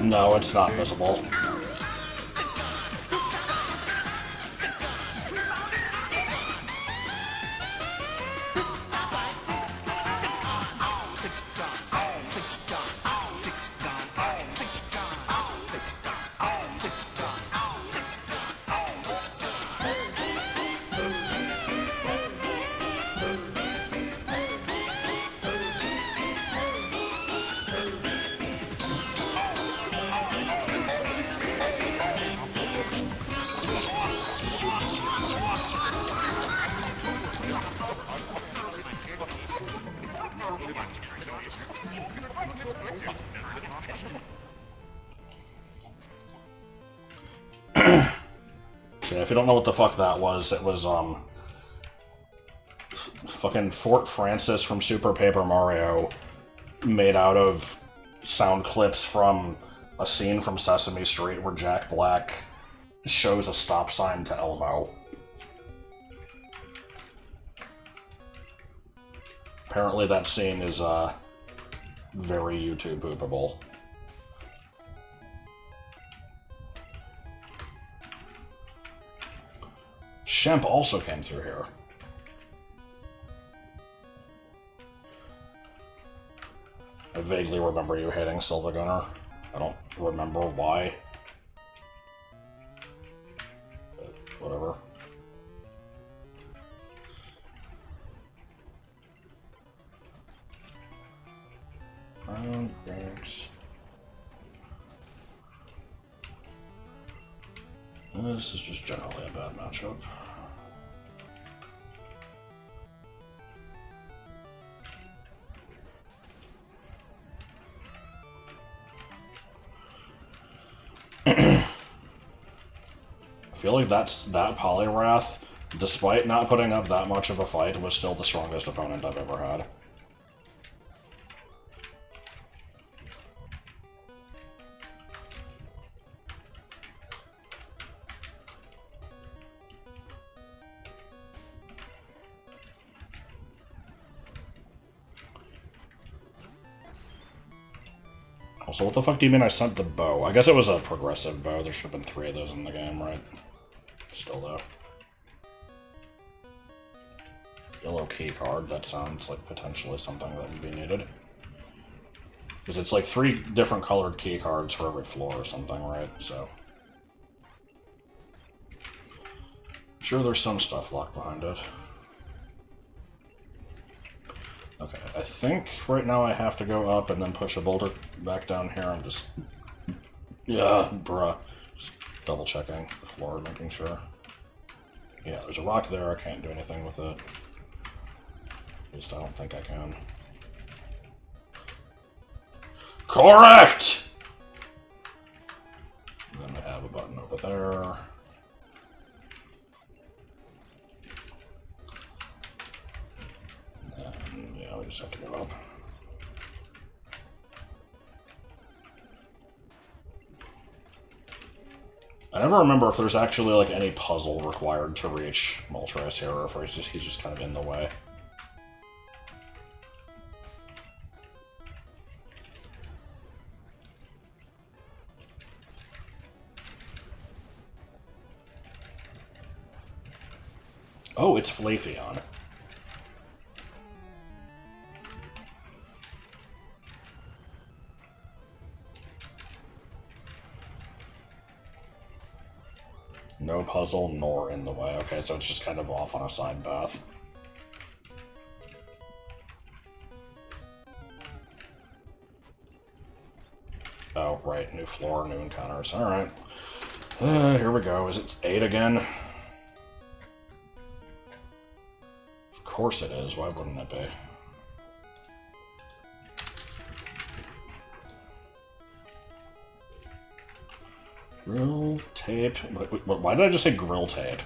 No, it's not visible. So if you don't know what the fuck that was, it was, fucking Fort Francis from Super Paper Mario, made out of sound clips from a scene from Sesame Street where Jack Black shows a stop sign to Elmo. Apparently that scene is, very YouTube-oopable. Shemp also came through here. I vaguely remember you hating Silva Gunner. I don't remember why. But whatever. Thanks. This is just generally a bad matchup. I feel like that Polyrath despite not putting up that much of a fight, was still the strongest opponent I've ever had. So what the fuck do you mean I sent the bow? I guess it was a progressive bow. There should have been 3 of those in the game, right? Still though. Yellow key card, that sounds like potentially something that would be needed. Because it's like 3 different colored key cards for every floor or something, right? So... sure, there's some stuff locked behind it. Okay, I think right now I have to go up and then push a boulder back down here and just... yeah, bruh. Just double checking the floor, making sure. Yeah, there's a rock there, I can't do anything with it. At least I don't think I can. Correct! And then I have a button over there. And yeah, we just have to go up. I never remember if there's actually like any puzzle required to reach Moltres here, or if he's just kind of in the way. Oh, it's Flatheon. No puzzle, nor in the way. Okay, so it's just kind of off on a side path. Oh, right, new floor, new encounters. Alright. Here we go. Is it 8 again? Of course it is. Why wouldn't it be? Grill tape. Why did I just say grill tape?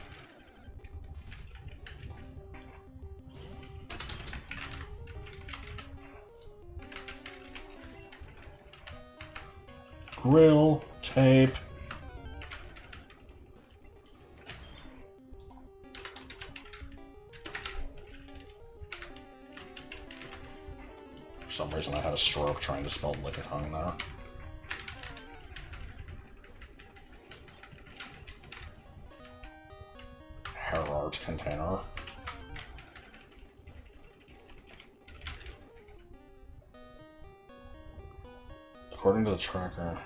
Grill tape. For some reason I had a stroke trying to spell lick a tongue there. Hair art container. According to the tracker,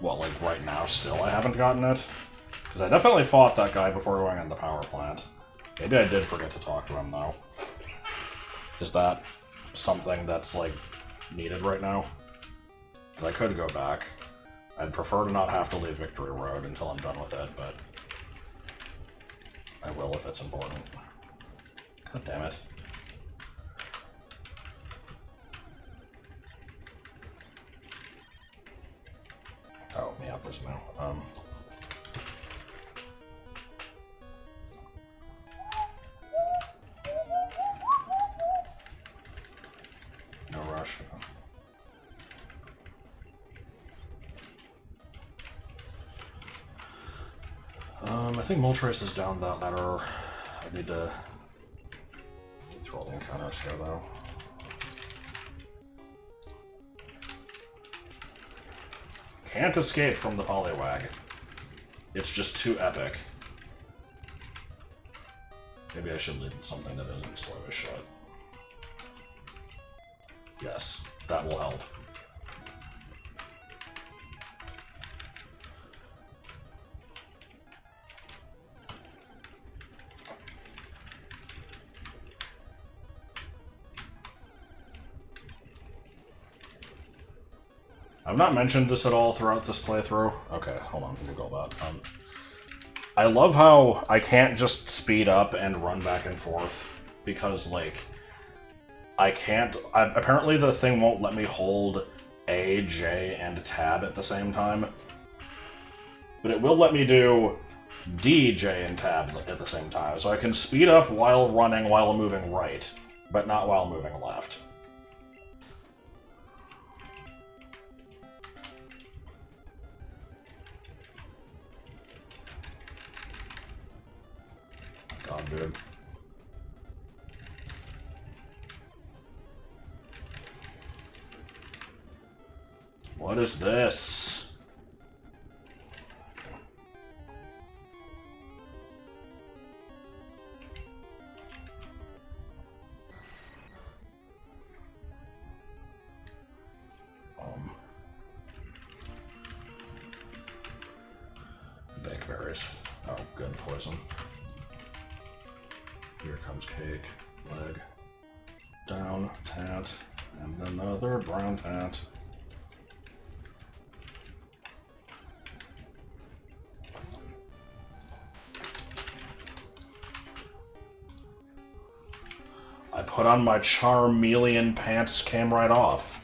well, like right now still I haven't gotten it. Because I definitely fought that guy before going in the power plant. Maybe I did forget to talk to him though. Is that something that's like needed right now? Because I could go back. I'd prefer to not have to leave Victory Road until I'm done with it, but I will if it's important. God damn it. Oh, yeah, there's no. No rush. I think Moltres is down that ladder. I need to get through all the encounters here, though. Can't escape from the Poliwag. It's just too epic. Maybe I should lead something that isn't slow as shit. Yes, that will help. I've not mentioned this at all throughout this playthrough. Okay, hold on, we'll go that. I love how I can't just speed up and run back and forth, because, like, I can't... apparently the thing won't let me hold A, J, and tab at the same time. But it will let me do D, J, and tab at the same time. So I can speed up while running while moving right, but not while moving left. God, dude. What is this? Bakeberries. Oh, good poison. Here comes cake. Leg. Down, tat, and another brown tat. I put on my Charmeleon pants, came right off.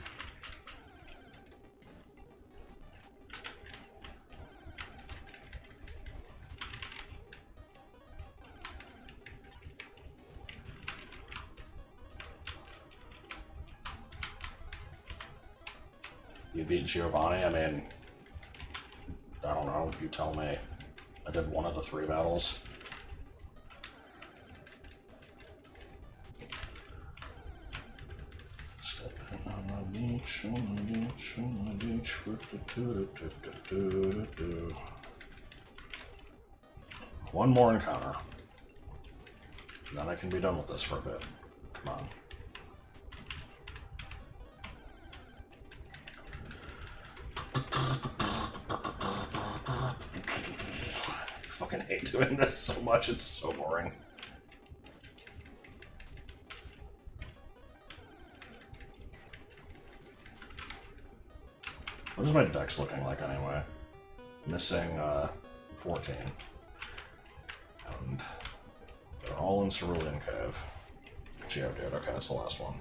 You beat Giovanni? I mean, I don't know, you tell me. I did one of the 3 battles. Stepping on the beach, on the beach, on the beach. One more encounter. Then I can be done with this for a bit. Come on. I fucking hate doing this so much, it's so boring. What is my dex looking like anyway? Missing 14. And they're all in Cerulean Cave. Geodude, okay, that's the last one.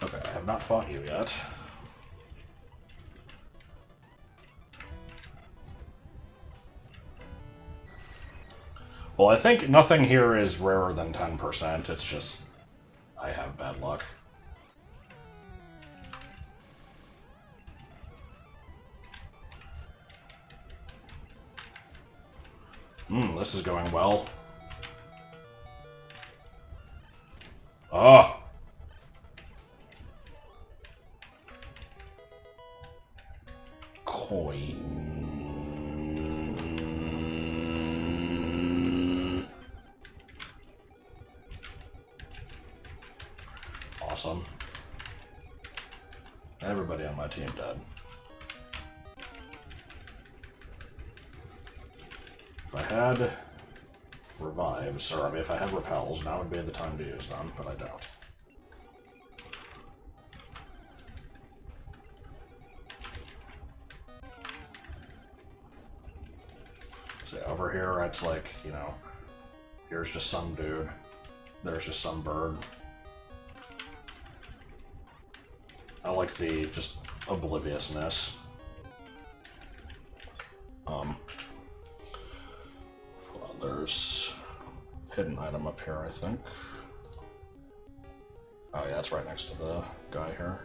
Okay, I have not fought you yet. Well, I think nothing here is rarer than 10%, it's just I have bad luck. This is going well. Oh! Coin. Awesome. Everybody on my team dead. If I had revives, or I mean, if I had repels, now would be the time to use them, but I don't. See, over here, it's like, you know, here's just some dude, there's just some bird. I like the just obliviousness. There's a hidden item up here, I think. Oh yeah, it's right next to the guy here.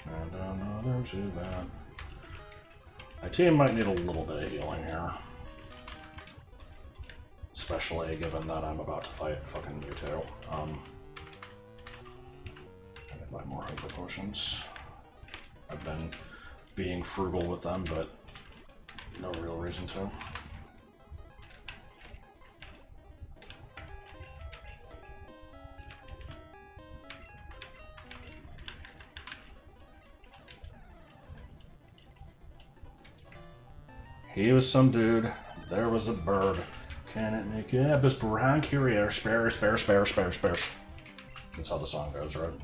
And another Zubat. My team might need a little bit of healing here. Especially given that I'm about to fight fucking Mewtwo. I need to buy more hyper potions. I've been being frugal with them, but no real reason to. He was some dude. There was a bird. Can it make it? Abyss Brown Courier. Spare. That's how the song goes, right?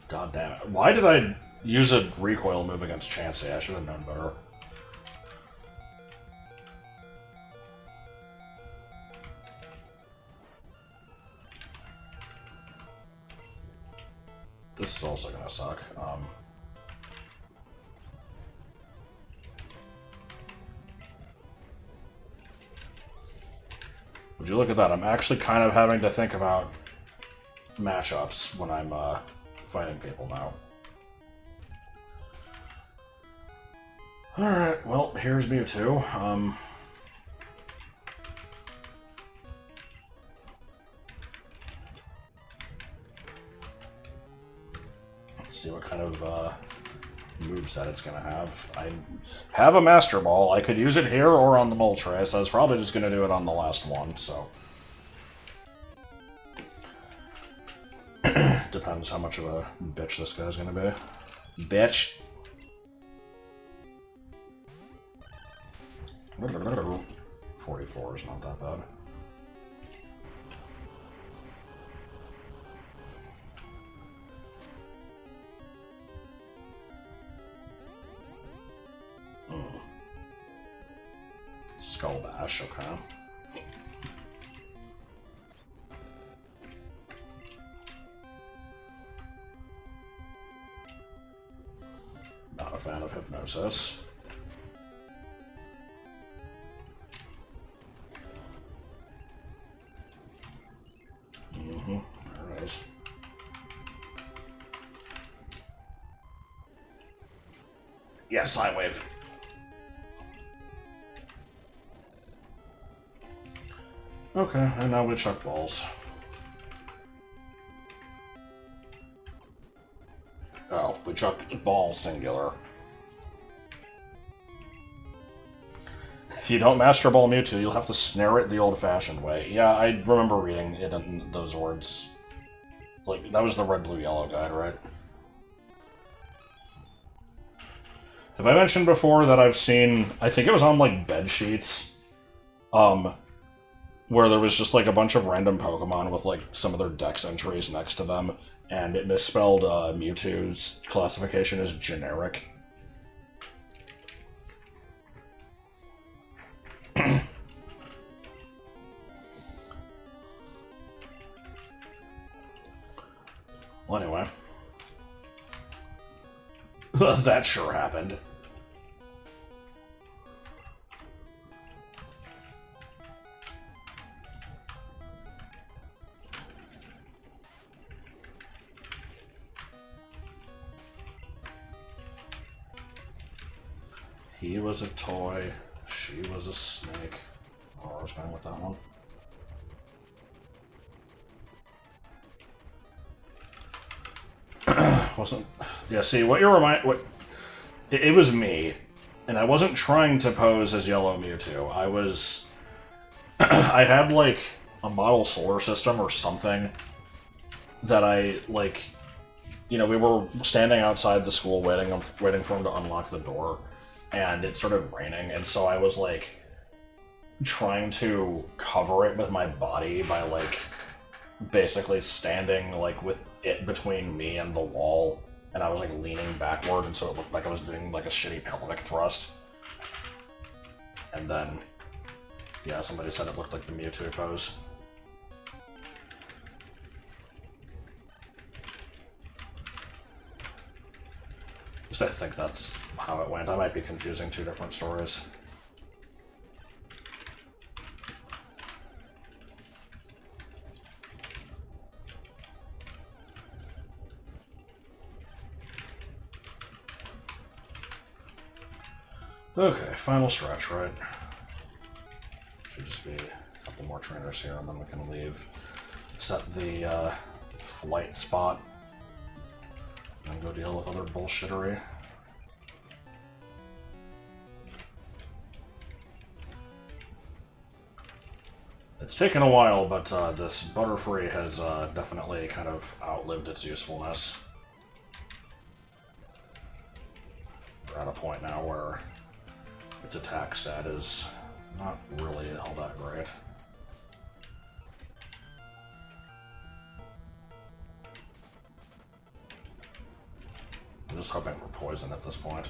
God damn it. Why did I use a recoil move against Chansey? I should have known better. This is also gonna suck. Would you look at that? I'm actually kind of having to think about matchups when I'm fighting people now. Alright, well, here's Mewtwo. Let's see what kind of moveset it's gonna have. I have a Master Ball. I could use it here or on the Moltres. I was probably just gonna do it on the last one, so. Depends how much of a bitch this guy's gonna be. Bitch! 44 is not that bad. Skull Bash, okay. Not a fan of Hypnosis. There it is. Yeah, Sine Wave. Okay, and now we chuck balls. Oh, we chucked ball singular. If you don't Master Ball Mewtwo, you'll have to snare it the old-fashioned way. Yeah, I remember reading it in those words. Like, that was the red, blue, yellow guide, right? Have I mentioned before that I've seen, I think it was on, like, bed sheets, where there was just, like, a bunch of random Pokemon with, like, some of their dex entries next to them, and it misspelled Mewtwo's classification as generic. Well, anyway. That sure happened. He was a toy, she was a snake. Oh, I was going with that one. Wasn't... Yeah, see, what you're it was me, and I wasn't trying to pose as Yellow Mewtwo. I was... I had, like, a model solar system or something that I, like... You know, we were standing outside the school waiting for him to unlock the door, and it started raining, and so I was, like, trying to cover it with my body by, like, basically standing, like, with it between me and the wall, and I was, like, leaning backward, and so it looked like I was doing, like, a shitty pelvic thrust. And then, yeah, somebody said it looked like the Mewtwo pose. At least I think that's how it went. I might be confusing two different stories. Okay, final stretch, right? Should just be a couple more trainers here, and then we can leave. Set the flight spot, and go deal with other bullshittery. It's taken a while, but this Butterfree has definitely kind of outlived its usefulness. We're at a point now where its attack stat is not really all that great. just hoping for poison at this point.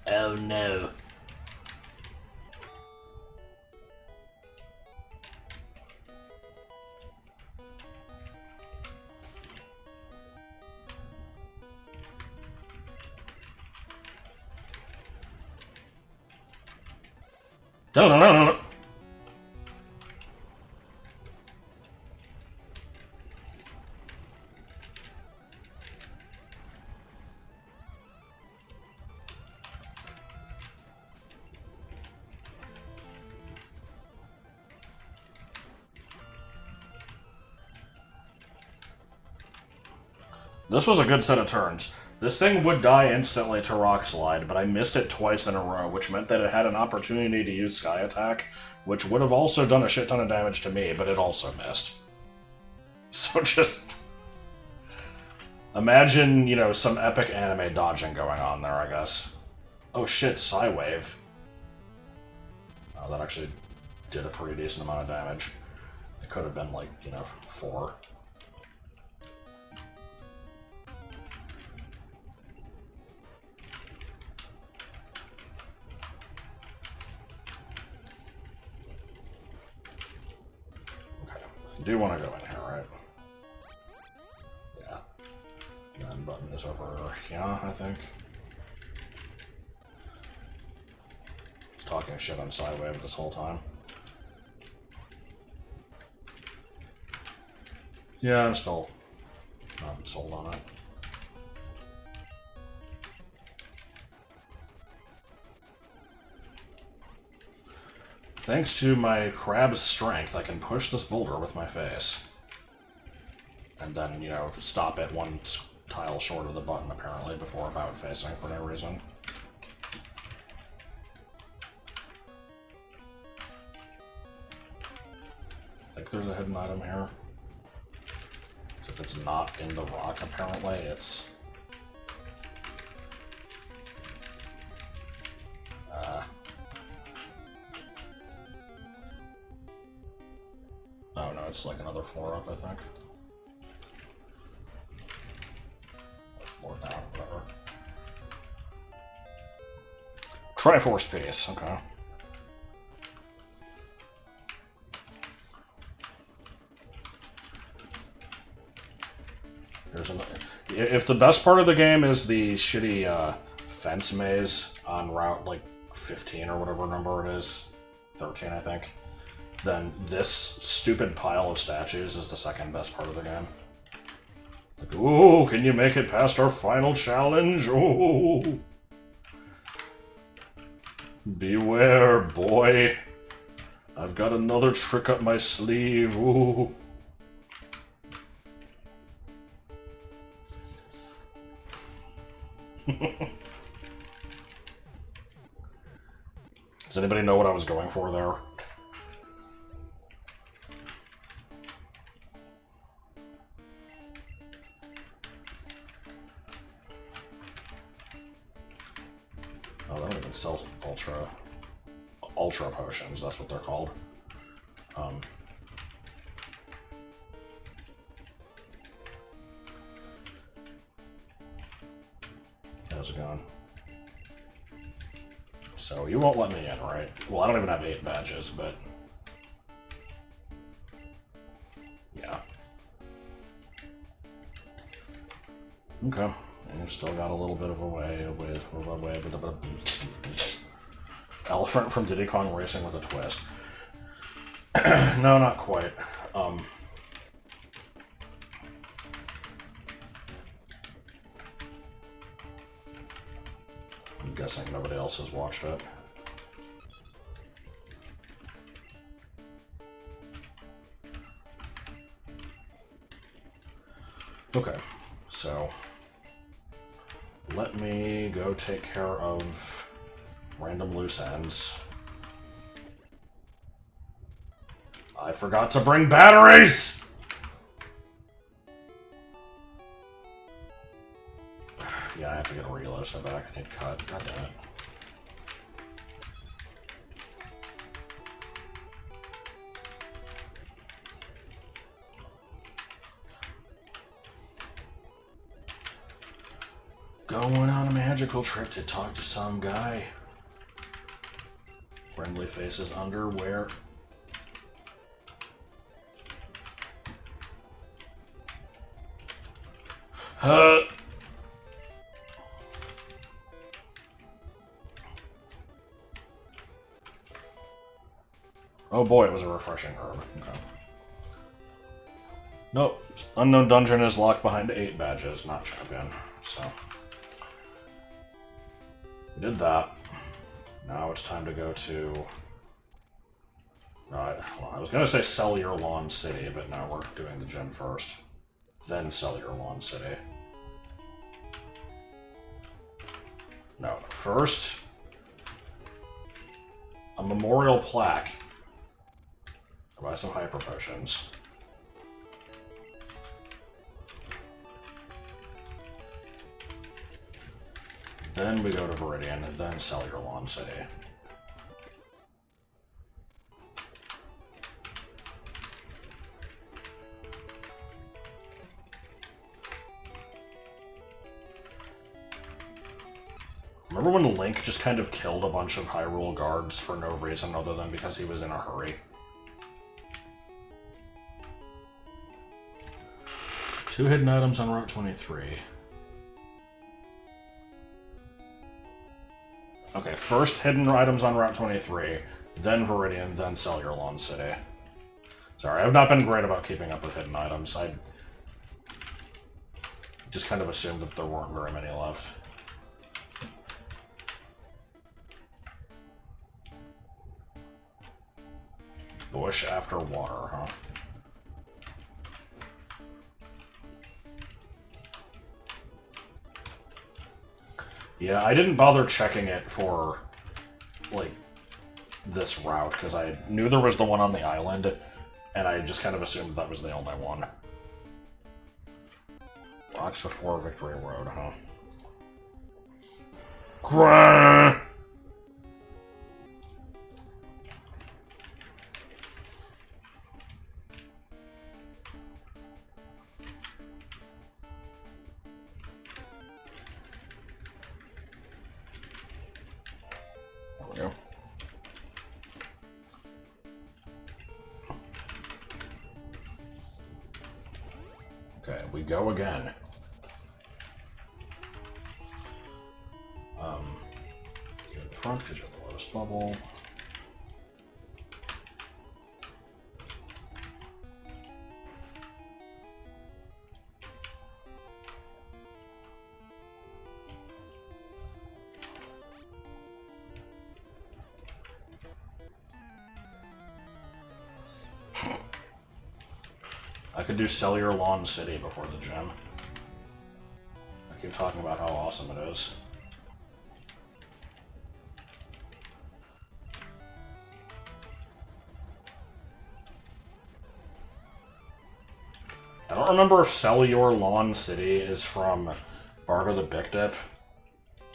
Oh no. No. This was a good set of turns. This thing would die instantly to Rock Slide, but I missed it twice in a row, which meant that it had an opportunity to use Sky Attack, which would have also done a shit ton of damage to me, but it also missed. So just... imagine, you know, some epic anime dodging going on there, I guess. Oh shit, Psywave. Oh, that actually did a pretty decent amount of damage. It could have been like, you know, 4. I do want to go in here, right? Yeah. And button is over here, I think. Just talking shit on Sidewave this whole time. Yeah, I'm still not sold on it. Thanks to my crab's strength, I can push this boulder with my face. And then, you know, stop it one tile short of the button, apparently, before about facing for no reason. I think there's a hidden item here. Except it's not in the rock, apparently. It's... oh no, it's like another floor up, I think. Or floor down, whatever. Triforce piece, okay. Here's another. If the best part of the game is the shitty fence maze on route like 15 or whatever number it is, 13 I think, then this stupid pile of statues is the second best part of the game. Like, ooh, can you make it past our final challenge? Ooh. Beware, boy. I've got another trick up my sleeve. Ooh. Does anybody know what I was going for there? Oh, they don't even sell ultra potions, that's what they're called. How's it going? So, you won't let me in, right? Well, I don't even have 8 badges, but... yeah. Okay. And you've still got a little bit of a way with Elephant from Diddy Kong Racing with a twist. No, not quite. I'm guessing nobody else has watched it. Okay, so let me go take care of random loose ends. I forgot to bring batteries! Yeah, I have to get a reload so back. I need cut. God damn it. Going on a magical trip to talk to some guy. Friendly faces underwear. Oh boy, it was a refreshing herb. Okay. Nope. Unknown dungeon is locked behind 8 badges, not champion. So. We did that. Now it's time to go to... Well, I was going to say sell your lawn city, but now we're doing the gym first. Then sell your lawn city. No, first... a memorial plaque. Buy some hyper potions. Then we go to Viridian, and then sell your lawn city. Remember when Link just kind of killed a bunch of Hyrule guards for no reason other than because he was in a hurry? 2 hidden items on Route 23. Okay, first hidden items on Route 23, then Viridian, then sell your lawn city. Sorry, I've not been great about keeping up with hidden items. I just kind of assumed that there weren't very many left. Bush after water, huh? Yeah, I didn't bother checking it for, like, this route, because I knew there was the one on the island, and I just kind of assumed that was the only one. Rocks before Victory Road, huh? Grrrr! There we go. Okay, we go again. Go to the front because you're the lowest level. I could do Sell Your Lawn City before the gym. I keep talking about how awesome it is. I don't remember if Sell Your Lawn City is from Bargo the Big Dip.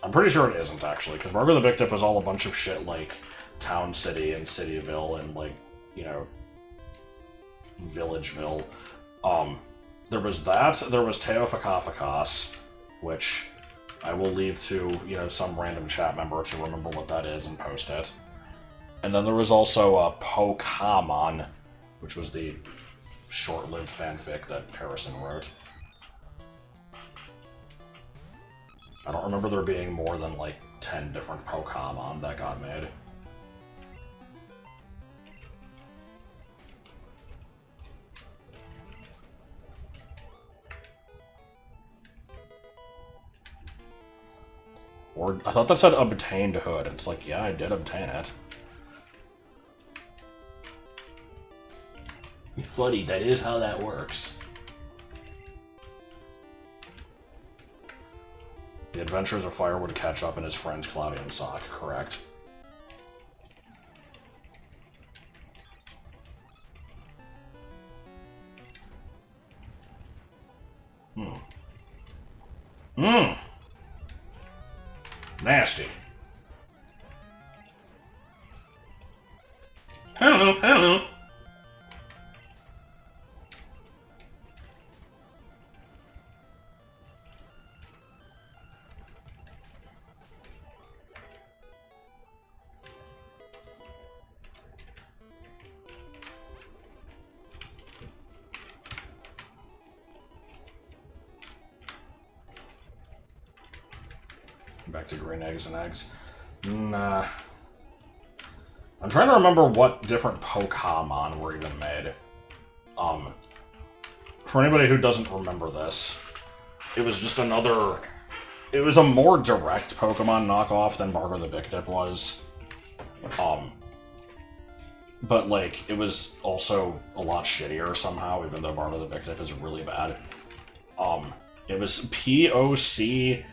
I'm pretty sure it isn't, actually, because Bargo the Big Dip is all a bunch of shit like Town City and Cityville and, like, you know, Villageville. There was that, there was Teofakafakas, which I will leave to, you know, some random chat member to remember what that is and post it. And then there was also Pokémon, which was the short-lived fanfic that Harrison wrote. I don't remember there being more than, like, 10 different Pokémon that got made. Or, I thought that said obtained hood. It's like, yeah, I did obtain it. Funny, that is how that works. The Adventures of Firewood catch up in his friend's Cloudy and Sock, correct? Nasty. Hello, hello. Back to green eggs and eggs. Nah. I'm trying to remember what different Pokémon were even made. For anybody who doesn't remember this, it was just another... It was a more direct Pokemon knockoff than Barter the Big Dip was. But, like, it was also a lot shittier somehow, even though Barter the Big Dip is really bad. It was Pokémon,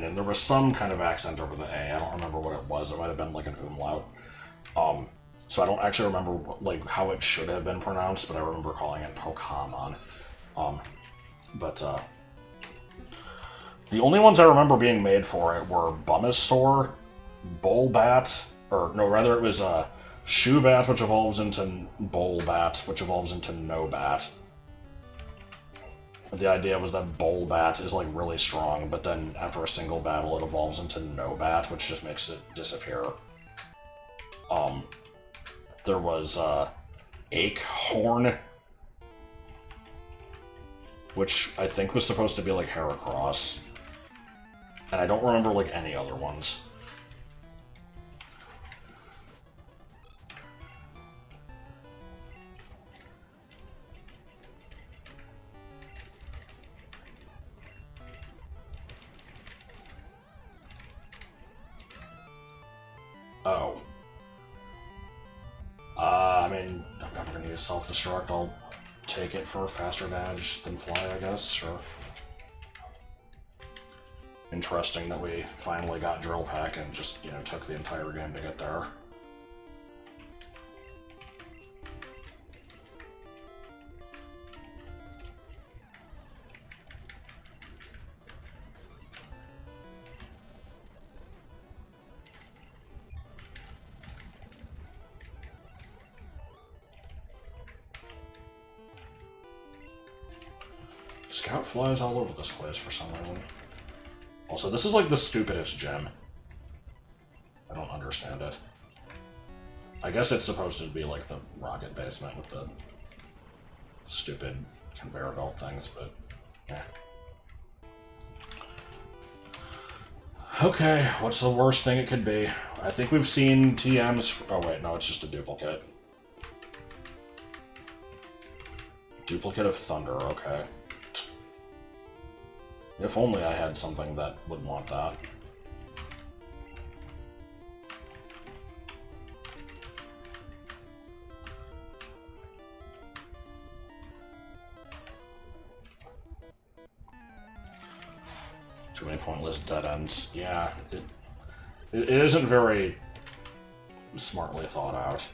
and there was some kind of accent over the A. I don't remember what it was. It might have been, like, an umlaut. So I don't actually remember, like, how it should have been pronounced, but I remember calling it Pokémon. The only ones I remember being made for it were Bumasaur, Bulbat, or no, rather it was Shubat, which evolves into Bulbat, which evolves into Nobat. The idea was that Bulbat is like really strong, but then after a single battle it evolves into Nobat, which just makes it disappear. There was Acorn, which I think was supposed to be like Heracross. And I don't remember like any other ones. Oh. I mean, I'm never gonna use self-destruct. I'll take it for faster damage than fly, I guess, sure. Interesting that we finally got Drill Peck and just, you know, took the entire game to get there. Scout flies all over this place for some reason. Also, this is like the stupidest gem. I don't understand it. I guess it's supposed to be like the rocket basement with the stupid conveyor belt things, but yeah. Okay, what's the worst thing it could be? I think we've seen TMs... Oh wait, no, it's just a duplicate. Duplicate of Thunder, okay. If only I had something that would want that. Too many pointless dead ends. Yeah, it isn't very smartly thought out.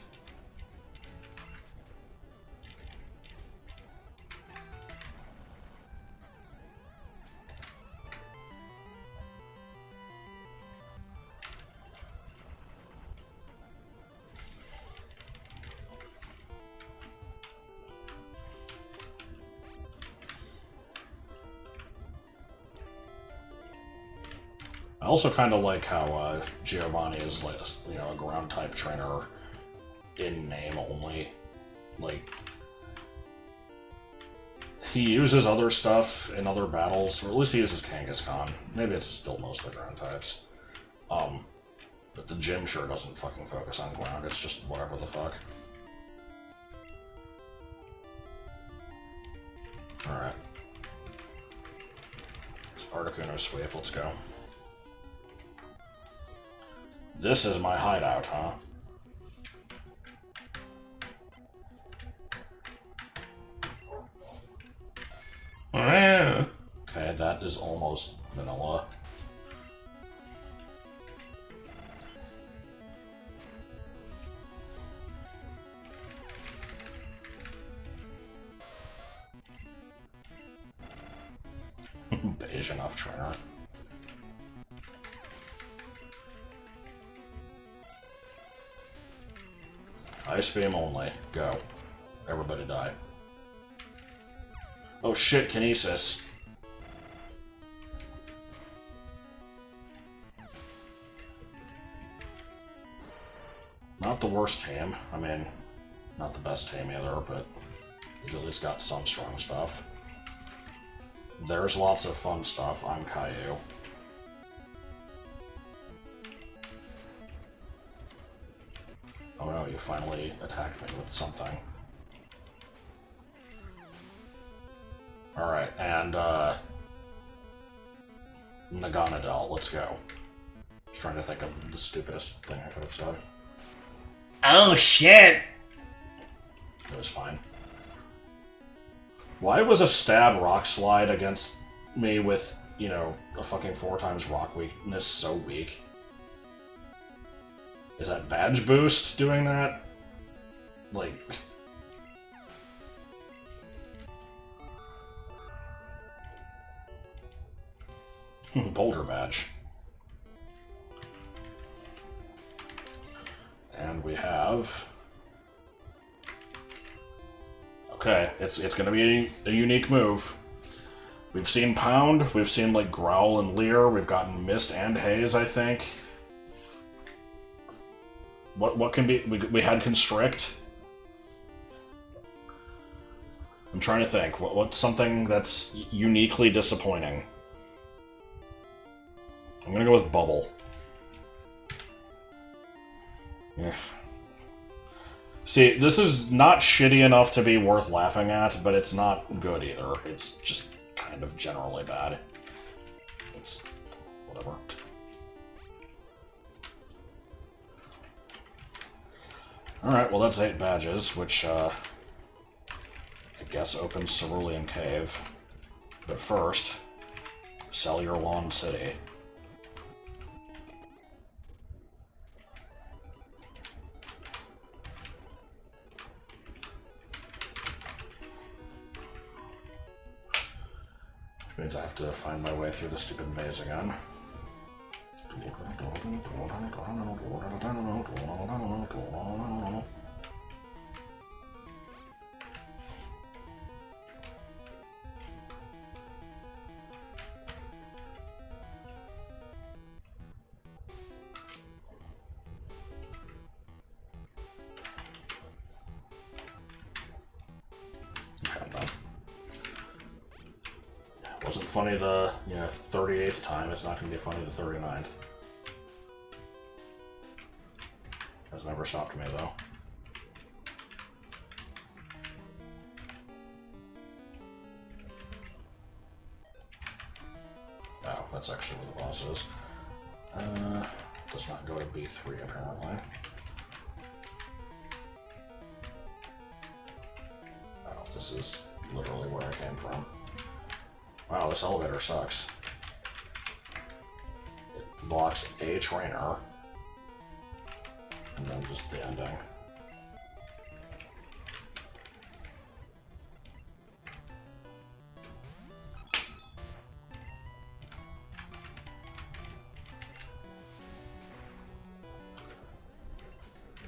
I also kind of like how Giovanni is like, you know, a ground type trainer in name only. Like, he uses other stuff in other battles, or at least he uses Kangaskhan. Maybe it's still mostly ground types. But the gym sure doesn't fucking focus on ground. It's just whatever the fuck. All right. Articuno sweep. Let's go. This is my hideout, huh? Okay, that is almost vanilla. Beige enough trainer. Ice beam only. Go. Everybody die. Oh shit, Kinesis. Not the worst team. I mean, not the best team either, but he's at least got some strong stuff. There's lots of fun stuff. I'm Caillou. Oh no, you finally attacked me with something. Alright, and, Naganadel, let's go. Just trying to think of the stupidest thing I could have said. Oh shit! It was fine. Why was a stab rock slide against me with, you know, a fucking 4 times rock weakness so weak? Is that badge boost doing that? Like... Boulder badge. And we have... Okay, it's gonna be a unique move. We've seen Pound, we've seen, like, Growl and Leer, we've gotten Mist and Haze, I think. What can be... We had Constrict. I'm trying to think. What's something that's uniquely disappointing? I'm gonna go with Bubble. Yeah. See, this is not shitty enough to be worth laughing at, but it's not good either. It's just kind of generally bad. It's... whatever. Alright, well that's 8 badges, which, I guess opens Cerulean Cave. But first, sell your Lawn City. Which means I have to find my way through the stupid maze again. Wasn't funny the, 38th time, it's not going to be funny the 39th. Has never stopped me, though. Oh, that's actually where the boss is. Does not go to B3, apparently. Oh, this is literally where I came from. Wow, this elevator sucks. It blocks a trainer, and then just the ending.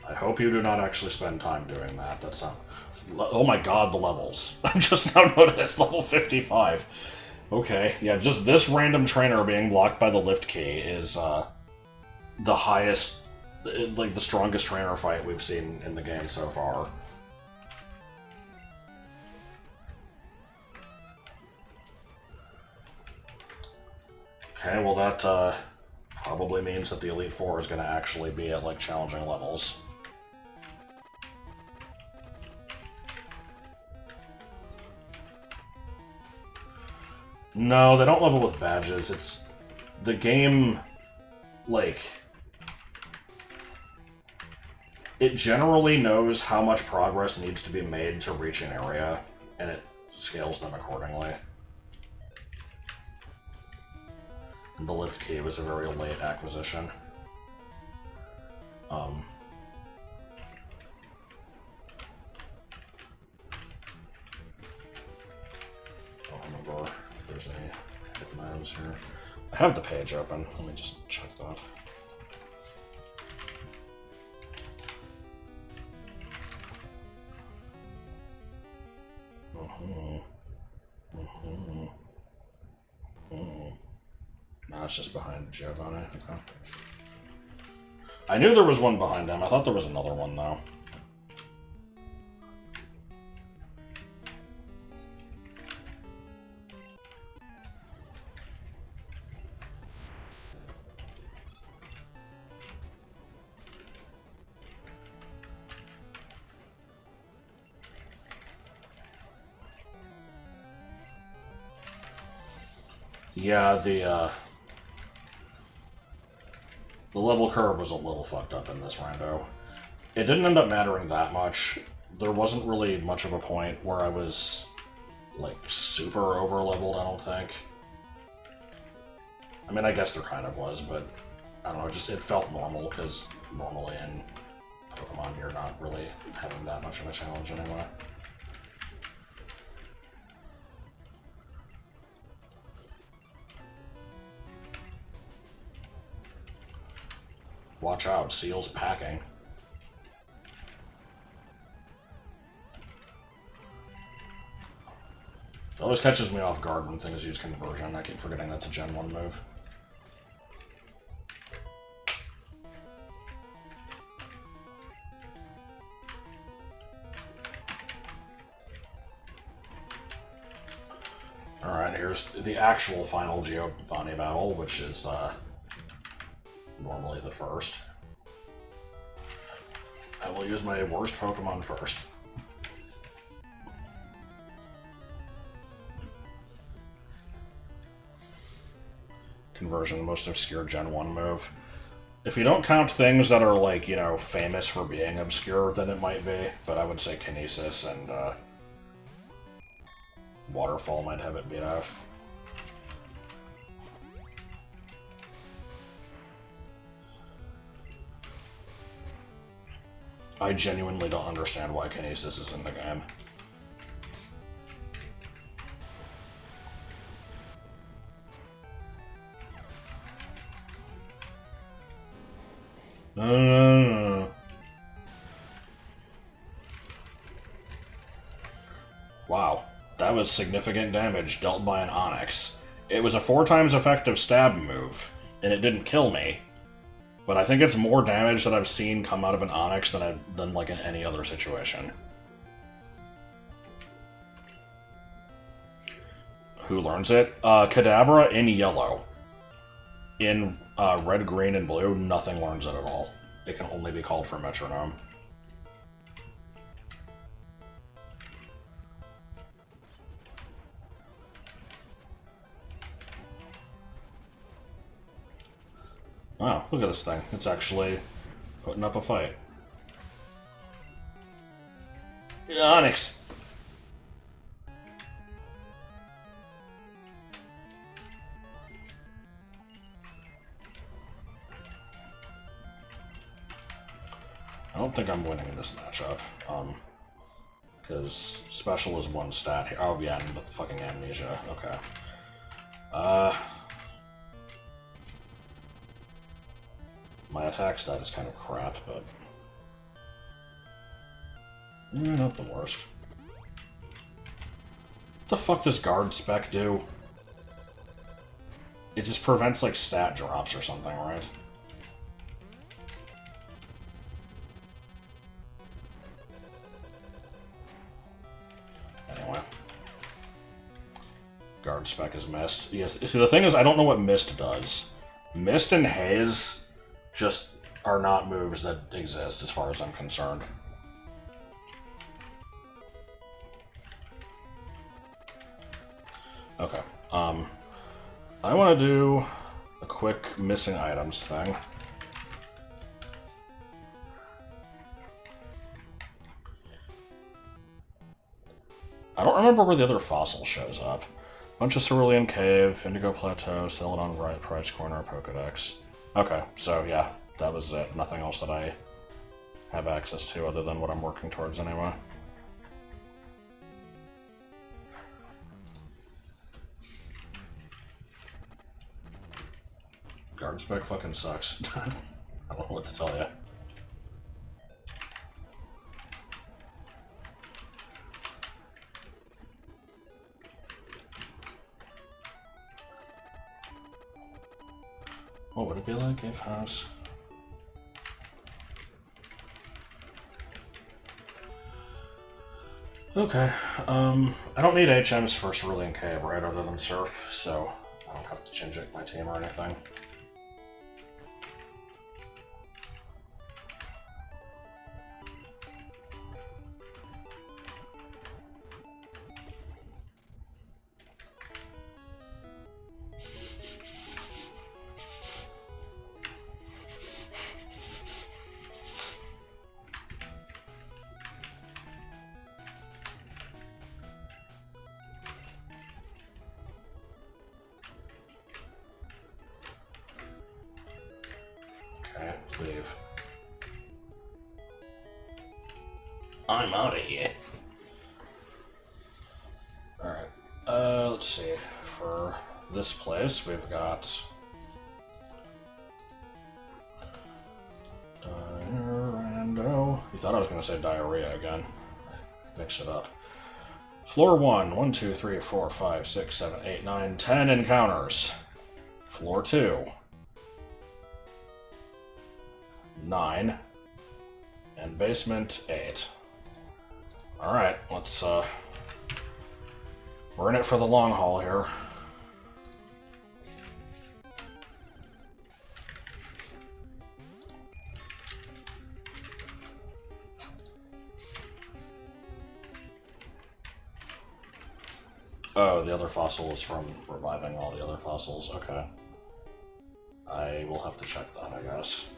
I hope you do not actually spend time doing that. That's not... Oh my god, the levels. I just now noticed level 55. Okay, yeah, just this random trainer being blocked by the lift key is, the highest, like, the strongest trainer fight we've seen in the game so far. Okay, well that, probably means that the Elite Four is gonna actually be at, like, challenging levels. No, they don't level with badges. It's... the game, like... it generally knows how much progress needs to be made to reach an area, and it scales them accordingly. And the lift key was a very late acquisition. I don't remember if there's any hidden items here. I have the page open. Let me just check that. No, it's just behind Giovanni. Okay. I knew there was one behind him. I thought there was another one, though. Yeah, the level curve was a little fucked up in this rando. It didn't end up mattering that much. There wasn't really much of a point where I was, like, super over-leveled, I don't think. I mean, I guess there kind of was, but I don't know, it felt normal, because normally in Pokemon you're not really having that much of a challenge anyway. Watch out, Seal's packing. It always catches me off guard when things use conversion. I keep forgetting that's a Gen 1 move. Alright, here's the actual final Giovanni battle, which is normally the first. I will use my worst Pokemon first. Conversion, most obscure Gen 1 move. If you don't count things that are, like, you know, famous for being obscure, then it might be, but I would say Kinesis and Waterfall might have it beat out. I genuinely don't understand why Kinesis is in the game. Wow, that was significant damage dealt by an Onix. It was a 4 times effective stab move, and it didn't kill me. But I think it's more damage that I've seen come out of an Onix than like in any other situation. Who learns it? Kadabra in yellow. In red, green, and blue, nothing learns it at all. It can only be called for Metronome. Wow, look at this thing. It's actually putting up a fight. Onyx! I don't think I'm winning this matchup, because special is 1 stat here. Oh yeah, but fucking amnesia. Okay. My attack stat is kind of crap, but not the worst. What the fuck does guard spec do? It just prevents like stat drops or something, right? Anyway. Guard spec is mist. Yes, see the thing is I don't know what mist does. Mist and haze just are not moves that exist as far as I'm concerned. Okay, I want to do a quick missing items thing. I don't remember where the other fossil shows up. Bunch of Cerulean Cave, Indigo Plateau, Celadon Right, Price Corner, Pokedex. Okay, so yeah, that was it. Nothing else that I have access to other than what I'm working towards anyway. Guard spec fucking sucks. I don't know what to tell you. What would it be like if house? Okay, I don't need HMs for Cerulean Cave, right, other than Surf, so I don't have to change my team or anything. Okay, leave. I'm out of here. Alright. Let's see. For this place, we've got... Rando. You thought I was going to say diarrhea again. Mix it up. Floor 1. 1, 2, 3, 4, 5, 6, 7, 8, 9, 10 encounters. Floor 2. 9. And basement 8. Alright, let's, we're in it for the long haul here. Oh, the other fossil is from reviving all the other fossils. Okay. I will have to check that, I guess.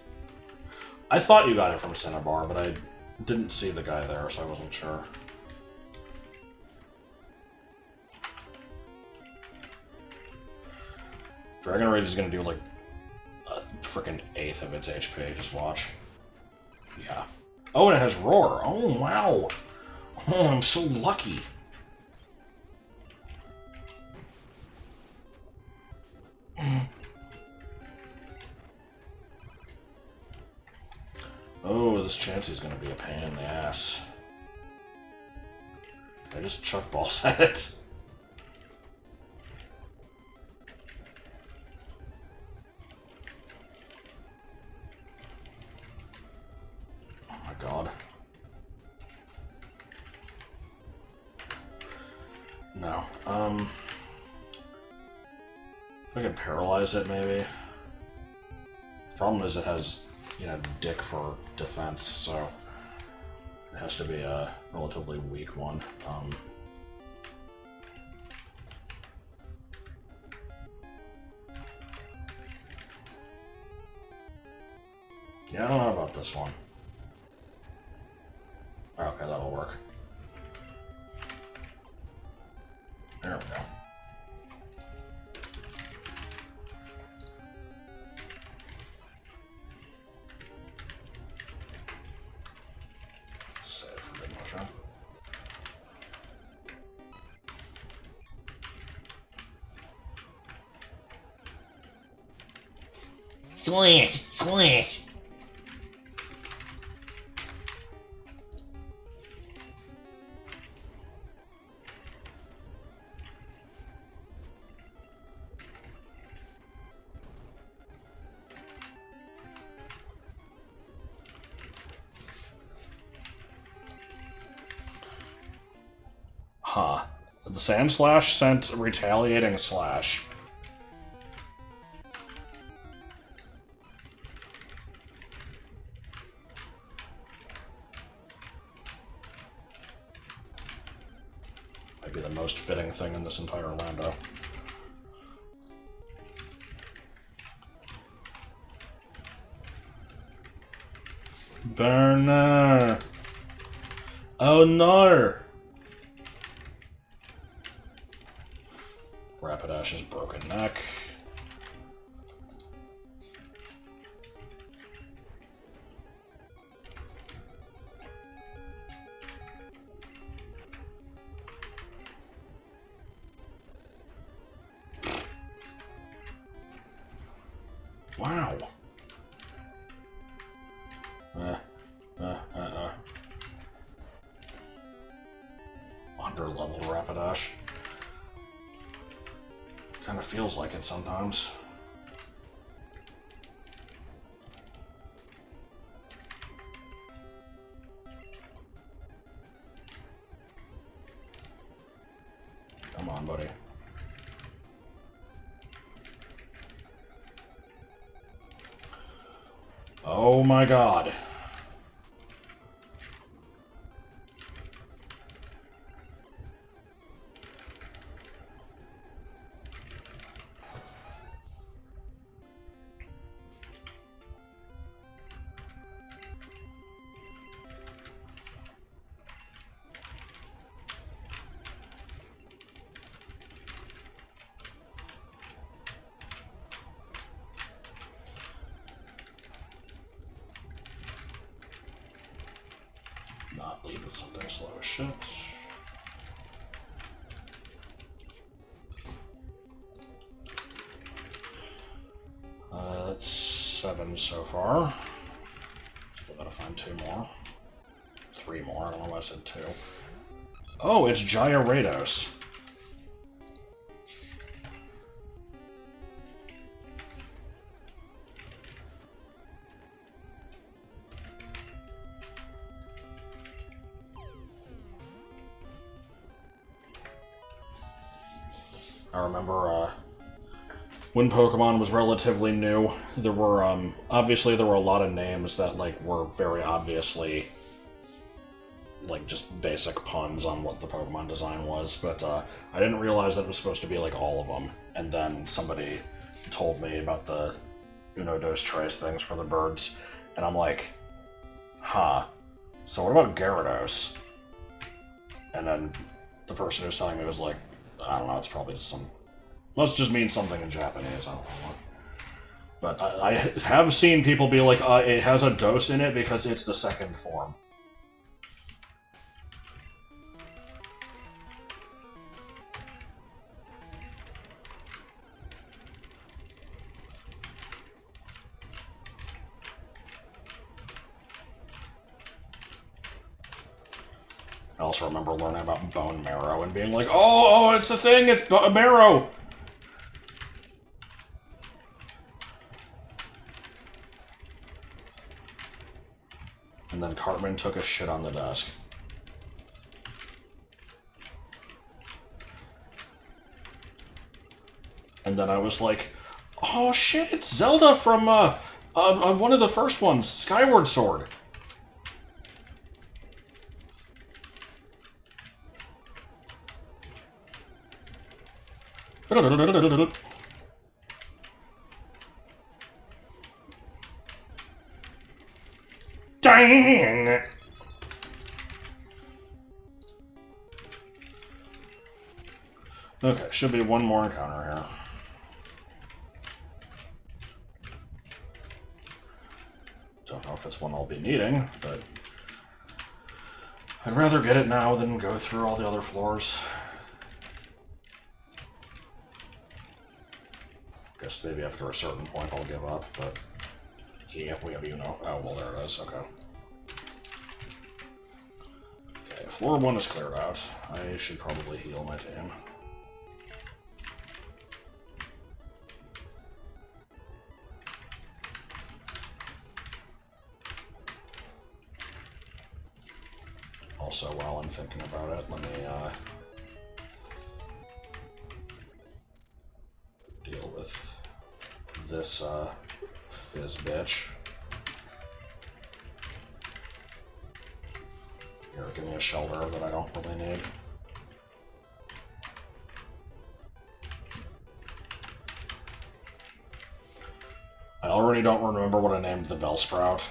I thought you got it from Cinnabar, but I didn't see the guy there, so I wasn't sure. Dragon Rage is gonna do like a freaking eighth of its HP, just watch. Yeah. Oh, and it has Roar! Oh, wow! Oh, I'm so lucky! Oh, this Chansey's gonna be a pain in the ass. I just chuck balls at it. Oh my god. No. I could paralyze it, maybe. The problem is it has, you know, dick for defense, so it has to be a relatively weak one. Yeah, I don't know about this one. Okay, that'll work. There we go. Save for good motion. Slick, slick. Huh. The Sand Slash sent Retaliating Slash. Might be the most fitting thing in this entire Lando. Burner! Oh no! Rapidash's broken neck. Wow. Under-leveled Rapidash. Kind of feels like it sometimes. Come on, buddy. Oh my god. not lead with something slow as shit. That's 7 so far. Still gotta find 2 more. 3 more, I don't know why I said 2. Oh, it's Gyarados. I remember, when Pokemon was relatively new, there were, obviously there were a lot of names that, like, were very obviously, like, just basic puns on what the Pokemon design was, but, I didn't realize that it was supposed to be, like, all of them, and then somebody told me about the Uno Dos Tres things for the birds, and I'm like, huh, so what about Gyarados? And then the person who was telling me was like, I don't know, it's probably just must just mean something in Japanese, I don't know. But I have seen people be like, it has a dose in it because it's the second form. I also remember learning about bone marrow and being like, oh, it's the thing, it's marrow! And then Cartman took a shit on the desk. And then I was like, oh shit, it's Zelda from one of the first ones, Skyward Sword. Dang! Okay, should be one more encounter here. Don't know if it's one I'll be needing, but I'd rather get it now than go through all the other floors. Guess maybe after a certain point I'll give up, but yeah, we have, you know. Oh, well, there it is. Okay. Okay, floor 1 is cleared out. I should probably heal my team. Also, while I'm thinking about it, let me, deal with this, fizz bitch. Here, give me a shelter that I don't really need. I already don't remember what I named the Bellsprout.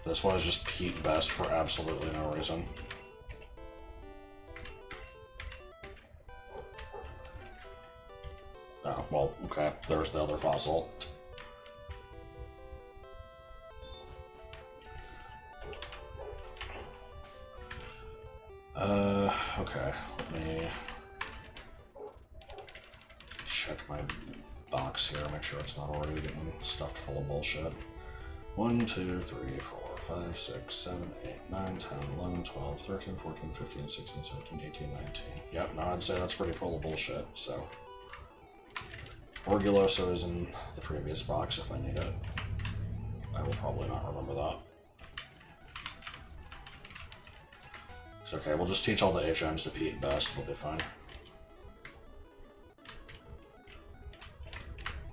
This one is just Pete Best for absolutely no reason. Oh, well, okay, there's the other fossil. Okay, let me check my box here, make sure it's not already getting stuffed full of bullshit. 1, 2, 3, 4, 5, 6, 7, 8, 9, 10, 11, 12, 13, 14, 15, 16, 17, 18, 19. Yep, no, I'd say that's pretty full of bullshit, so. Orguloso is in the previous box if I need it. I will probably not remember that. It's okay, we'll just teach all the HMs to Pete Best, we'll be fine.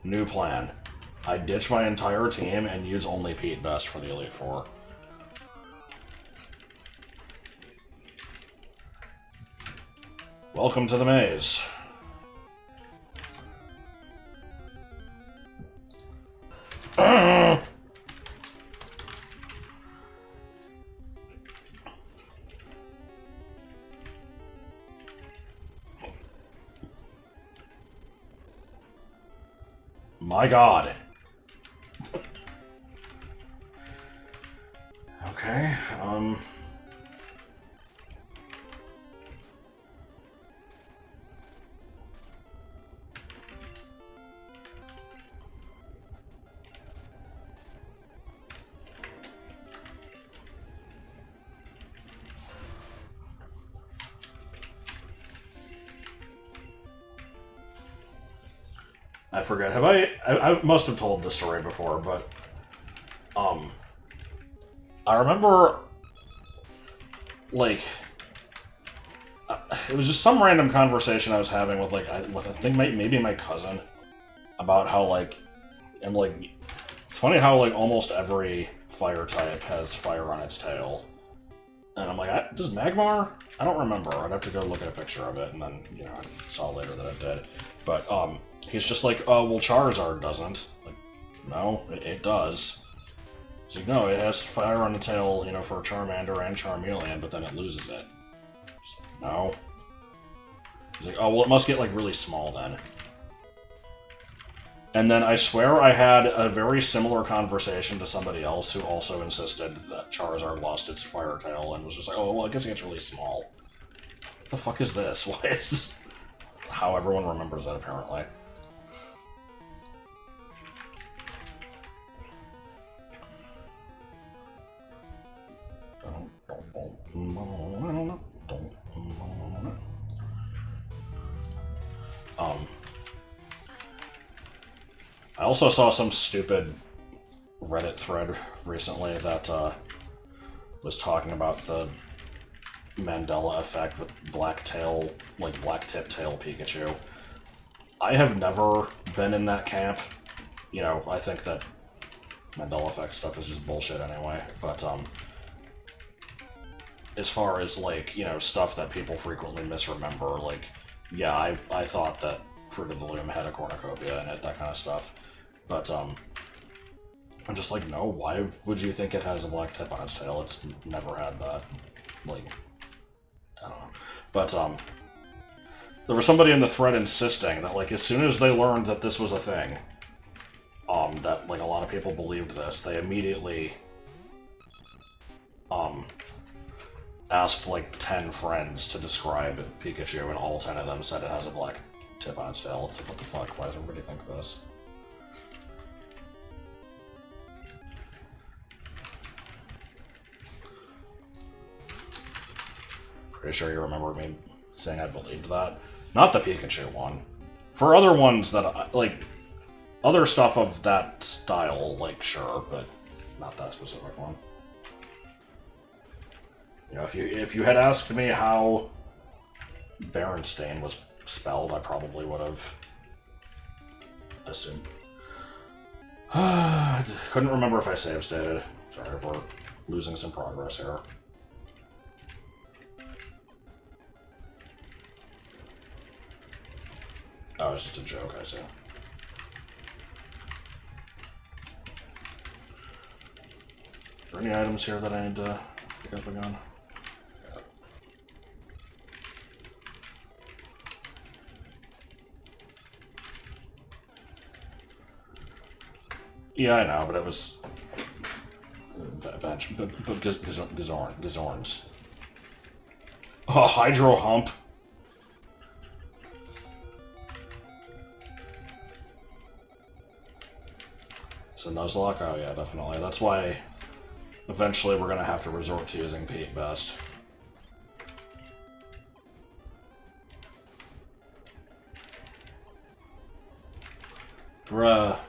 New plan. I ditch my entire team and use only Pete Best for the Elite Four. Welcome to the maze. My God. I forget. Have I must have told this story before, but I remember, like, it was just some random conversation I was having with, like, I think maybe my cousin, about how, like, and, like, it's funny how, like, almost every fire type has fire on its tail. And I'm like, does Magmar? I don't remember. I'd have to go look at a picture of it, and then, you know, I saw later that it did. But, he's just like, oh, well, Charizard doesn't. Like, no, it does. He's like, no, it has fire on the tail, you know, for Charmander and Charmeleon, but then it loses it. Just like, no. He's like, oh, well, it must get, like, really small then. And then I swear I had a very similar conversation to somebody else who also insisted that Charizard lost its fire tail and was just like, oh, well, I guess it gets really small. What the fuck is this? Why is this how everyone remembers it, apparently? I also saw some stupid Reddit thread recently that was talking about the Mandela effect with black tip tail Pikachu. I have never been in that camp. You know, I think that Mandela effect stuff is just bullshit anyway, but as far as, like, you know, stuff that people frequently misremember, like, yeah, I thought that Fruit of the Loom had a cornucopia in it, that kind of stuff. But, I'm just like, no, why would you think it has a black tip on its tail? It's never had that. Like, I don't know. But, there was somebody in the thread insisting that, like, as soon as they learned that this was a thing, that, like, a lot of people believed this, they immediately, asked, like, 10 friends to describe Pikachu, and all 10 of them said it has a black tip on its tail. It's like, what the fuck? Why does everybody think this? Pretty sure you remember me saying I believed that. Not the Pikachu one. For other ones that, like, other stuff of that style, like, sure, but not that specific one. You know, if you had asked me how Berenstain was spelled, I probably would have assumed. Couldn't remember if I save stated. Sorry, we're losing some progress here. Oh, it's just a joke, I see. Are there any items here that I need to pick up again? Yeah, I know, but it was Gazorns. Oh, Hydro Hump. So Nuzlocke? Oh yeah, definitely. That's why eventually we're gonna have to resort to using Pete Best. Bruh.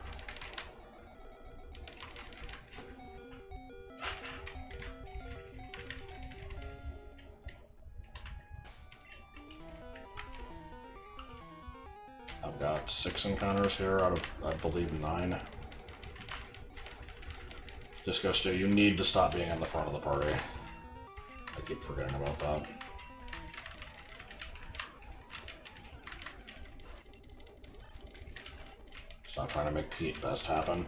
I've got 6 encounters here out of, I believe, 9. Disco Stew, you need to stop being in the front of the party. I keep forgetting about that. Stop trying to make Pete Best happen.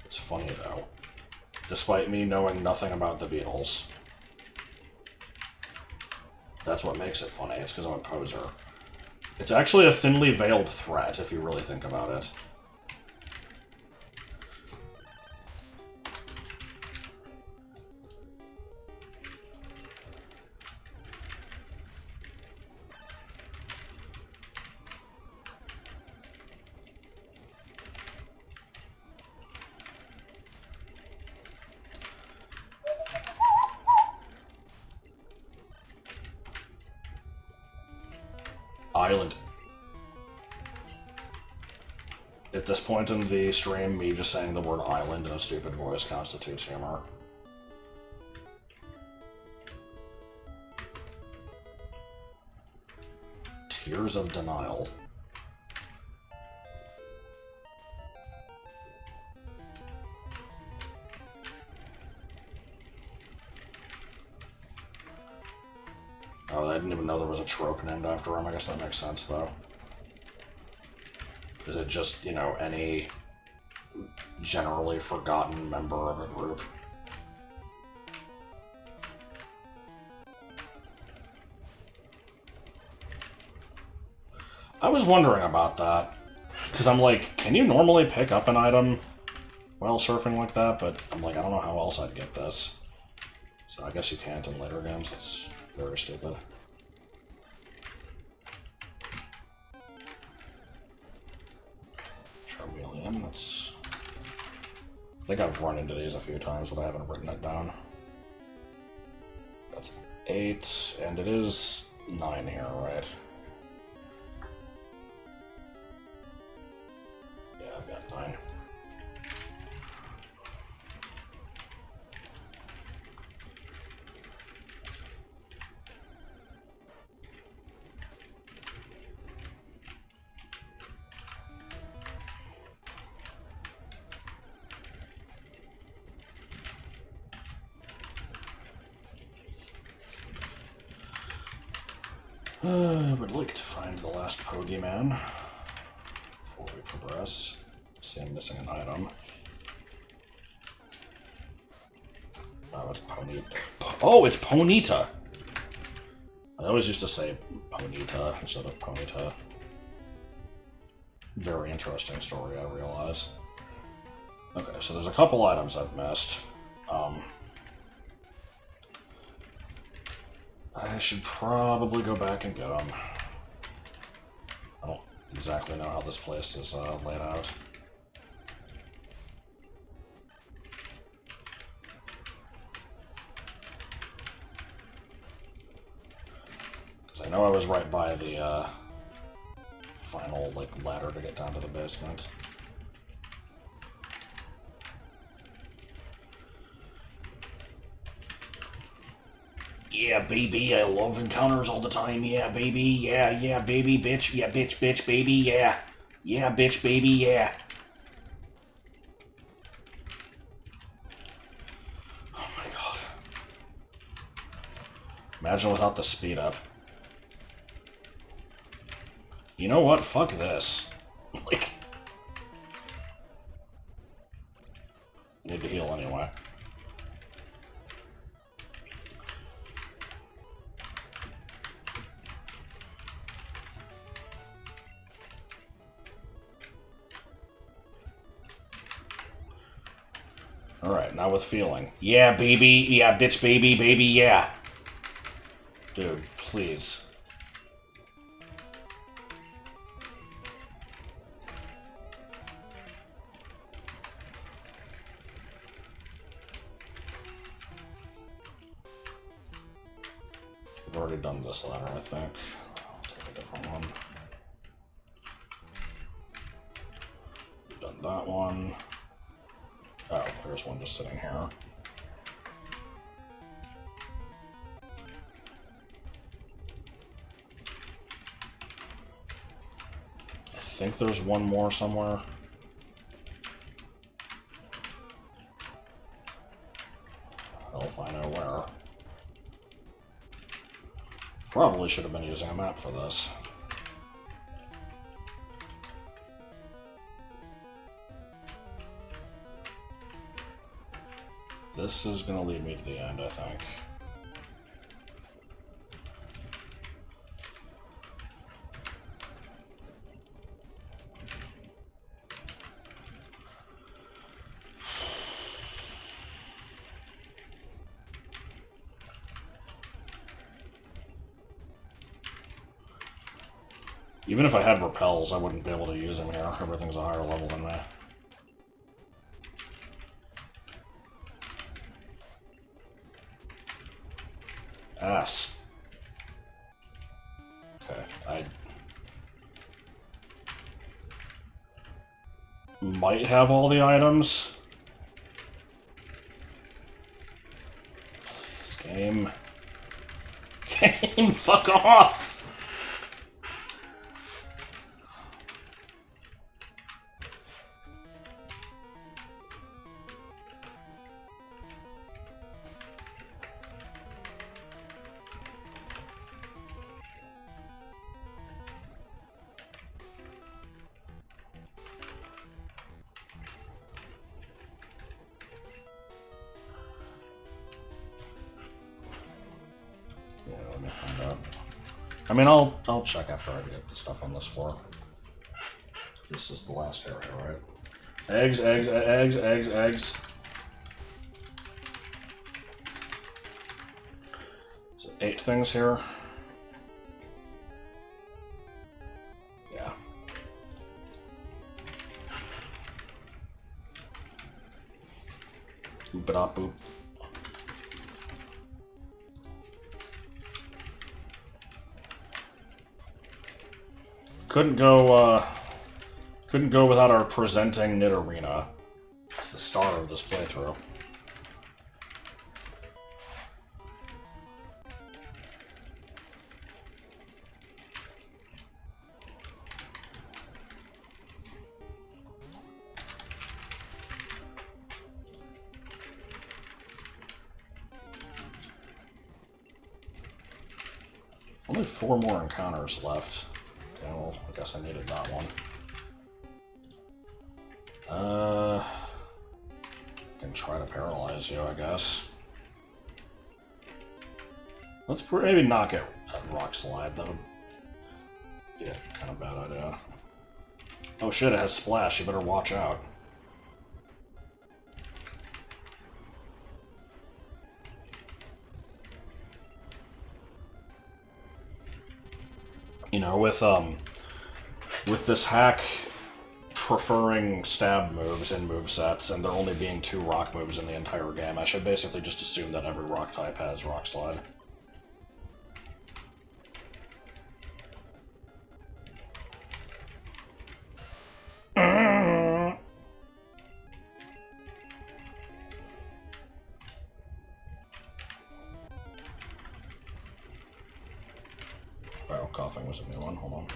It's funny, though. Despite me knowing nothing about the Beatles. That's what makes it funny. It's because I'm a poser. It's actually a thinly veiled threat, if you really think about it. Island. At this point in the stream, me just saying the word island in a stupid voice constitutes humor. Tears of Denial. Oh, I didn't even know there was a trope named after him. I guess that makes sense, though. Is it just, you know, any generally forgotten member of a group? I was wondering about that, because I'm like, can you normally pick up an item while surfing like that? But I'm like, I don't know how else I'd get this. So I guess you can't in later games. That's very stupid. Charmeleon, that's... I think I've run into these a few times, but I haven't written it down. That's 8, and it is 9 here, right? Yeah, I've got 9. I would like to find the last Pokemon before we progress. See, I'm missing an item. Oh, it's Ponyta. Oh, it's Ponyta! I always used to say Ponyta instead of Ponyta. Very interesting story, I realize. Okay, so there's a couple items I've missed. I should probably go back and get them. I don't exactly know how this place is laid out. Because I know I was right by the final ladder to get down to the basement. Yeah, baby, I love encounters all the time. Yeah, baby, yeah, baby, bitch. Yeah, bitch, baby, yeah. Yeah, bitch, baby, yeah. Oh my god. Imagine without the speed up. You know what? Fuck this. Like... I need to heal anyway. Alright, now with feeling. Yeah, baby. Yeah, bitch, baby, yeah. Dude, please. We've already done this ladder, I think. I'll take a different one. We've done that one. Oh, there's one just sitting here. I think there's one more somewhere. Hell if I know where. Probably should have been using a map for this. This is going to lead me to the end, I think. Even if I had repels, I wouldn't be able to use them here. Everything's a higher level than me. Ass. Okay, might have all the items. Please, game. Game, fuck off! Yeah, let me find out. I mean, I'll check after I get the stuff on this floor. This is the last area, right? Eggs, eggs, eggs, eggs, eggs. Is it 8 things here? Yeah. Boop it up, boop. Couldn't go without our presenting Knit Arena. It's the star of this playthrough. Only 4 more encounters left. Okay, well, I guess I needed that one. Can try to paralyze you, I guess. Let's maybe not get a rock slide. That would be a kind of bad idea. Oh shit, it has splash. You better watch out. You know, with this hack preferring stab moves in movesets, and there only being 2 rock moves in the entire game, I should basically just assume that every rock type has rock slide. Oh, coughing was a new one. Hold on.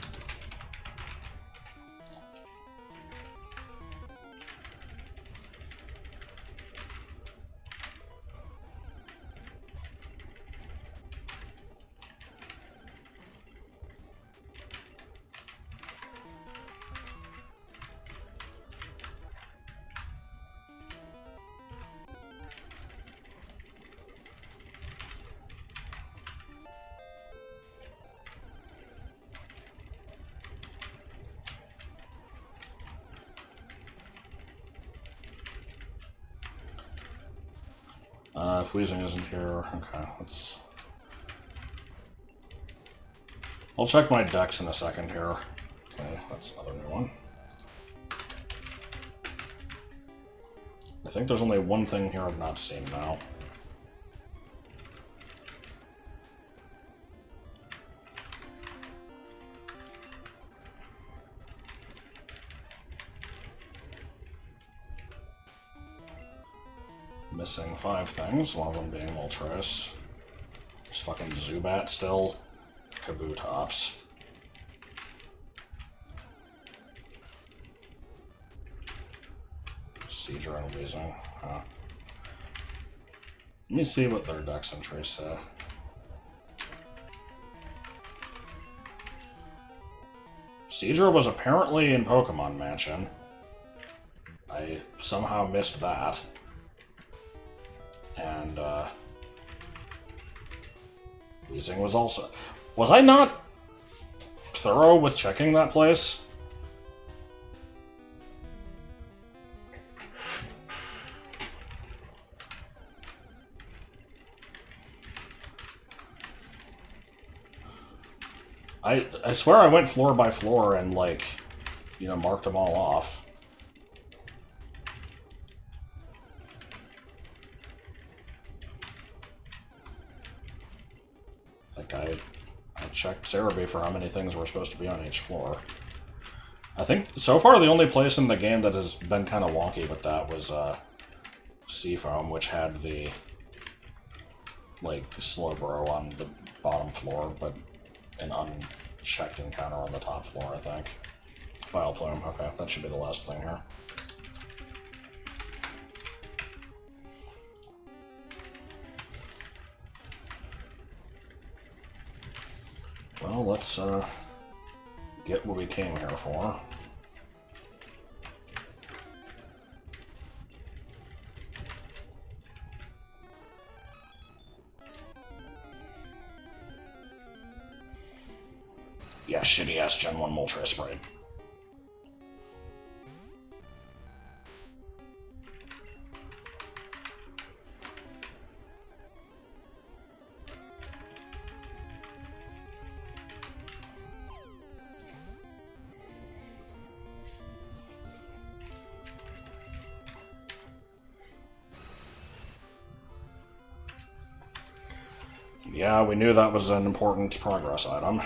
If Weezing isn't here, okay, let's... I'll check my decks in a second here. Okay, that's another new one. I think there's only one thing here I've not seen now. Missing 5 things, one of them being Moltres. There's fucking Zubat still. Kabutops. Seedra and Weezing, huh. Let me see what their dex entries say. Seedra was apparently in Pokemon Mansion. I somehow missed that. And, Weezing was also... Was I not thorough with checking that place? I swear I went floor by floor and, like, you know, marked them all off. Like, I checked Cerebi for how many things were supposed to be on each floor. I think so far the only place in the game that has been kind of wonky with that was Seafoam, which had the like slow grow on the bottom floor, but an unchecked encounter on the top floor, I think. File plume, okay, that should be the last thing here. Well, let's get what we came here for. Yeah, shitty-ass Gen 1 Moltres Sprite. Yeah, we knew that was an important progress item.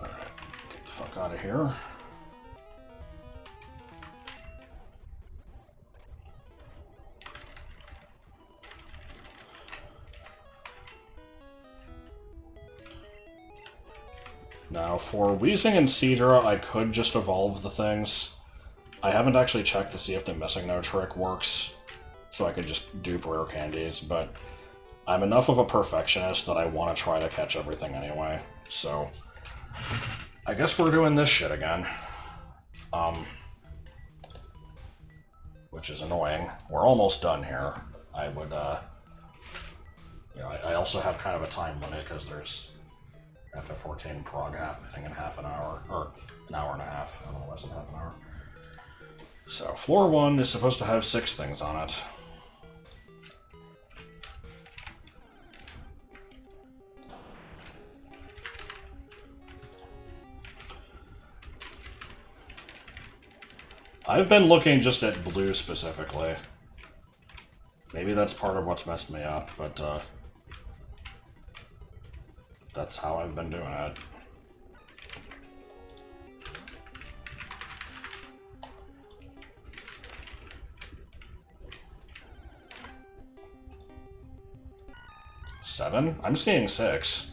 Alright, get the fuck out of here. Now, for Weezing and Seadra, I could just evolve the things. I haven't actually checked to see if the Missing No trick works, so I could just dupe rare candies, but I'm enough of a perfectionist that I want to try to catch everything anyway, so I guess we're doing this shit again. Which is annoying. We're almost done here. I would, you know, I also have kind of a time limit because there's FF14 prog happening in half an hour, or an hour and a half, I don't know, less than half an hour. So, floor 1 is supposed to have 6 things on it. I've been looking just at blue specifically. Maybe that's part of what's messed me up, but that's how I've been doing it. Seven? I'm seeing 6.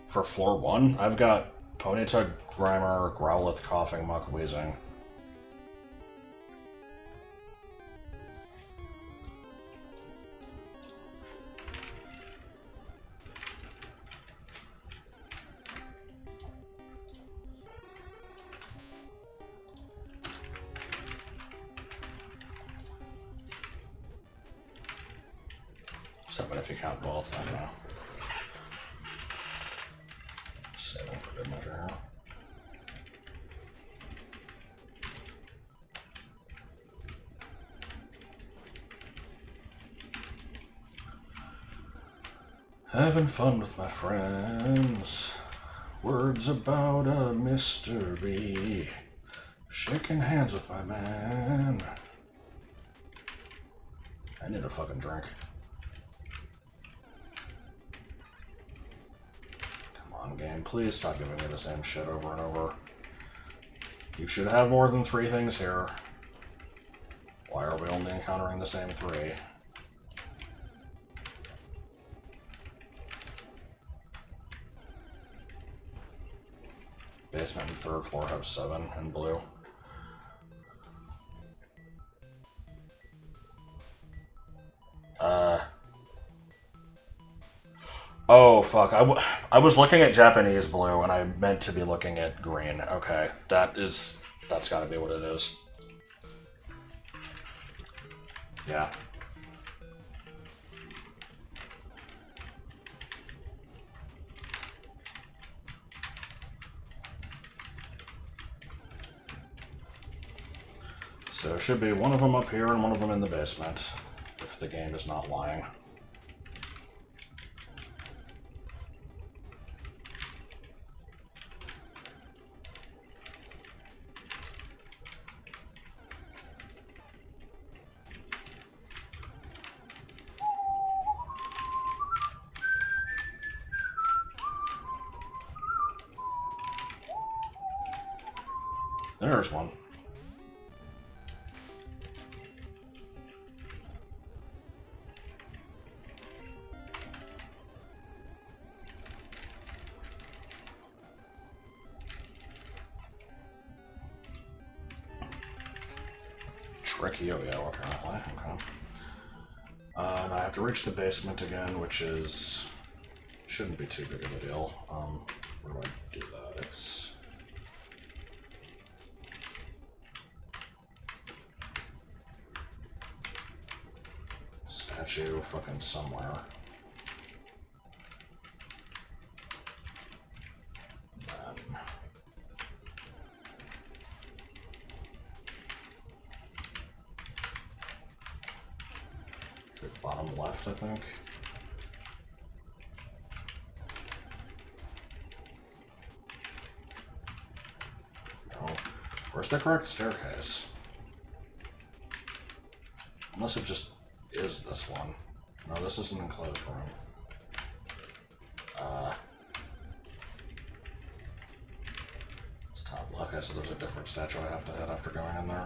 For floor 1, I've got Ponyta, Grimer, Growlithe, Coughing, Muck, Weezing. Seven if you count both, I don't know. 7 for good measure here. Having fun with my friends. Words about a mystery. Shaking hands with my man. I need a fucking drink. Game, please stop giving me the same shit over and over. You should have more than 3 things here. Why are we only encountering the same 3? Basement and 3rd floor have 7 in blue. Oh, fuck. I was looking at Japanese blue, and I meant to be looking at green. Okay, that's gotta be what it is. Yeah. So, should be one of them up here and one of them in the basement, if the game is not lying. There's one. Tricky yo-yo, apparently. Okay. And I have to reach the basement again, which is... shouldn't be too big of a deal. Where do I do that? It's... statue fucking somewhere. Bottom left, I think. No. Where's the correct staircase? Unless it just is this one. No, this is an enclosed room. It's top left. Okay, so there's a different statue I have to hit after going in there.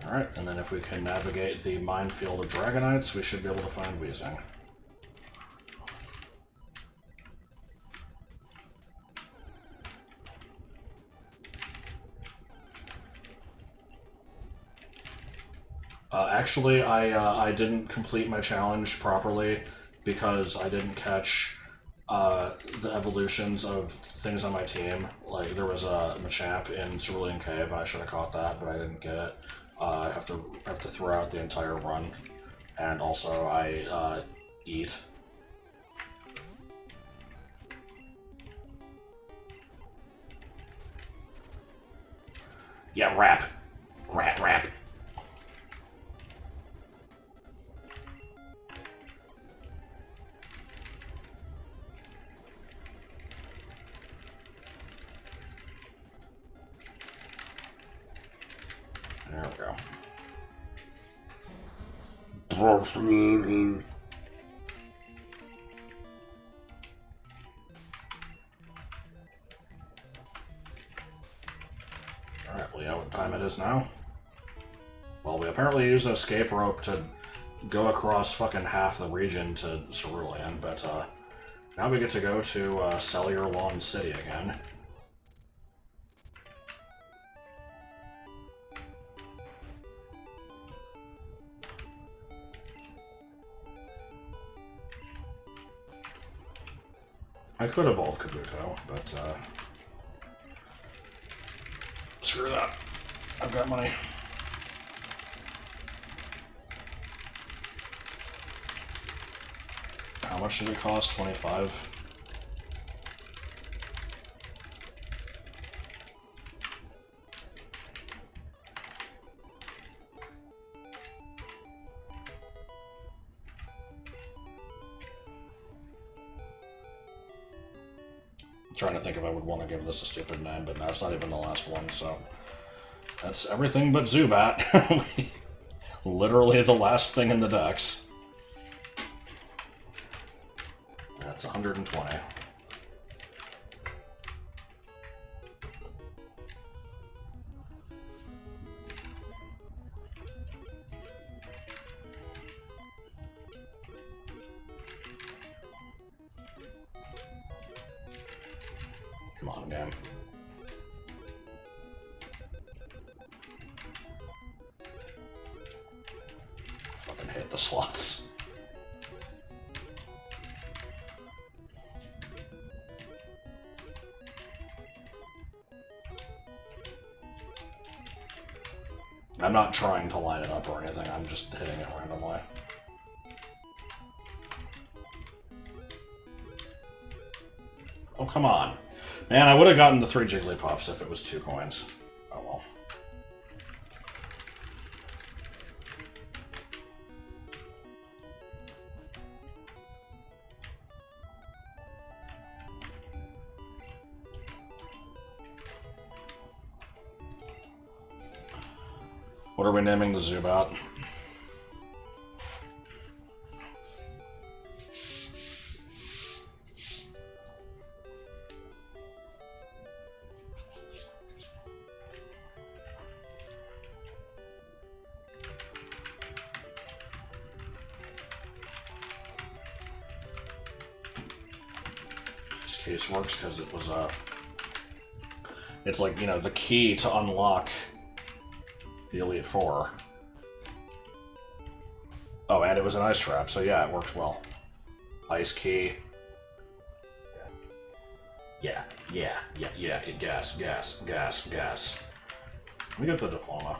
Alright, and then if we can navigate the minefield of Dragonites, we should be able to find Weezing. Actually, I didn't complete my challenge properly because I didn't catch the evolutions of things on my team. Like, there was a Machamp in Cerulean Cave, and I should have caught that, but I didn't get it. I have to throw out the entire run, and also I eat. Yeah, rap. Rap. There we go. Alright, we know what time it is now. Well, we apparently used an escape rope to go across fucking half the region to Cerulean, but now we get to go to Cellular Lawn City again. I could evolve Kabuto, but screw that. I've got money. How much did it cost? 25? Trying to think if I would want to give this a stupid name, but no, it's not even the last one, so... That's everything but Zubat. Literally the last thing in the decks. That's 120. Come on, game. Fucking hate the slots. I'm not trying to line it up or anything, I'm just hitting it randomly. Oh, come on. Man, I would have gotten the 3 Jigglypuffs if it was 2 coins. Oh well. What are we naming the Zubat? This case works because it was it's like, you know, the key to unlock the Elite Four. Oh, and it was an ice trap, so yeah, it works well. Ice key. Yeah. Gas. Let me get the diploma.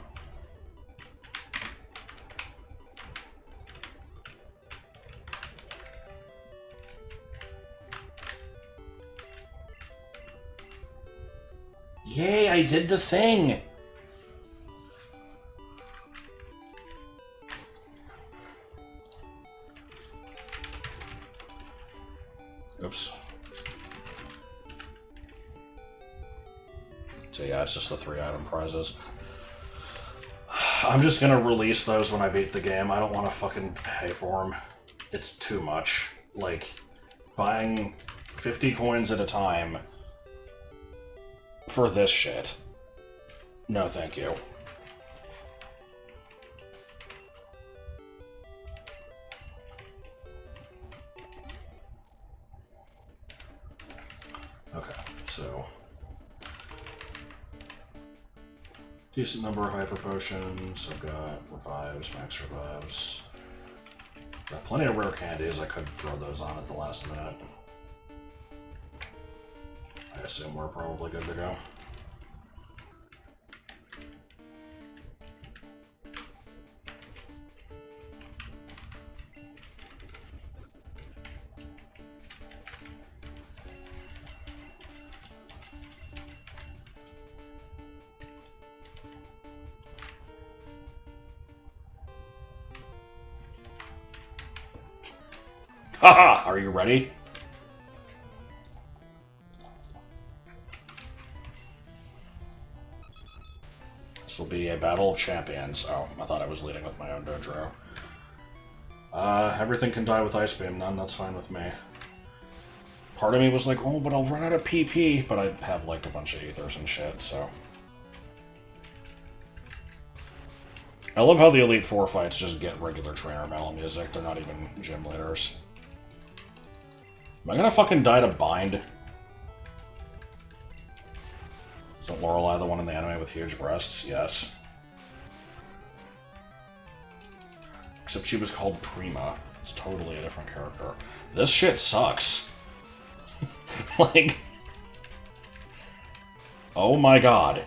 Yay, I did the thing! Oops. So yeah, it's just the 3 item prizes. I'm just gonna release those when I beat the game. I don't want to fucking pay for them. It's too much. Like, buying 50 coins at a time for this shit. No, thank you. Okay, so... decent number of hyper potions. I've got revives, max revives. Got plenty of rare candies. I could throw those on at the last minute. I assume we're probably good to go. Haha! Are you ready? This will be a battle of champions. Oh, I thought I was leading with my own dojo. Everything can die with Ice Beam, then that's fine with me. Part of me was like, oh, but I'll run out of PP, but I have like a bunch of ethers and shit, so... I love how the Elite Four fights just get regular trainer metal music. They're not even gym leaders. Am I gonna fucking die to Bind? Isn't Lorelei the one in the anime with huge breasts? Yes. Except she was called Prima. It's totally a different character. This shit sucks. Like... oh my god.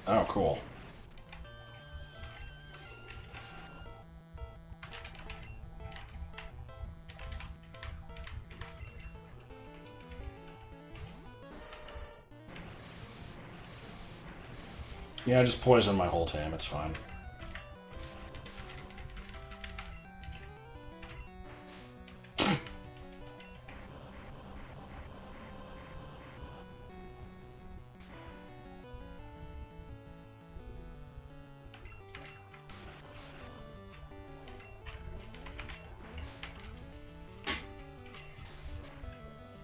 Oh, cool. Yeah, just poison my whole team, it's fine.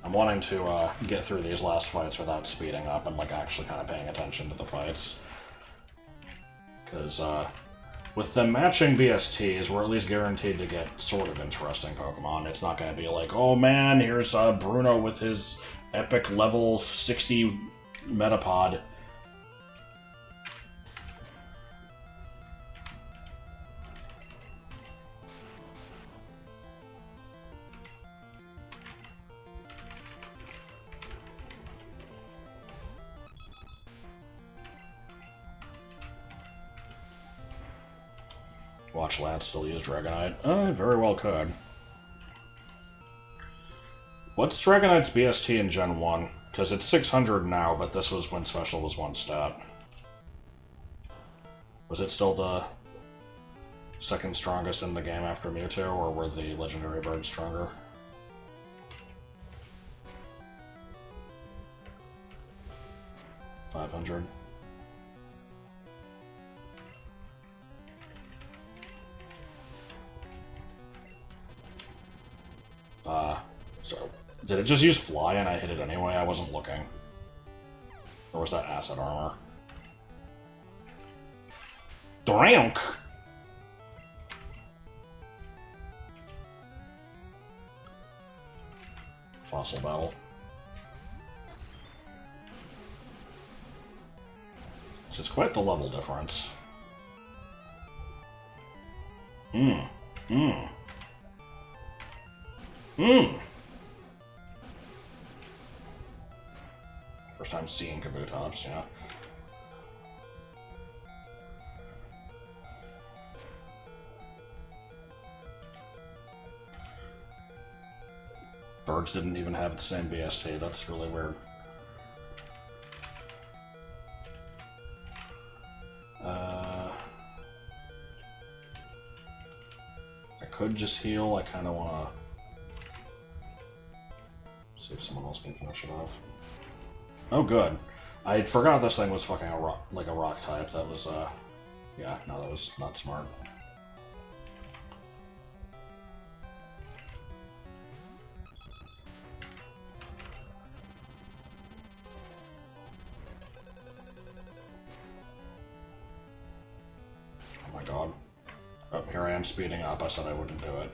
I'm wanting to get through these last fights without speeding up and like actually kind of paying attention to the fights. Because with them matching BSTs, we're at least guaranteed to get sort of interesting Pokemon. It's not going to be like, oh man, here's Bruno with his epic level 60 Metapod. Watch Lance still use Dragonite. I very well could. What's Dragonite's BST in Gen 1? Because it's 600 now, but this was when special was 1 stat. Was it still the second strongest in the game after Mewtwo, or were the legendary birds stronger? $500. So, did it just use fly and I hit it anyway? I wasn't looking. Or was that acid armor? Drink! Fossil battle. So it's quite the level difference. First time seeing Kabutops, yeah. Birds didn't even have the same BST, that's really weird. I could just heal, I kinda wanna see if someone else can finish it off. Oh, good. I forgot this thing was fucking a rock, like a rock type. That was, yeah, no, that was not smart. Oh my god. Oh, here I am speeding up. I said I wouldn't do it.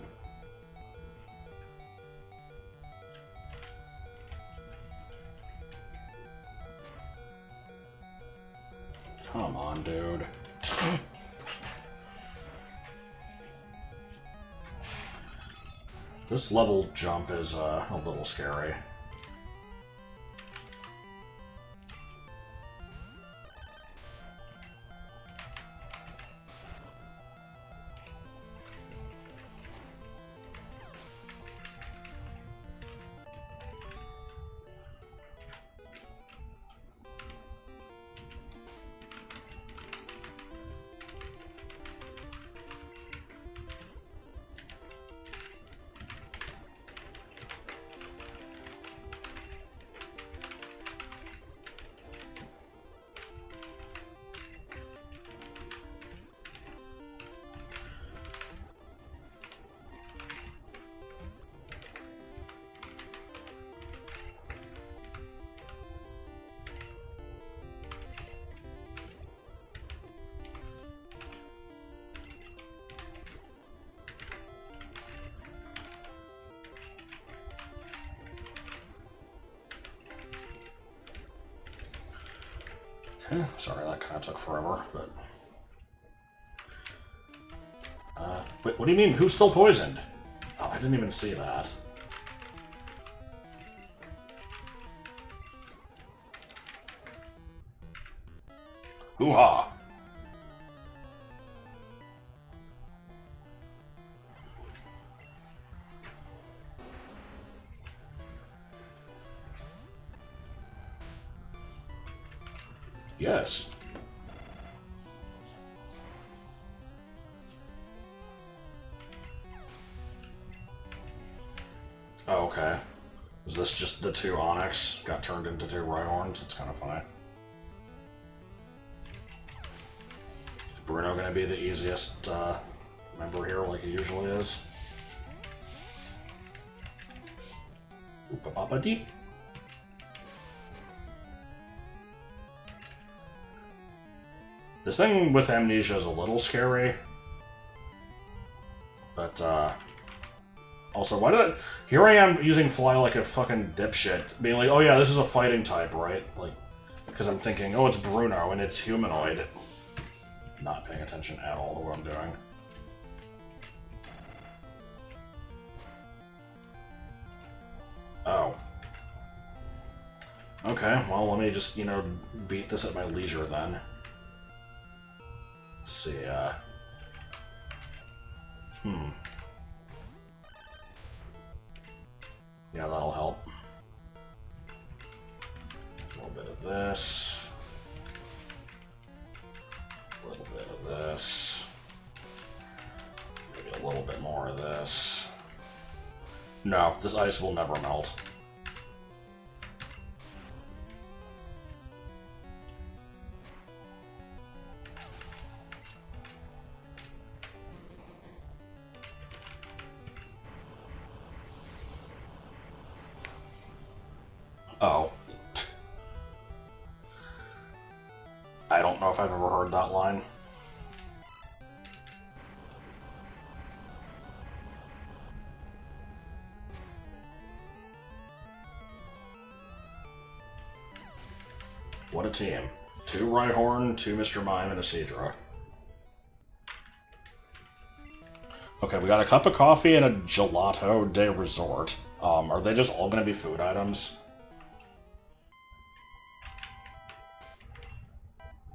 Come on, dude. This level jump is a little scary. Sorry, that kind of took forever, but... wait, what do you mean? Who's still poisoned? Oh, I didn't even see that. Hoo-ha! Yes. Oh, okay. Is this just the 2 Onyx got turned into 2 Rhyhorns? It's kind of funny. Is Bruno gonna be the easiest member here like he usually is? Oop-a-papa-deep. This thing with amnesia is a little scary, but, also, why did I... Here I am using fly like a fucking dipshit, being like, oh yeah, this is a fighting type, right? Like, because I'm thinking, oh, it's Bruno, and it's humanoid. Not paying attention at all to what I'm doing. Oh. Okay, well, let me just, you know, beat this at my leisure, then. Let's see, Yeah, that'll help. this. A little bit of this. Maybe a little bit more of this. No, this ice will never melt. Oh. I don't know if I've ever heard that line. What a team. 2 Rhyhorn, 2 Mr. Mime, and a Seadra. Okay, we got a cup of coffee and a gelato de resort. Are they just all gonna be food items?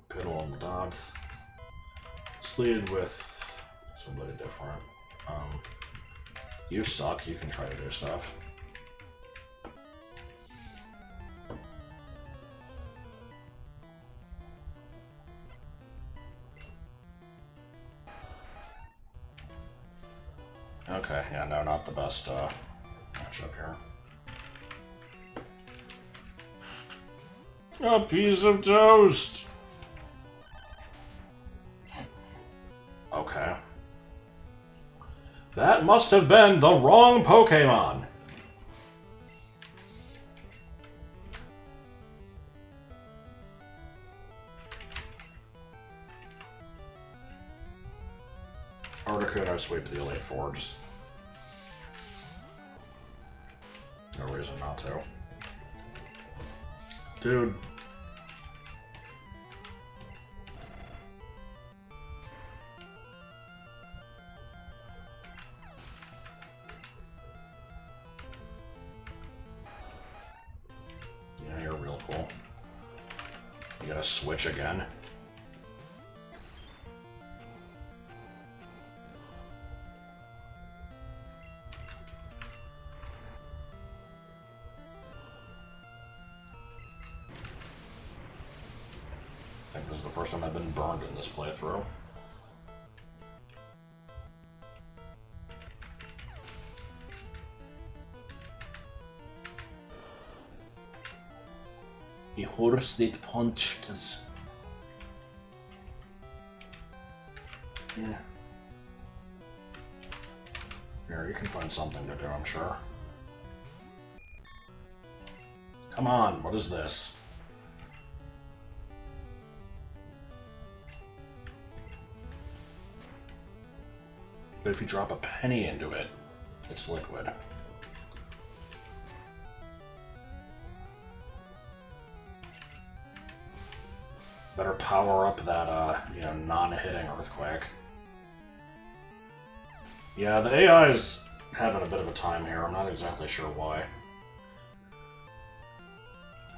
Piddle and Doth. Let's lead with somebody different. You suck, you can try to do stuff. Okay, yeah, no, not the best matchup here. A piece of toast! Okay. That must have been the wrong Pokémon! Articuno sweep the Elite Four, just... no reason not to. Dude. Yeah, you're real cool. You gotta switch again. I think this is the first time I've been burned in this playthrough. The horse that punched us. Yeah. Here, you can find something to do, I'm sure. Come on, what is this? But if you drop a penny into it, it's liquid. Better power up that, non-hitting Earthquake. Yeah, the AI is having a bit of a time here. I'm not exactly sure why.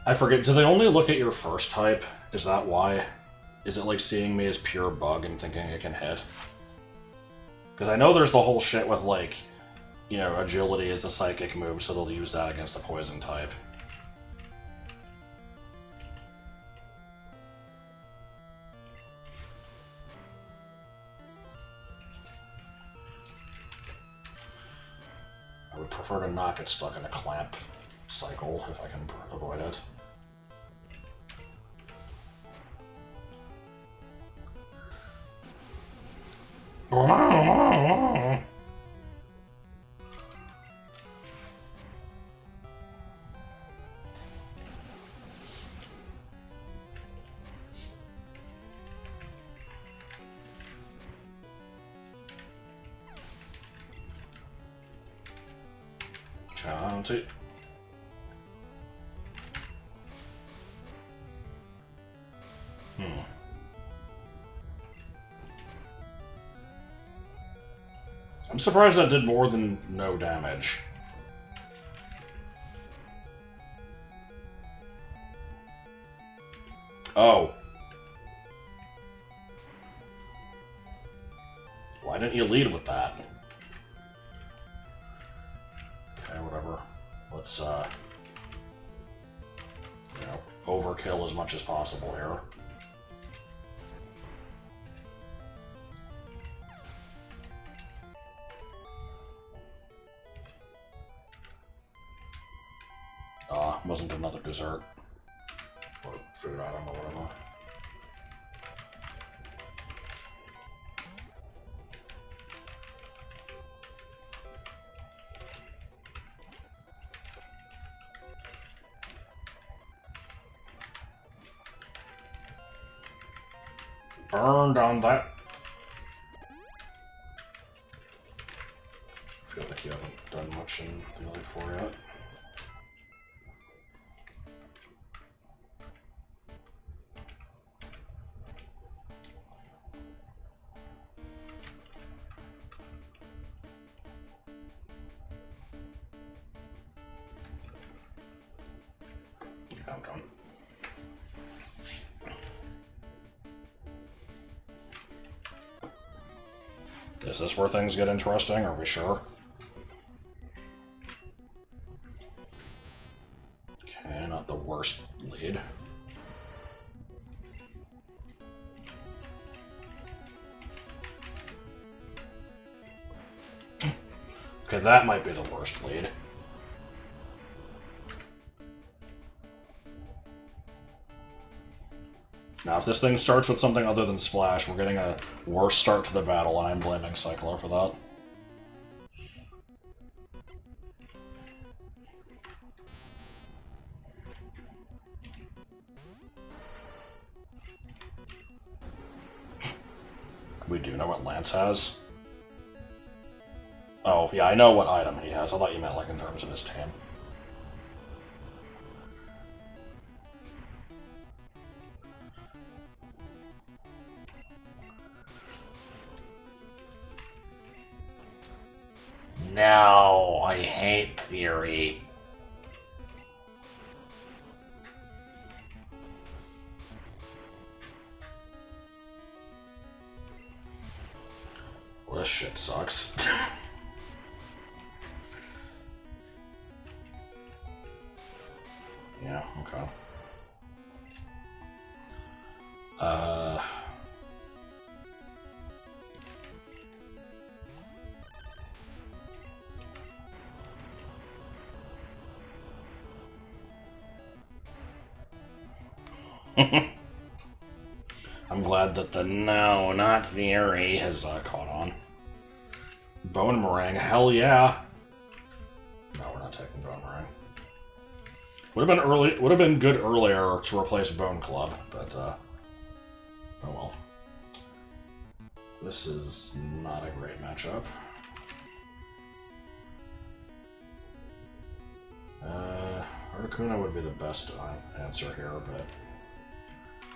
I forget, do they only look at your first type? Is that why? Is it like seeing me as pure bug and thinking it can hit? Because I know there's the whole shit with, like, agility is a psychic move, so they'll use that against a poison type. I would prefer to not get stuck in a clamp cycle if I can avoid it. Chauncey. I'm surprised that did more than no damage. Oh. Why didn't you lead with that? Okay, whatever. Let's, overkill as much as possible here. Wasn't another dessert. Or food item or whatever. Burned on that. I feel like you haven't done much in the other 4 yet. I'm done. Is this where things get interesting? Are we sure? Okay, not the worst lead. Okay, that might be the worst lead. Now, if this thing starts with something other than Splash, we're getting a worse start to the battle, and I'm blaming Cyclo for that. We do know what Lance has. Oh, yeah, I know what item he has. I thought you meant, like, in terms of his team. No, I hate theory. Well, this shit sucks. Yeah, okay. I'm glad that the no, not theory has caught on. Bone Meringue, hell yeah. No, we're not taking Bone Meringue. Would have been early. Would have been good earlier to replace Bone Club, but oh well. This is not a great matchup. Articuno would be the best answer here, but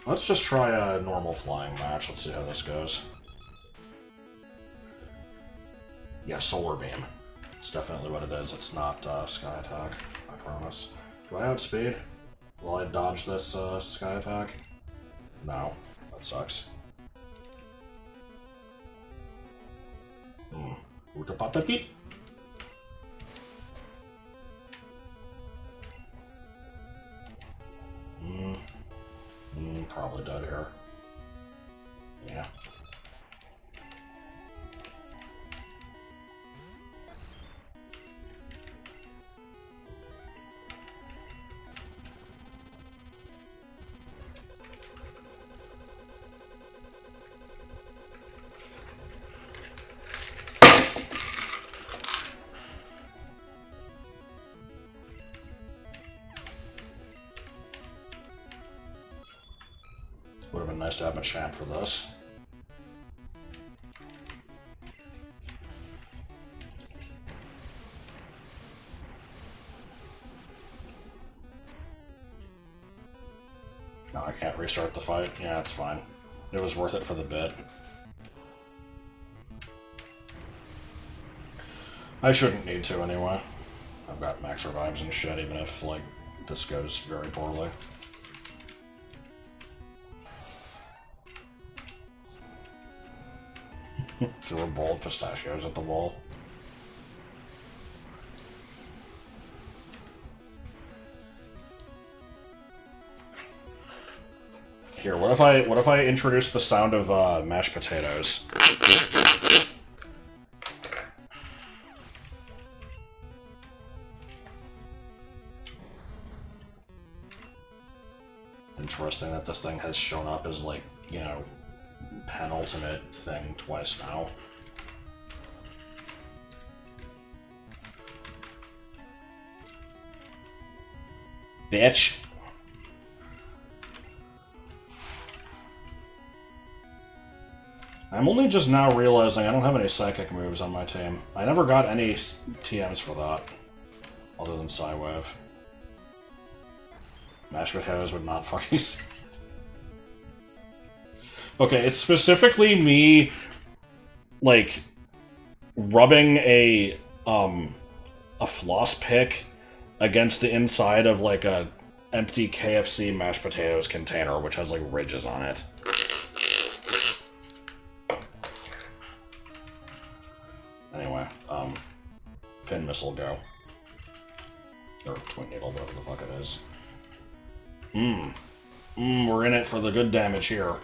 let's just try a normal flying match. Let's see how this goes. Yeah, Solar Beam. It's definitely what it is. It's not Sky Attack, I promise. Do I outspeed? Will I dodge this Sky Attack? No. That sucks. Utapatapi? Probably dead here. Yeah. Would have been nice to have a champ for this. No, I can't restart the fight. Yeah, it's fine. It was worth it for the bit. I shouldn't need to anyway. I've got max revives and shit, even if, like, this goes very poorly. Threw a bowl of pistachios at the wall. Here, what if I introduce the sound of mashed potatoes? Interesting that this thing has shown up as, like, you know, penultimate thing twice now. Bitch. I'm only just now realizing I don't have any psychic moves on my team. I never got any TMs for that, other than Psywave. Mashed potatoes would not fucking see it. Okay, it's specifically me, like, rubbing a floss pick against the inside of, like, a empty KFC mashed potatoes container, which has, like, ridges on it. Anyway, pin missile go. Or twin needle, whatever the fuck it is. We're in it for the good damage here.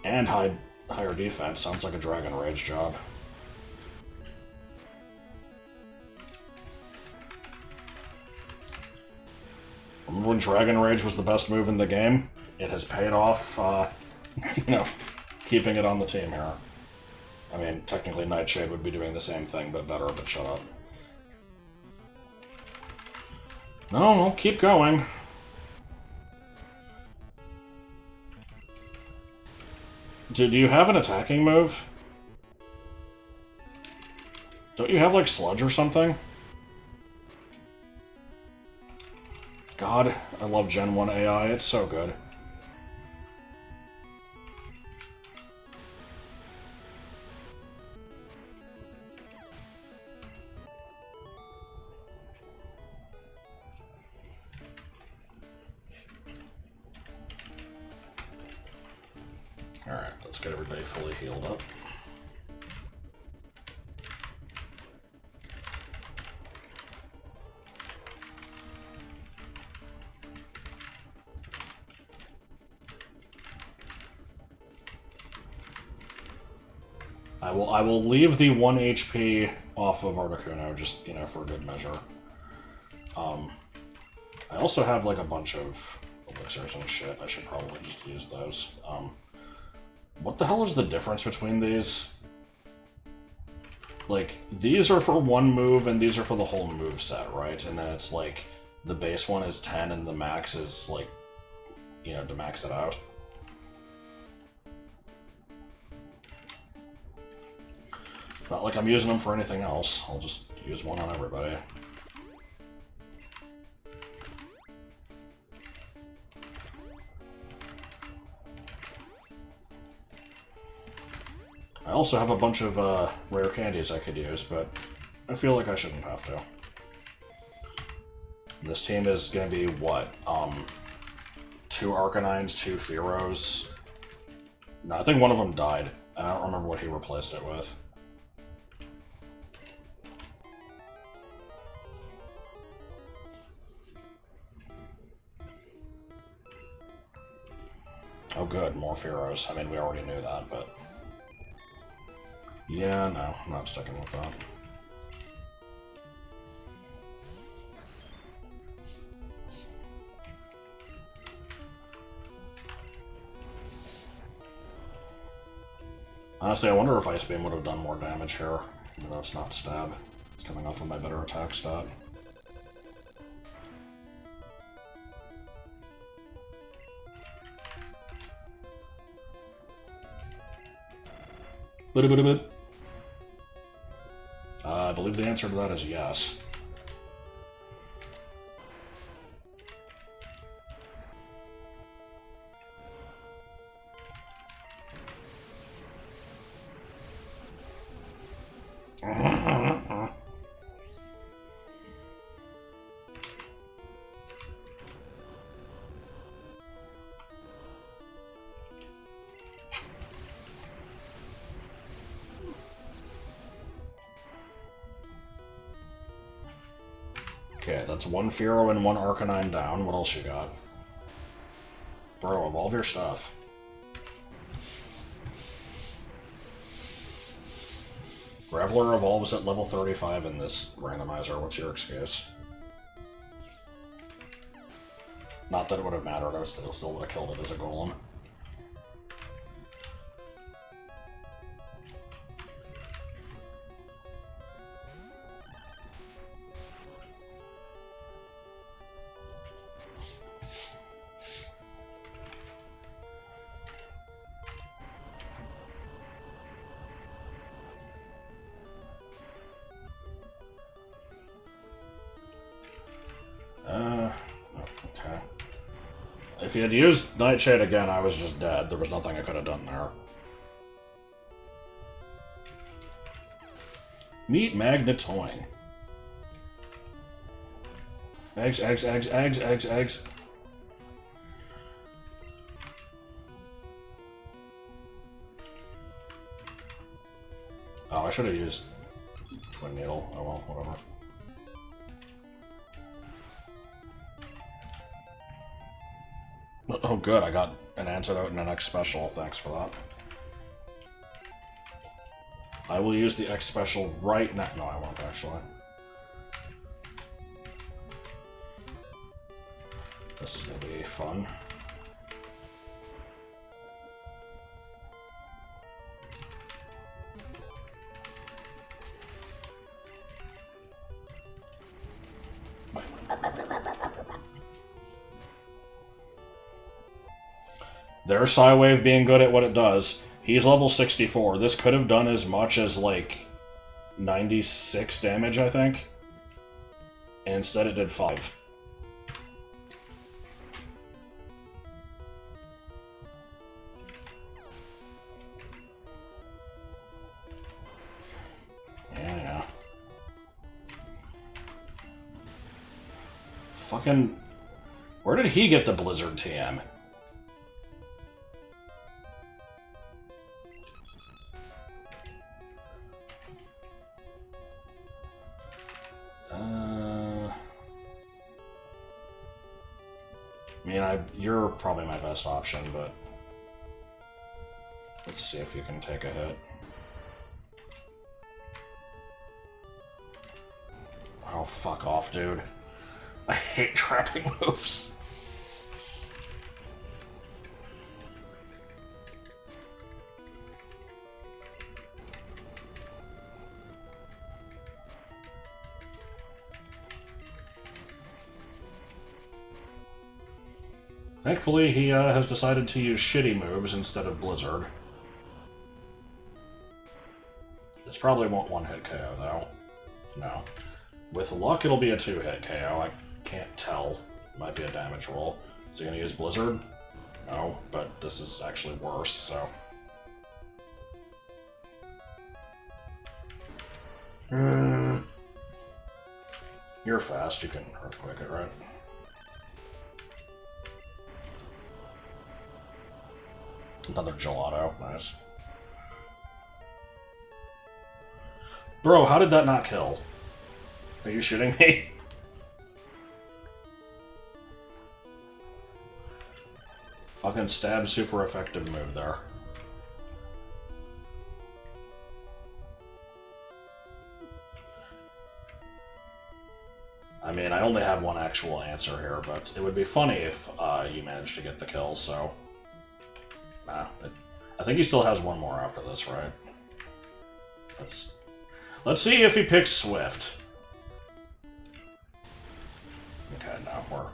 And higher defense. Sounds like a Dragon Rage job. Remember when Dragon Rage was the best move in the game? It has paid off, you know, keeping it on the team here. I mean, technically Nightshade would be doing the same thing, but better, but shut up. No, keep going. Do you have an attacking move? Don't you have, like, Sludge or something? God, I love Gen 1 AI, it's so good. Alright, let's get everybody fully healed up. I will leave the 1 HP off of Articuno, just, you know, for good measure. I also have, like, a bunch of elixirs and shit. I should probably just use those. What the hell is the difference between these? Like, these are for one move, and these are for the whole move set, right? And then it's like, the base one is 10, and the max is, like, you know, to max it out. Not like I'm using them for anything else. I'll just use one on everybody. I also have a bunch of rare candies I could use, but I feel like I shouldn't have to. This team is going to be, what, 2 Arcanines, 2 Fearos. No, I think one of them died, and I don't remember what he replaced it with. Oh good, more Fearos. I mean, we already knew that, but... yeah, no, I'm not sticking with that. Honestly, I wonder if Ice Beam would have done more damage here, even though it's not stab. It's coming off of my better attack stat. I believe the answer to that is yes. Okay, that's one Fearow and one Arcanine down. What else you got? Bro, evolve your stuff. Graveler evolves at level 35 in this randomizer. What's your excuse? Not that it would have mattered. I still would have killed it as a golem. Okay. If he had used Nightshade again, I was just dead. There was nothing I could have done there. Meet Magnetoin. Eggs, eggs, eggs, eggs, eggs, eggs. Oh, I should have used Twin Needle. Oh well, whatever. Oh good, I got an antidote in an X special. Thanks for that. I will use the X special right now. No, I won't actually. This is gonna be fun. There's Psywave being good at what it does. He's level 64. This could have done as much as, like, 96 damage, I think. And instead it did 5. Yeah. Fucking... Where did he get the Blizzard TM? I mean, you're probably my best option, but let's see if you can take a hit. Oh, fuck off, dude. I hate trapping moves. Thankfully, he has decided to use shitty moves instead of Blizzard. This probably won't one-hit KO, though. No. With luck, it'll be a two-hit KO. I can't tell. Might be a damage roll. Is he gonna use Blizzard? No, but this is actually worse, so... You're fast, you can Earthquake it, right? Another gelato, nice. Bro, how did that not kill? Are you shooting me? Fucking stab, super effective move there. I mean, I only have one actual answer here, but it would be funny if you managed to get the kill, so... Nah, I think he still has one more after this, right? Let's see if he picks Swift. Okay, no, we're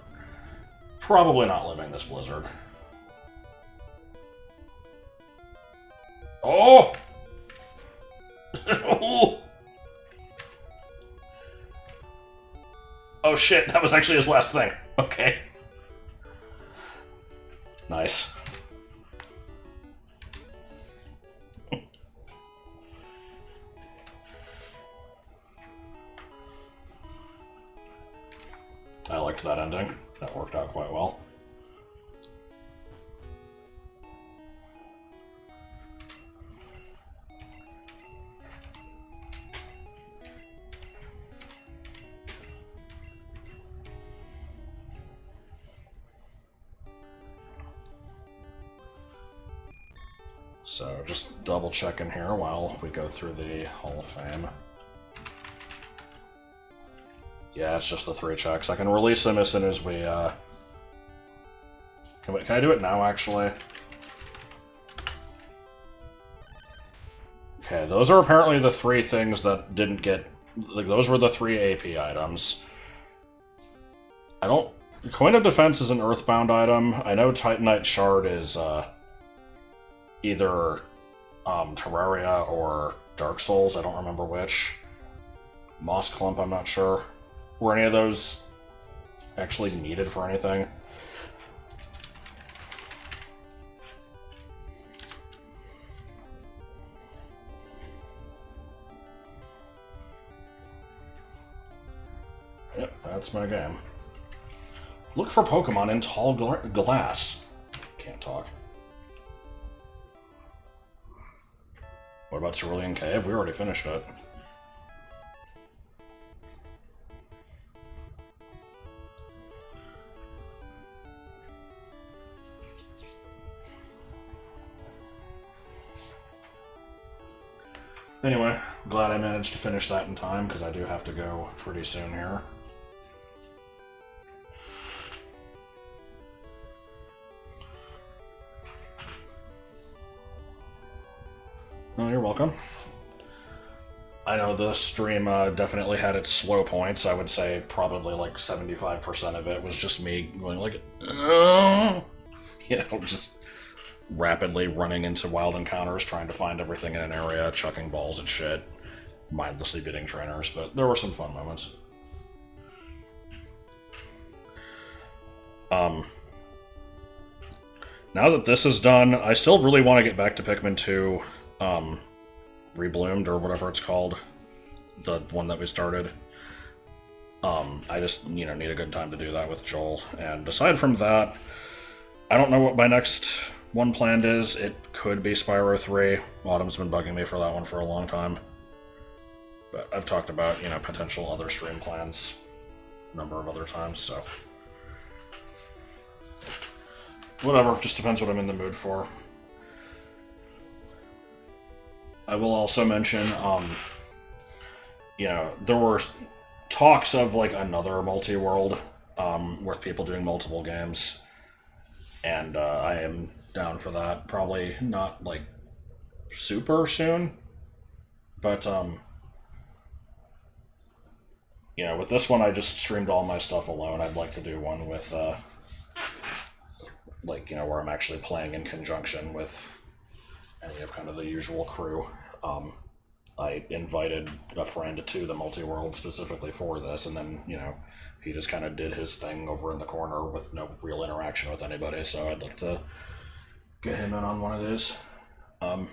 probably not living this Blizzard. Oh! Oh shit, that was actually his last thing. Okay. Nice. I liked that ending. That worked out quite well. So just double checking here while we go through the Hall of Fame. Yeah, it's just the 3 checks. I can release them as soon as we, Can I do it now, actually? Okay, those are apparently the 3 things that didn't get... Like, those were the 3 AP items. I don't... Coin of Defense is an Earthbound item. I know Titanite Shard is, either, Terraria or Dark Souls. I don't remember which. Moss Clump, I'm not sure. Were any of those actually needed for anything? Yep, that's my game. Look for Pokemon in tall glass. Can't talk. What about Cerulean Cave? We already finished it. Anyway, glad I managed to finish that in time, because I do have to go pretty soon here. Oh, you're welcome. I know the stream definitely had its slow points. I would say probably like 75% of it was just me going like, you know, just rapidly running into wild encounters, trying to find everything in an area, chucking balls at shit, mindlessly beating trainers, but there were some fun moments. Now that this is done, I still really want to get back to Pikmin 2, Rebloomed, or whatever it's called, the one that we started. I just, you know, need a good time to do that with Joel, and aside from that, I don't know what my next one planned is. It could be Spyro 3. Autumn's been bugging me for that one for a long time. But I've talked about, you know, potential other stream plans a number of other times, so... Whatever, just depends what I'm in the mood for. I will also mention, you know, there were talks of, like, another Multiworld, with people doing multiple games. And I am down for that. Probably not, like, super soon. But, you know, with this one, I just streamed all my stuff alone. I'd like to do one with, like, you know, where I'm actually playing in conjunction with any of kind of the usual crew. I invited a friend to the Multiworld specifically for this, and then, you know, he just kind of did his thing over in the corner with no real interaction with anybody, so I'd like to get him in on one of these. But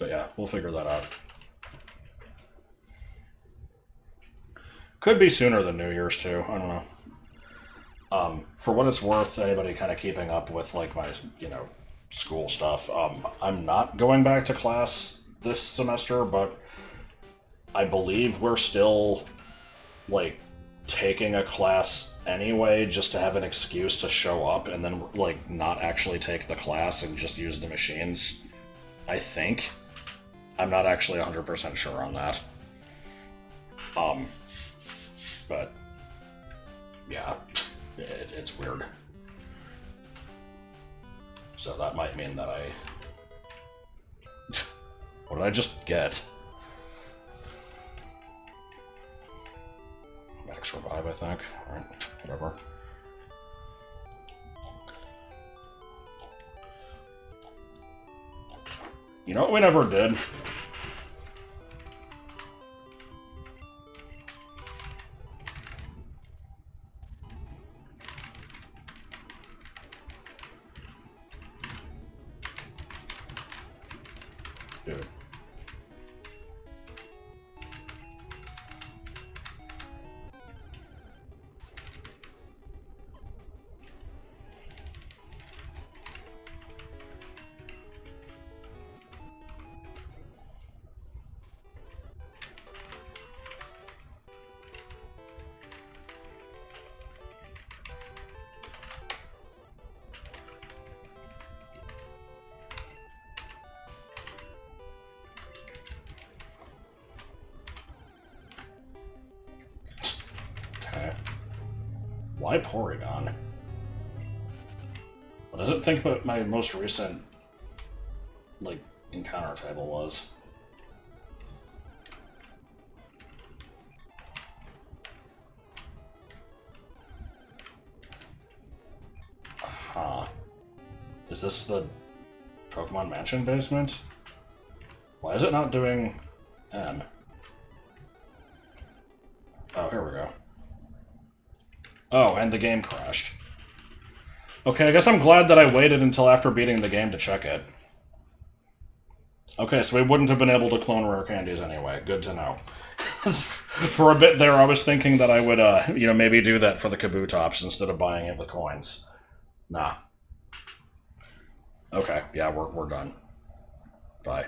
yeah, we'll figure that out. Could be sooner than New Year's, too. I don't know. For what it's worth, anybody kind of keeping up with, like, my, you know, school stuff, I'm not going back to class this semester, but I believe we're still, like, taking a class anyway just to have an excuse to show up and then, like, not actually take the class and just use the machines. I think. I'm not actually 100% sure on that. But, yeah, it's weird. So that might mean that I... What did I just get? Max Revive, I think. Alright, whatever. You know what we never did? Dude. Why Porygon? What does it think about my most recent, like, encounter table was? Huh. Is this the Pokemon Mansion basement? Why is it not doing N? Oh, here we go. Oh, and the game crashed. Okay, I guess I'm glad that I waited until after beating the game to check it. Okay, so we wouldn't have been able to clone rare candies anyway. Good to know. For a bit there, I was thinking that I would, you know, maybe do that for the Kabutops instead of buying it with coins. Nah. Okay, yeah, we're done. Bye.